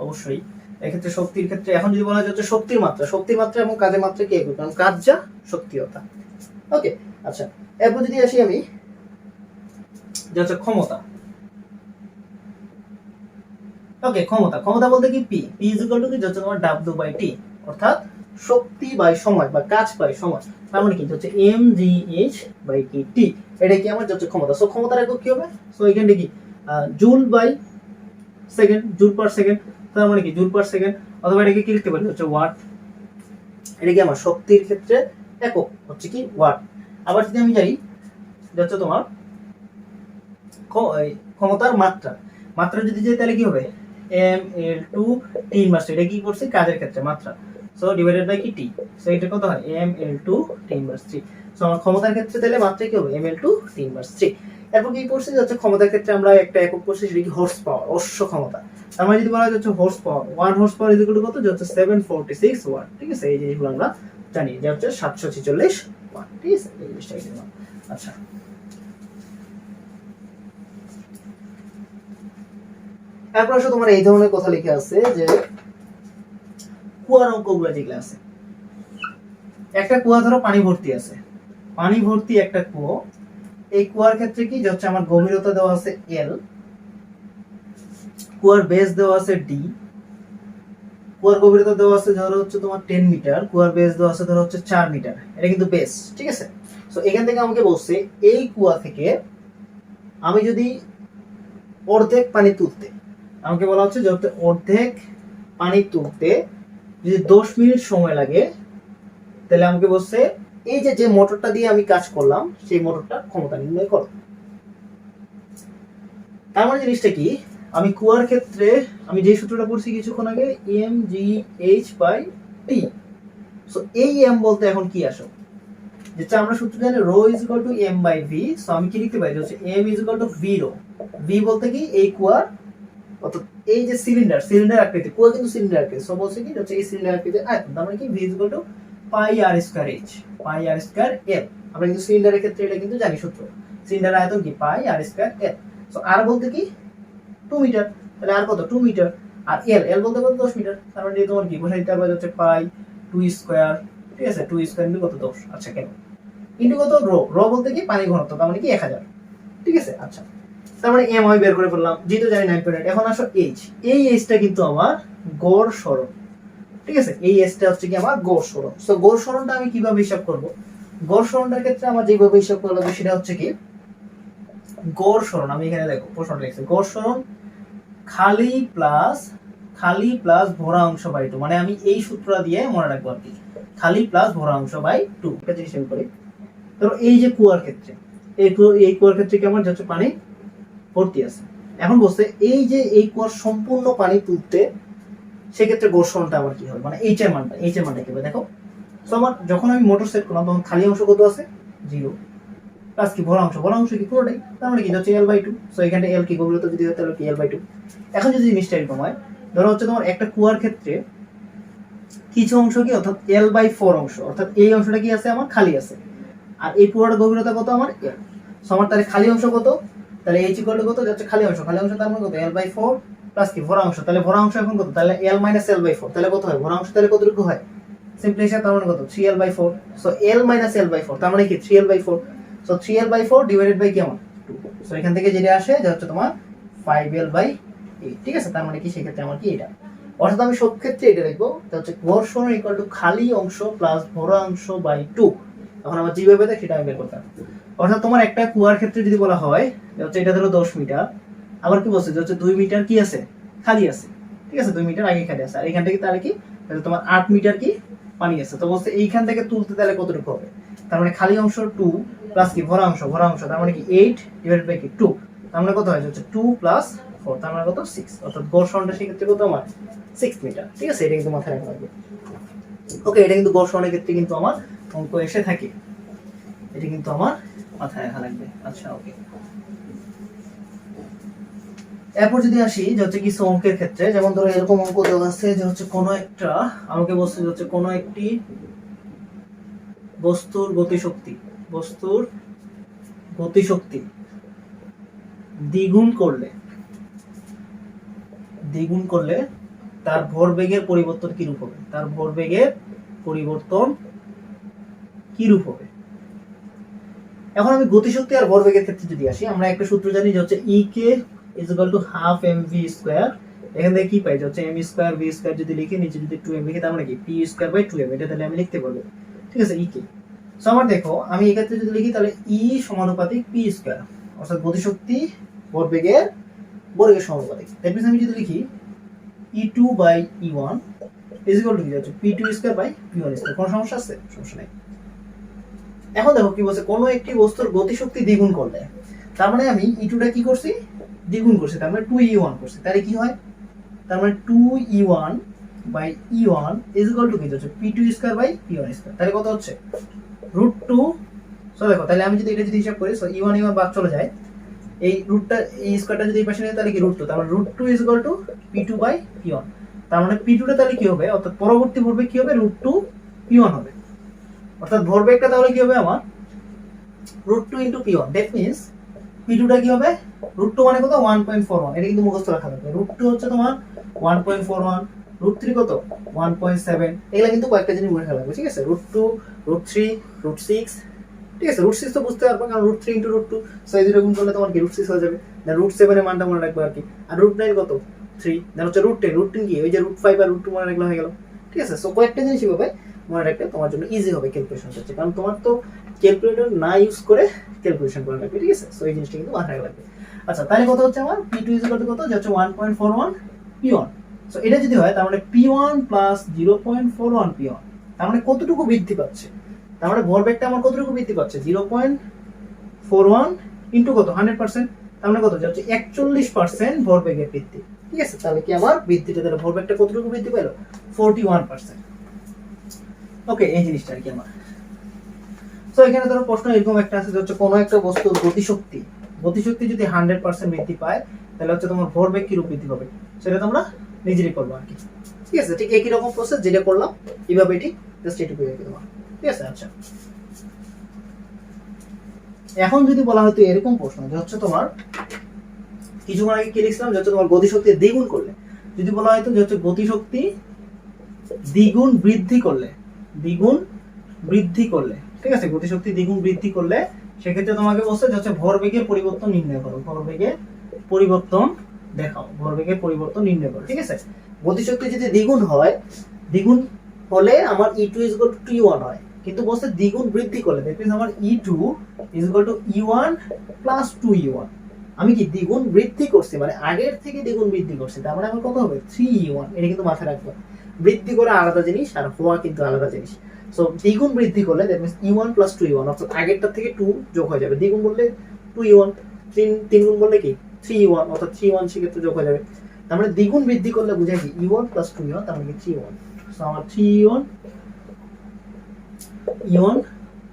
অবশ্যই। এক্ষেত্রে শক্তির ক্ষেত্রে এখন যদি বলা যায় শক্তির মাত্রা, শক্তির মাত্রা এবং কাজের মাত্রা কি একই, কারণ কাজ যা শক্তি তা। ওকে, আচ্ছা, এরপর যদি আসি আমি যে হচ্ছে ক্ষমতা। ওকে, ক্ষমতা, ক্ষমতা বলতে কি P, P is equal two কি হচ্ছে তোমার ডাব্লিউ বাই টি, অর্থাৎ শক্তি বাই সময় বা কাজ বাই সময়, তার মানে কি হচ্ছে এম জি এইচ বাই টি টি, এটা কি আমার হচ্ছে ক্ষমতা। সো ক্ষমতার একক কি হবে, সো এখানে কি joule by second, joule per second, তার মানে কি জুল পার সেকেন্ড, অথবা এটাকে কি লিখতে পারি হচ্ছে ওয়াট, এটা কি আমার শক্তির ক্ষেত্রে একক হচ্ছে কি ওয়াট। আবার যদি আমি যাই হচ্ছে তোমার ক্ষমতার মাত্রা, মাত্রা যদি যাই তাহলে কি হবে ml2 টি ইনভার্স, এটা কি করছে কাজের ক্ষেত্রে মাত্রা, সো ডিভাইডেড বাই কি টি, সো এটা কত হয় ml2 টি ইনভার্স 3। সো আমার ক্ষমতার ক্ষেত্রে তাহলে মাত্রা কি হবে ml2 টি ইনভার্স 3। এরপর কি করছে হচ্ছে ক্ষমতার ক্ষেত্রে আমরা একটা একক করছি, সেটা কি হর্স পাওয়ার, অশ্ব ক্ষমতা। আমরা যদি বলা হচ্ছে horse power, 1 horse power is equal two কত, যে হচ্ছে 746 ওয়াট, ঠিক আছে। এই জিনিসগুলো আমরা জানি যে হচ্ছে 746 ওয়াট, ঠিক আছে, এই জিনিসটা কি। আচ্ছা, এরপর আসলে তোমার এই ধরনের কথা লিখে আছে যে কুয়ার অঙ্কগুলো যেগুলো আছে, একটা কুয়া ধরো পানি ভর্তি আছে, পানি ভর্তি একটা কুয়ো, এই কুয়ার ক্ষেত্রে কি হচ্ছে আমার গভীরতা দেওয়া আছে এল, কুয়ার বেস দেওয়া আছে ডি, কুয়ার গভীরতা দেওয়া আছে ধরো হচ্ছে তোমার 10 মিটার, কুয়ার বেস দেওয়া আছে ধরো হচ্ছে 4 মিটার, এটা কিন্তু বেস, ঠিক আছে। সো এখান থেকে আমাকে বলছে এই কুয়া থেকে আমি যদি অর্ধেক পানি তুলতে, আমাকে বলা হচ্ছে যে অর্ধেক পানি তুলতে যদি 10 মিনিট সময় লাগে, তাহলে আমাকে বলছে এই যে মোটরটা দিয়ে আমি কাজ করলাম সেই মোটরটার ক্ষমতা নির্ণয় করো। তার মানে জিনিসটা কি, আমি কুয়ার ক্ষেত্রে আমি যে সূত্রটা পড়ছি কিছুক্ষণ আগে M G H by T, so এই এম বলতে এখন কি আসো, যেটা আমরা সূত্র জানি rho is equal to M by V. So আমি কি লিখতে পারি হচ্ছে M is equal to V rho, V বলতে কি এই কুয়ার, অর্থাৎ এই যে সিলিন্ডার আকৃতি, কুয়া কিন্তু সিলিন্ডার আকৃতি, সো বলছে কি হচ্ছে এই সিলিন্ডার আকৃতির আয়তন, তার মানে কি V is equal to pi R square H, pi R square L. আমরা কিন্তু সিলিন্ডারের ক্ষেত্রে এটা কিন্তু জানি সূত্র, সিলিন্ডার আয়তন কি পাই আর স্কয়ার এল। সো আর বলতে কি 2 মিটার, তাহলে আর কত 2 মিটার, আর এল, এল বলতে কত 10 মিটার, তার মানে তোমার কি বসাই দিতে পারবে হচ্ছে পাই 2 স্কয়ার, ঠিক আছে, 2 স্কয়ার ইনটু কত 10, আচ্ছা কেন ইনটু কত রো, রো বলতে কি পানি ঘনত্ব, তার মানে কি 1000, ঠিক আছে। আচ্ছা, তার মানে এম আমি বের করে ফেললাম, যেহেতু জানি 9.8। এখন আসো এইচ, এই এইচটা কিন্তু আমার গড় সরণ, ঠিক আছে, এই এইচটা হচ্ছে কি আমার গড় সরণ। সো গড় সরণটা আমি কিভাবে হিসাব করব, গড় সরণটার ক্ষেত্রে আমার যেভাবে হিসাব করা লাগবে সেটা হচ্ছে কি গড় সরণ, আমি এখানে দেখো প্রশ্নটা লিখছি, গড় সরণ খালি প্লাস ভরা অংশ বাই 2, মানে আমি এই সূত্রটা দিয়ে মনে রাখবো আর কি, খালি প্লাস ভরা অংশ বাই 2। একটা জিনিস আমি করি, ধরো এই যে কুয়ার ক্ষেত্রে, এই কুয়ার ক্ষেত্রে কি আমার যাচ্ছে পানি ভর্তি আছে, এখন বলছে এই যে এই কুয়ার সম্পূর্ণ পানি তুলতে সেক্ষেত্রে গড় সরণটা আমার কি হবে, মানে এইচ এর মানটা কি হবে দেখো। সো আমার যখন আমি মোটর সেট করলাম তখন খালি অংশ কত আছে 0, প্লাস কি ভরাংশ কি পুরোটাই, তার মানে কি হচ্ছে L/2। সো এখানে L কি গভীরতা যদি হয় তাহলে কি L/2। এখন যদি জিনিসটা এরকম হয়, ধরো হচ্ছে তোমার একটা কুয়ার ক্ষেত্রে কিছু অংশ কি অর্থাৎ L/4 অংশ, অর্থাৎ এই অংশটা কি আছে আমার খালি আছে, আর এই পুরোটা গভীরতা কত আমার L। সো আমার তাহলে খালি অংশ কত, তাহলে H ইকুয়াল টু কত যাচ্ছে খালি অংশ তার মানে কত L/4 প্লাস কি ভরাংশ, তাহলে ভরাংশ এখন কত, তাহলে L - L/4, তাহলে কত হয় ভরাংশ, তাহলে কতটুকু হয় সিম্পলি হিসাব, তার মানে কত 3L/4। সো L - L/4 তার মানে কি 3L/4। So 3L/4 divided by কি আমার 2। সো এখান থেকে যেটা আসে যে হচ্ছে তোমার 5L/8, ঠিক আছে। তার মানে কি সেই ক্ষেত্রে আমার কি এটা, অর্থাৎ আমি সব ক্ষেত্রে এটা লিখবো এটা হচ্ছে ঘর্ষণ ইকুয়াল টু খালি অংশ প্লাস ভরাংশ বাই 2। এখন আমার যেভাবে দেখ সেটা আমি বের করতাম। অর্থাৎ তোমার একটা কুয়ার ক্ষেত্রে যদি বলা হয় যে হচ্ছে এটা ধরো 10 মিটার, আবার কি বলছে যে হচ্ছে 2 মিটার কি আছে খালি আছে, ঠিক আছে 2 মিটার আগে খালি আছে, আর এখান থেকে তাহলে কি তাহলে তোমার 8 মিটার কি পানি আছে। তো বলছে এইখান থেকে তুলতে তাহলে কতটুকু হবে, তার মানে খালি অংশ 2 প্লাস কি ভরাংশ তার মানে কি 8 ডিভাইডেড বাই কি 2, তার মানে কত হয় হচ্ছে 2 প্লাস 4 তার মানে কত 6, অর্থাৎ ঘর্ষণটা সেই ক্ষেত্রে কত আমার 6 মিটার, ঠিক আছে। এটা কিন্তু মাথায় রাখতে হবে। ওকে, এটা কিন্তু ঘর্ষণের ক্ষেত্রে কিন্তু আমার অঙ্ক এসে থাকে, এটা কিন্তু আমার মাথায় রাখা লাগবে। আচ্ছা ওকে, এরপর যদি আসি যে হচ্ছে কিছু অঙ্কের ক্ষেত্রে, যেমন ধরো এরকম অঙ্ক দেওয়া আছে যে হচ্ছে কোনো একটা আমাকে বলছে যে হচ্ছে কোনো একটি বস্তুর গতিশক্তি দ্বিগুণ করলে তার ভরবেগের পরিবর্তন কিরূপ হবে। এখন আমি গতিশক্তি আর ভরবেগের ক্ষেত্রে যদি আসি, আমরা একটা সূত্র জানি যে হচ্ছে E কে ½ mv²। এখান থেকে কি পাই যে হচ্ছে m² v² যদি লিখে নিচে যদি 2m লিখে তার মানে কি p²/2m, এটা তাহলে আমি লিখতে পারবো, ঠিক আছে E কে। সো আমার দেখো আমি এই ক্ষেত্রে যদি লিখি তাহলে E সমানুপাতিক p², অর্থাৎ গতিশক্তি ভরবেগের সমানুপাতিক। দ্যাট মিন্স আমি যদি লিখি E2/E1 কি হচ্ছে p2²/p1²। কোনো সমস্যা আছে? সমস্যা নাই। এখন দেখো কি বলছে, কোনো একটি বস্তুর গতিশক্তি দ্বিগুণ করলে, তার মানে আমি E2 টা কি করছি দ্বিগুণ করছি, তার মানে 2E1 করছি, তাহলে কি হয়, তার মানে 2E1/E1 কি হচ্ছে p2²/p1², তাহলে কত হচ্ছে √2। সো দেখো তাহলে আমি যদি এটা যদি হিসাব করি, সো E1 বাদ চলে যায়, এই রুটটা এই স্কয়ারটা যদি এই পাশে নেই তাহলে কি √2, তার মানে √2 p2/p1। তার মানে p2 টা তাহলে কি হবে, অর্থাৎ পরবর্তী ভরবেগ কি হবে √2p1 হবে, অর্থাৎ ভরবেগটা তাহলে কি হবে আমার √2 * p1। দ্যাট মিন্স p2 টা কি হবে √2 মানে কত 1.41, এটা কিন্তু মুখস্থ রাখা লাগবে। √2 হচ্ছে তোমার 1.41, √3 কত 1.7, এগুলা কিন্তু কয়েকটা জিনিস মনে রাখা লাগবে, ঠিক আছে। √2 √3 √6, ঠিক আছে। √6 তো বুঝতে পারবে কারণ √3 * √2, সো এই দুটো গুণ করলে তোমার কি √6 হয়ে যাবে। দেন √7 এর মানটা মনে রাখবে আর কি, আর √9 কত 3, দেন হচ্ছে √10 কি ওই যে √5 আর √2 মনে রাখলে হয়ে গেল, ঠিক আছে। সো কয়েকটা জিনিস হবে মনে রাখলে তোমার জন্য ইজি হবে ক্যালকুলেশন করতে, কারণ তোমার তো ক্যালকুলেটর না ইউজ করে ক্যালকুলেশন করা লাগবে, ঠিক আছে। সো এই জিনিসটা কিন্তু মাথায় রাখবে। আচ্ছা তাহলে কত হচ্ছে আমার p2 কত যে হচ্ছে 1.41 p1। সো এটা যদি হয় তার মানে p1 + 0.41 p1, তার মানে কতটুকু বৃদ্ধি পাচ্ছে, তার মানে ভরবেগটা আমার কতটুকু বৃদ্ধি পাচ্ছে 0.41 ইনটু কত 100%, তার মানে কত হচ্ছে 41% ভরবেগের বৃদ্ধি, ঠিক আছে। তাহলে কি আমার বৃদ্ধিটা তাহলে ভরবেগটা কতটুকু বৃদ্ধি পেল 41%। ওকে, এই জিনিসটা আর কি আমার। সো এখানে ধরো প্রশ্ন এরকম একটা আছে যে হচ্ছে কোনো একটা বস্তুর গতিশক্তি যদি 100% বৃদ্ধি পায় তাহলে হচ্ছে তোমার ভরবেগ কি রূপ বৃদ্ধি পাবে, সেটা তোমরা নিজেরই করবে আর কি, ঠিক আছে। ঠিক একই রকম প্রসেস যেটা করলাম এইভাবে ঠিক জাস্ট এটুকুই আর কি তোমার, ঠিক আছে। আচ্ছা এখন যদি বলা হয় তো এরকম প্রশ্ন যে হচ্ছে তোমার কিছুক্ষণ আগে কি লিখছিলাম যে হচ্ছে তোমার গতিশক্তি দ্বিগুণ করলে, যদি বলা হয় তো যে হচ্ছে গতিশক্তি দ্বিগুণ বৃদ্ধি করলে, ঠিক আছে, গতিশক্তি দ্বিগুণ বৃদ্ধি করলে সেক্ষেত্রে তোমাকে বলছে যে হচ্ছে ভরবেগের পরিবর্তন নির্ণয় করো, ভরবেগের পরিবর্তন নির্ণয় করো, ঠিক আছে। গতিশক্তি যদি দ্বিগুণ হলে আমার E2 = T1 হয়, কিন্তু বলছে দ্বিগুণ বৃদ্ধি করলে, দ্যাট মিন্স আমার E2 = E1 + 2E1। আমি কি দ্বিগুণ বৃদ্ধি করছি মানে আগের থেকে দ্বিগুণ বৃদ্ধি করছি, তার মানে আমার কত হবে 3E1। এটা কিন্তু মাথায় রাখবে, বৃদ্ধি করা আলাদা জিনিস আর হওয়া কিন্তু আলাদা জিনিস। সো দ্বিগুণ বৃদ্ধি করলে দ্যাট মিন্স E1 + 2E1, অর্থাৎ আগেরটার থেকে 2 যোগ হয়ে যাবে। দ্বিগুণ বললে 2E1, তিন গুণ বললে কি 3E1, অর্থাৎ 3E1 সেক্ষেত্রে যোগ হয়ে যাবে। তার মানে দ্বিগুণ বৃদ্ধি করলে বুঝায় কি E1 + 2E1, তার মানে কি 3E1। সো আমার 3E1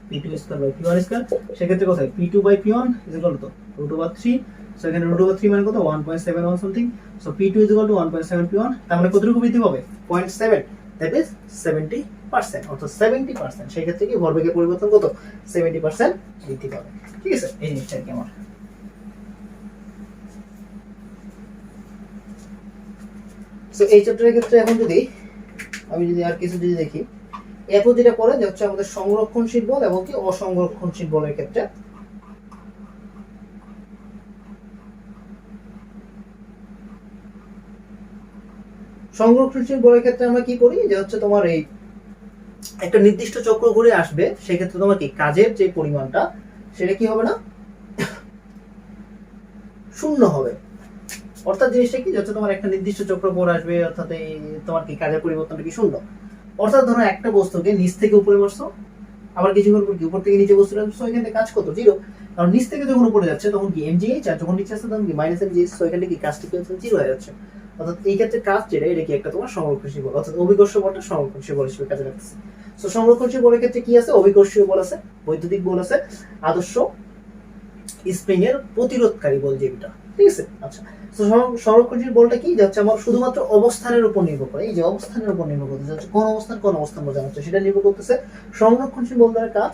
p2 square by p1 square, সেক্ষেত্রে কোথায় p2 by p1 is equal to √3। So এখানে √3 মানে কত 1.71 something. So p2 is equal to 1.7 p1, তার মানে কতটুকু বৃদ্ধি পাবে 0.7, দ্যাট ইজ 70%, অর্থাৎ 70%। সেই ক্ষেত্রে কি ভরবেগের পরিবর্তন কত 70% বৃদ্ধি পাবে। ঠিক আছে, এই জিনিসটা কি আমার। সো এই চ্যাপ্টারের ক্ষেত্রে এখন যদি আমি আর কিছু দেখি, এরপর যেটা পড়ে যে হচ্ছে আমাদের সংরক্ষণশীল বল এবং কি অসংরক্ষণশীল বলের ক্ষেত্রে। সংরক্ষণশীল বলের ক্ষেত্রে আমরা কি করি যে হচ্ছে তোমার এই একটা নির্দিষ্ট চক্র ঘুরে আসবে, সেক্ষেত্রে তোমার কি কাজের যে পরিমাণটা সেটা কি হবে না, শূন্য হবে। অর্থাৎ জিনিসটা কি হচ্ছে তোমার একটা নির্দিষ্ট চক্র ঘুরে আসবে, অর্থাৎ এই তোমার কি কাজের পরিবর্তনটা কি শূন্য। অর্থাৎ ধরো একটা বস্তুকে নিচ থেকে উপরে বসছো, আবার কিছুক্ষণ পর কি উপর থেকে নিচে বস্তুটা বসছো, এখানে কাজ কত জিরো, কারণ নিচ থেকে যখন উপরে যাচ্ছে তখন কি mgh, আর যখন নিচে আসছে তখন কি -mgh। সো এখানে কি কাজটা কি হচ্ছে জিরো হয়ে যাচ্ছে। অর্থাৎ এই ক্ষেত্রে কাজ যেটা এটা কি একটা তোমার সংরক্ষণশীল বল, অর্থাৎ অভিকর্ষীয় বলটা সংরক্ষণশীল বল হিসেবে কাজে লাগতেছে। সো সংরক্ষণশীল বলের ক্ষেত্রে কি আছে, অভিকর্ষীয় বল আছে, বৈদ্যুতিক বল আছে, আদর্শ স্প্রিং এর প্রতিরোধকারী বল যেটা। ঠিক আছে, আচ্ছা। সো সংরক্ষণশীল বলটা কি যাচ্ছে আমার শুধুমাত্র অবস্থানের উপর নির্ভর করে, এই যে অবস্থানের উপর নির্ভর করতেছে, হচ্ছে কোন অবস্থান বোঝানো হচ্ছে সেটা নির্ভর করতেছে। সংরক্ষণশীল বল দ্বারা কাজ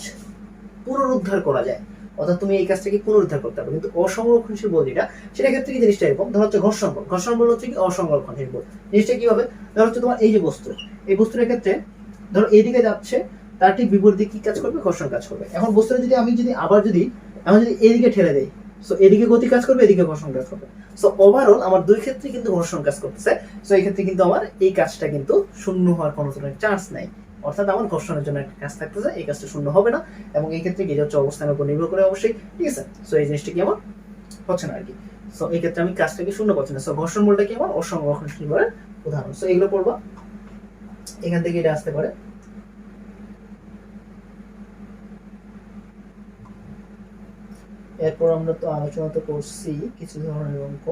পুনরুদ্ধার করা যায়, অর্থাৎ তুমি এই কাজটাকে পুনরুদ্ধার করতে পারবে। কিন্তু অসংরক্ষণশীল বল যেটা, সেটা ক্ষেত্রে কি জিনিসটা এরকম, ধর হচ্ছে ঘর্ষণ বল হচ্ছে কি অসংরক্ষণশীল বল। জিনিসটা কিভাবে, ধর হচ্ছে তোমার এই যে বস্তু, এই বস্তুর ক্ষেত্রে ধরো এইদিকে যাচ্ছে, তার ঠিক বিপরীত দিকে কি কাজ করবে, ঘর্ষণ কাজ করবে। এখন বস্তুটা যদি আমি যদি এদিকে ঠেলে দেই, সো এদিকে গতি কাজ করবে, এদিকে ঘর্ষণ কাজ করবে। সো ওভারঅল আমার দুই ক্ষেত্রে কিন্তু ঘর্ষণ কাজ করতেছে। সো এই ক্ষেত্রে কিন্তু আমার এই কাজটা কিন্তু শূন্য হওয়ার কোনো চান্স নাই, অর্থাৎ আমার ঘর্ষণের জন্য একটা কাজ থাকতেছে, এই কাজটা শূন্য হবে না। এবং এই ক্ষেত্রে কি হচ্ছে অবস্থানের উপর নির্ভর করে অবশ্যই। ঠিক আছে, সো এই জিনিসটা কি আমার হচ্ছে না আর কি। সো এই ক্ষেত্রে আমি কাজটাকে শূন্য পাচ্ছি না। সো ঘর্ষণ বলটা কি আমার অসংরক্ষণশীল বলের উদাহরণ। সো এগুলো পড়বা, এখান থেকে এটা আসতে পারে। এরপর আমরা তো আলোচনা তো করছি কিছু ধরনের অঙ্ক।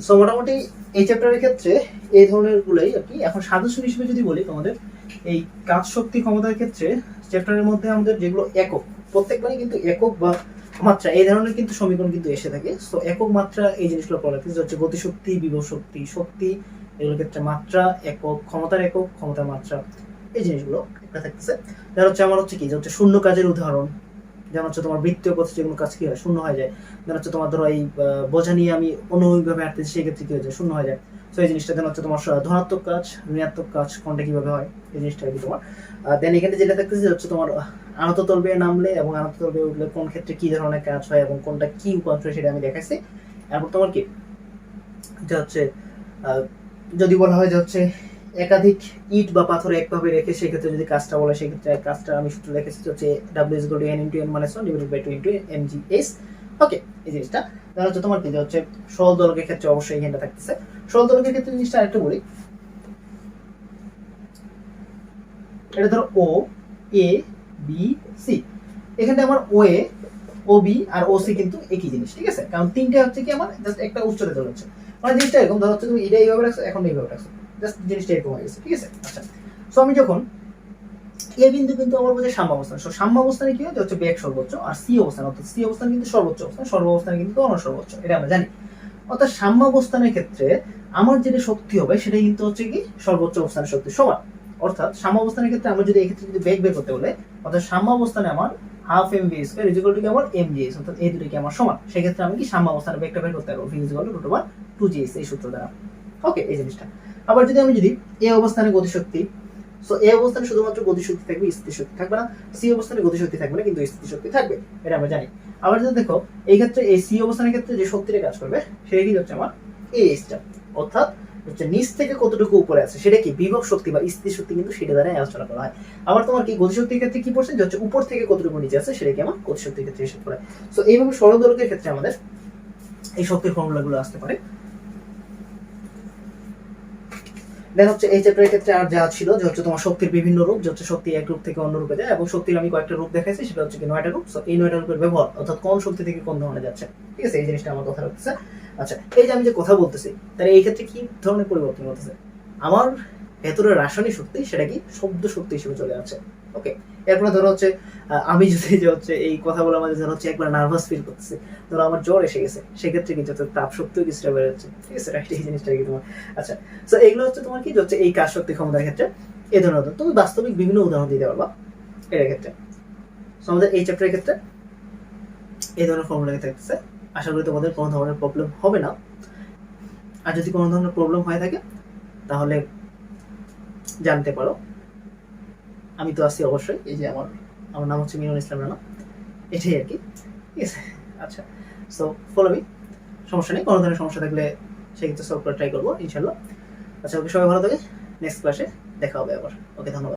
সো মোটামুটি এই চ্যাপ্টারের ক্ষেত্রে এই ধরনের গুলোই আর কি। এখন সাজেশন হিসেবে যদি বলি তোমাদের, এই কাজ শক্তি ক্ষমতার ক্ষেত্রে চ্যাপ্টারের মধ্যে আমাদের যেগুলো একক, প্রত্যেকবারই কিন্তু একক বা মাত্রা এই ধরনের কিন্তু সমীকরণ কিন্তু এসে থাকে। সো একক মাত্রা এই জিনিসগুলো পড়া লাগছে, হচ্ছে গতিশক্তি, বিভব শক্তি, শক্তি, এগুলোর ক্ষেত্রে মাত্রা একক, ক্ষমতার একক, ক্ষমতার মাত্রা, এই জিনিসগুলো একটা থাকতেছে। যার হচ্ছে আমার হচ্ছে কি যে হচ্ছে শূন্য কাজের উদাহরণ, যেমন হচ্ছে তোমার বৃত্তীয় পথে যেগুলো কাজ কি হয় শূন্য হয়ে যায়। যেমন হচ্ছে তোমার ধরো এই বোঝা নিয়ে আমি অনুভূমিকভাবে হাঁটতেছি, সেই ক্ষেত্রে কি হয়ে যায় শূন্য হয়ে যায়। সো এই জিনিসটা যেন হচ্ছে তোমার ধনাত্মক কাজ, ঋণাত্মক কাজ কোনটা কিভাবে হয়, এই জিনিসটা আর কি তোমার। দেন এখানে যেটা থাকতেছে হচ্ছে তোমার আনত তলবে নামলে এবং আনত তলবে উঠলে কোন ক্ষেত্রে কি ধরনের কাজ হয় এবং কোনটা কি উপাংশ সেটা আমি দেখাইছি। এরপর তোমার কি এটা হচ্ছে যদি বলা হয় যে হচ্ছে একাধিক ইট বা পাথর একভাবে রেখে সেক্ষেত্রে যদি কাজটা বলে, সেক্ষেত্রে কাজটা আমি সূত্র রেখেছি হচ্ছে W = N × N - 1 / 2 × mgs। ওকে, এই জিনিসটা তাহলে হচ্ছে তোমার কি হচ্ছে সরল দোলকের ক্ষেত্রে অবশ্যই এখানটা থাকতেছে। সরল দোলকের ক্ষেত্রে জিনিসটা আরেকটু বলি, এটা ধরো O A B C, এখানে আমার OA OB আর OC কিন্তু একই জিনিস। ঠিক আছে, কারণ তিনটা হচ্ছে কি আমার জাস্ট একটা উচ্চতা দোলক হচ্ছে, মানে জিনিসটা এরকম। ধরো হচ্ছে তুমি এটা এইভাবে রাখছো, এখন এইভাবে রাখছো, জাস্ট জিনিসটা এরকম হয়ে গেছে। ঠিক আছে, আচ্ছা। সো আমি যখন এ বিন্দু কিন্তু আমার বোঝায় সাম্যাবস্থান। সো সাম্যাবস্থানে কি হয় হচ্ছে বেগ সর্বোচ্চ, আর সি অবস্থান, অর্থাৎ সি অবস্থান কিন্তু সর্বোচ্চ অবস্থান, সর্বাবস্থানে কিন্তু অনসর্বোচ্চ, এটা আমরা জানি। অর্থাৎ সাম্যাবস্থানের ক্ষেত্রে আমার যেটা শক্তি হবে সেটা কিন্তু হচ্ছে কি সর্বোচ্চ অবস্থানের শক্তির সমান। অর্থাৎ সাম্যাবস্থানের ক্ষেত্রে আমরা যদি এই ক্ষেত্রে যদি বেগ বের করতে বলে, অর্থাৎ সাম্যাবস্থানে আমার হাফ mv স্কয়ার = কি আমার mgs, অর্থাৎ এই দুটো কি আমার সমান, সেই ক্ষেত্রে আমি কি সাম্যাবস্থানে বেগটা বের করতে পারবো v = √2gs এই সূত্র দ্বারা। ওকে, এই জিনিসটা। আবার যদি আমি এই অবস্থানে গতিশক্তি, সো এই অবস্থানে শুধুমাত্র গতিশক্তি থাকবে, স্থিতিশক্তি থাকবে না। সি অবস্থানে গতিশক্তি থাকবে না, কিন্তু স্থিতিশক্তি থাকবে, এটা আমরা জানি। আবার যদি দেখো এই ক্ষেত্রে এই সি অবস্থানের ক্ষেত্রে যে শক্তিটা কাজ করবে সেটা কি হচ্ছে আমার এইচটা, অর্থাৎ হচ্ছে নিচ থেকে কতটুকু উপরে আছে সেটা কি বিভব শক্তি বা স্থিতিশক্তি, কিন্তু সেটা দ্বারা আলোচনা করা হয়। আবার তোমার কি গতিশক্তির ক্ষেত্রে কি পড়ছে যে হচ্ছে উপর থেকে কতটুকু নিচে আছে সেটা কি আমার গতিশক্তির ক্ষেত্রে হিসাব করে। সো এইভাবে সরল দোলকের ক্ষেত্রে আমাদের এই শক্তির ফর্মুলাগুলো আসতে পারে। দেন হচ্ছে এই চ্যাপ্টারের ক্ষেত্রে আর যা ছিল যে হচ্ছে তোমার শক্তির বিভিন্ন রূপ, যে হচ্ছে শক্তি এক রূপ থেকে অন্য রূপে যায়, এবং শক্তির আমি কয়েকটা রূপ দেখাইছি, সেটা হচ্ছে কি 9টা রূপ। সো এই 9টা রূপের ব্যবহার, অর্থাৎ কোন শক্তি থেকে কোন ধরনের যাচ্ছে, ঠিক আছে, এই জিনিসটা আমার কথা রাখতেছে। আচ্ছা, এই যে আমি যে কথা বলতেছি, তাহলে এই ক্ষেত্রে কি ধরনের পরিবর্তন ঘটতেছে, আমার ভেতরের রাসায়নিক শক্তি সেটা কি শব্দ শক্তি হিসেবে চলে যাচ্ছে। ওকে, এরপরে ধরো হচ্ছে আমি যদি যে হচ্ছে এই কথাগুলো আমাদের ধরো হচ্ছে একবার নার্ভাস ফিল করতেছি, ধরো আমার জ্বর এসে গেছে, সেক্ষেত্রে কি হচ্ছে তাপ শক্তিও কিছুটা বেড়ে যাচ্ছে, ঠিক আছে, রাইট, এই জিনিসটা কি তোমার। আচ্ছা, সো এইগুলো হচ্ছে তোমার কি হচ্ছে এই কাজ শক্তি ক্ষমতার ক্ষেত্রে এই ধরনের উদাহরণ। তুমি বাস্তবিক বিভিন্ন উদাহরণ দিতে পারবা এর ক্ষেত্রে। সো আমাদের এই চ্যাপ্টারের ক্ষেত্রে এই ধরনের ফর্মুলা থাকতেছে। আশা করি তোমাদের কোনো ধরনের প্রবলেম হবে না, আর যদি কোনো ধরনের প্রবলেম হয়ে থাকে তাহলে জানতে পারো, আমি তো আছি অবশ্যই। এই যে আমার আমার নাম হচ্ছে মিনুল ইসলাম রানা, এটাই আর কি, ঠিক আছে। আচ্ছা, সো ফলো মি, সমস্যা নেই, কোনো ধরনের সমস্যা থাকলে সেক্ষেত্রে সলভ করে ট্রাই করবো ইনশাল্লাহ। আচ্ছা, ওকে, সবাই ভালো থাকে, নেক্সট ক্লাসে দেখা হবে আবার। ওকে, ধন্যবাদ।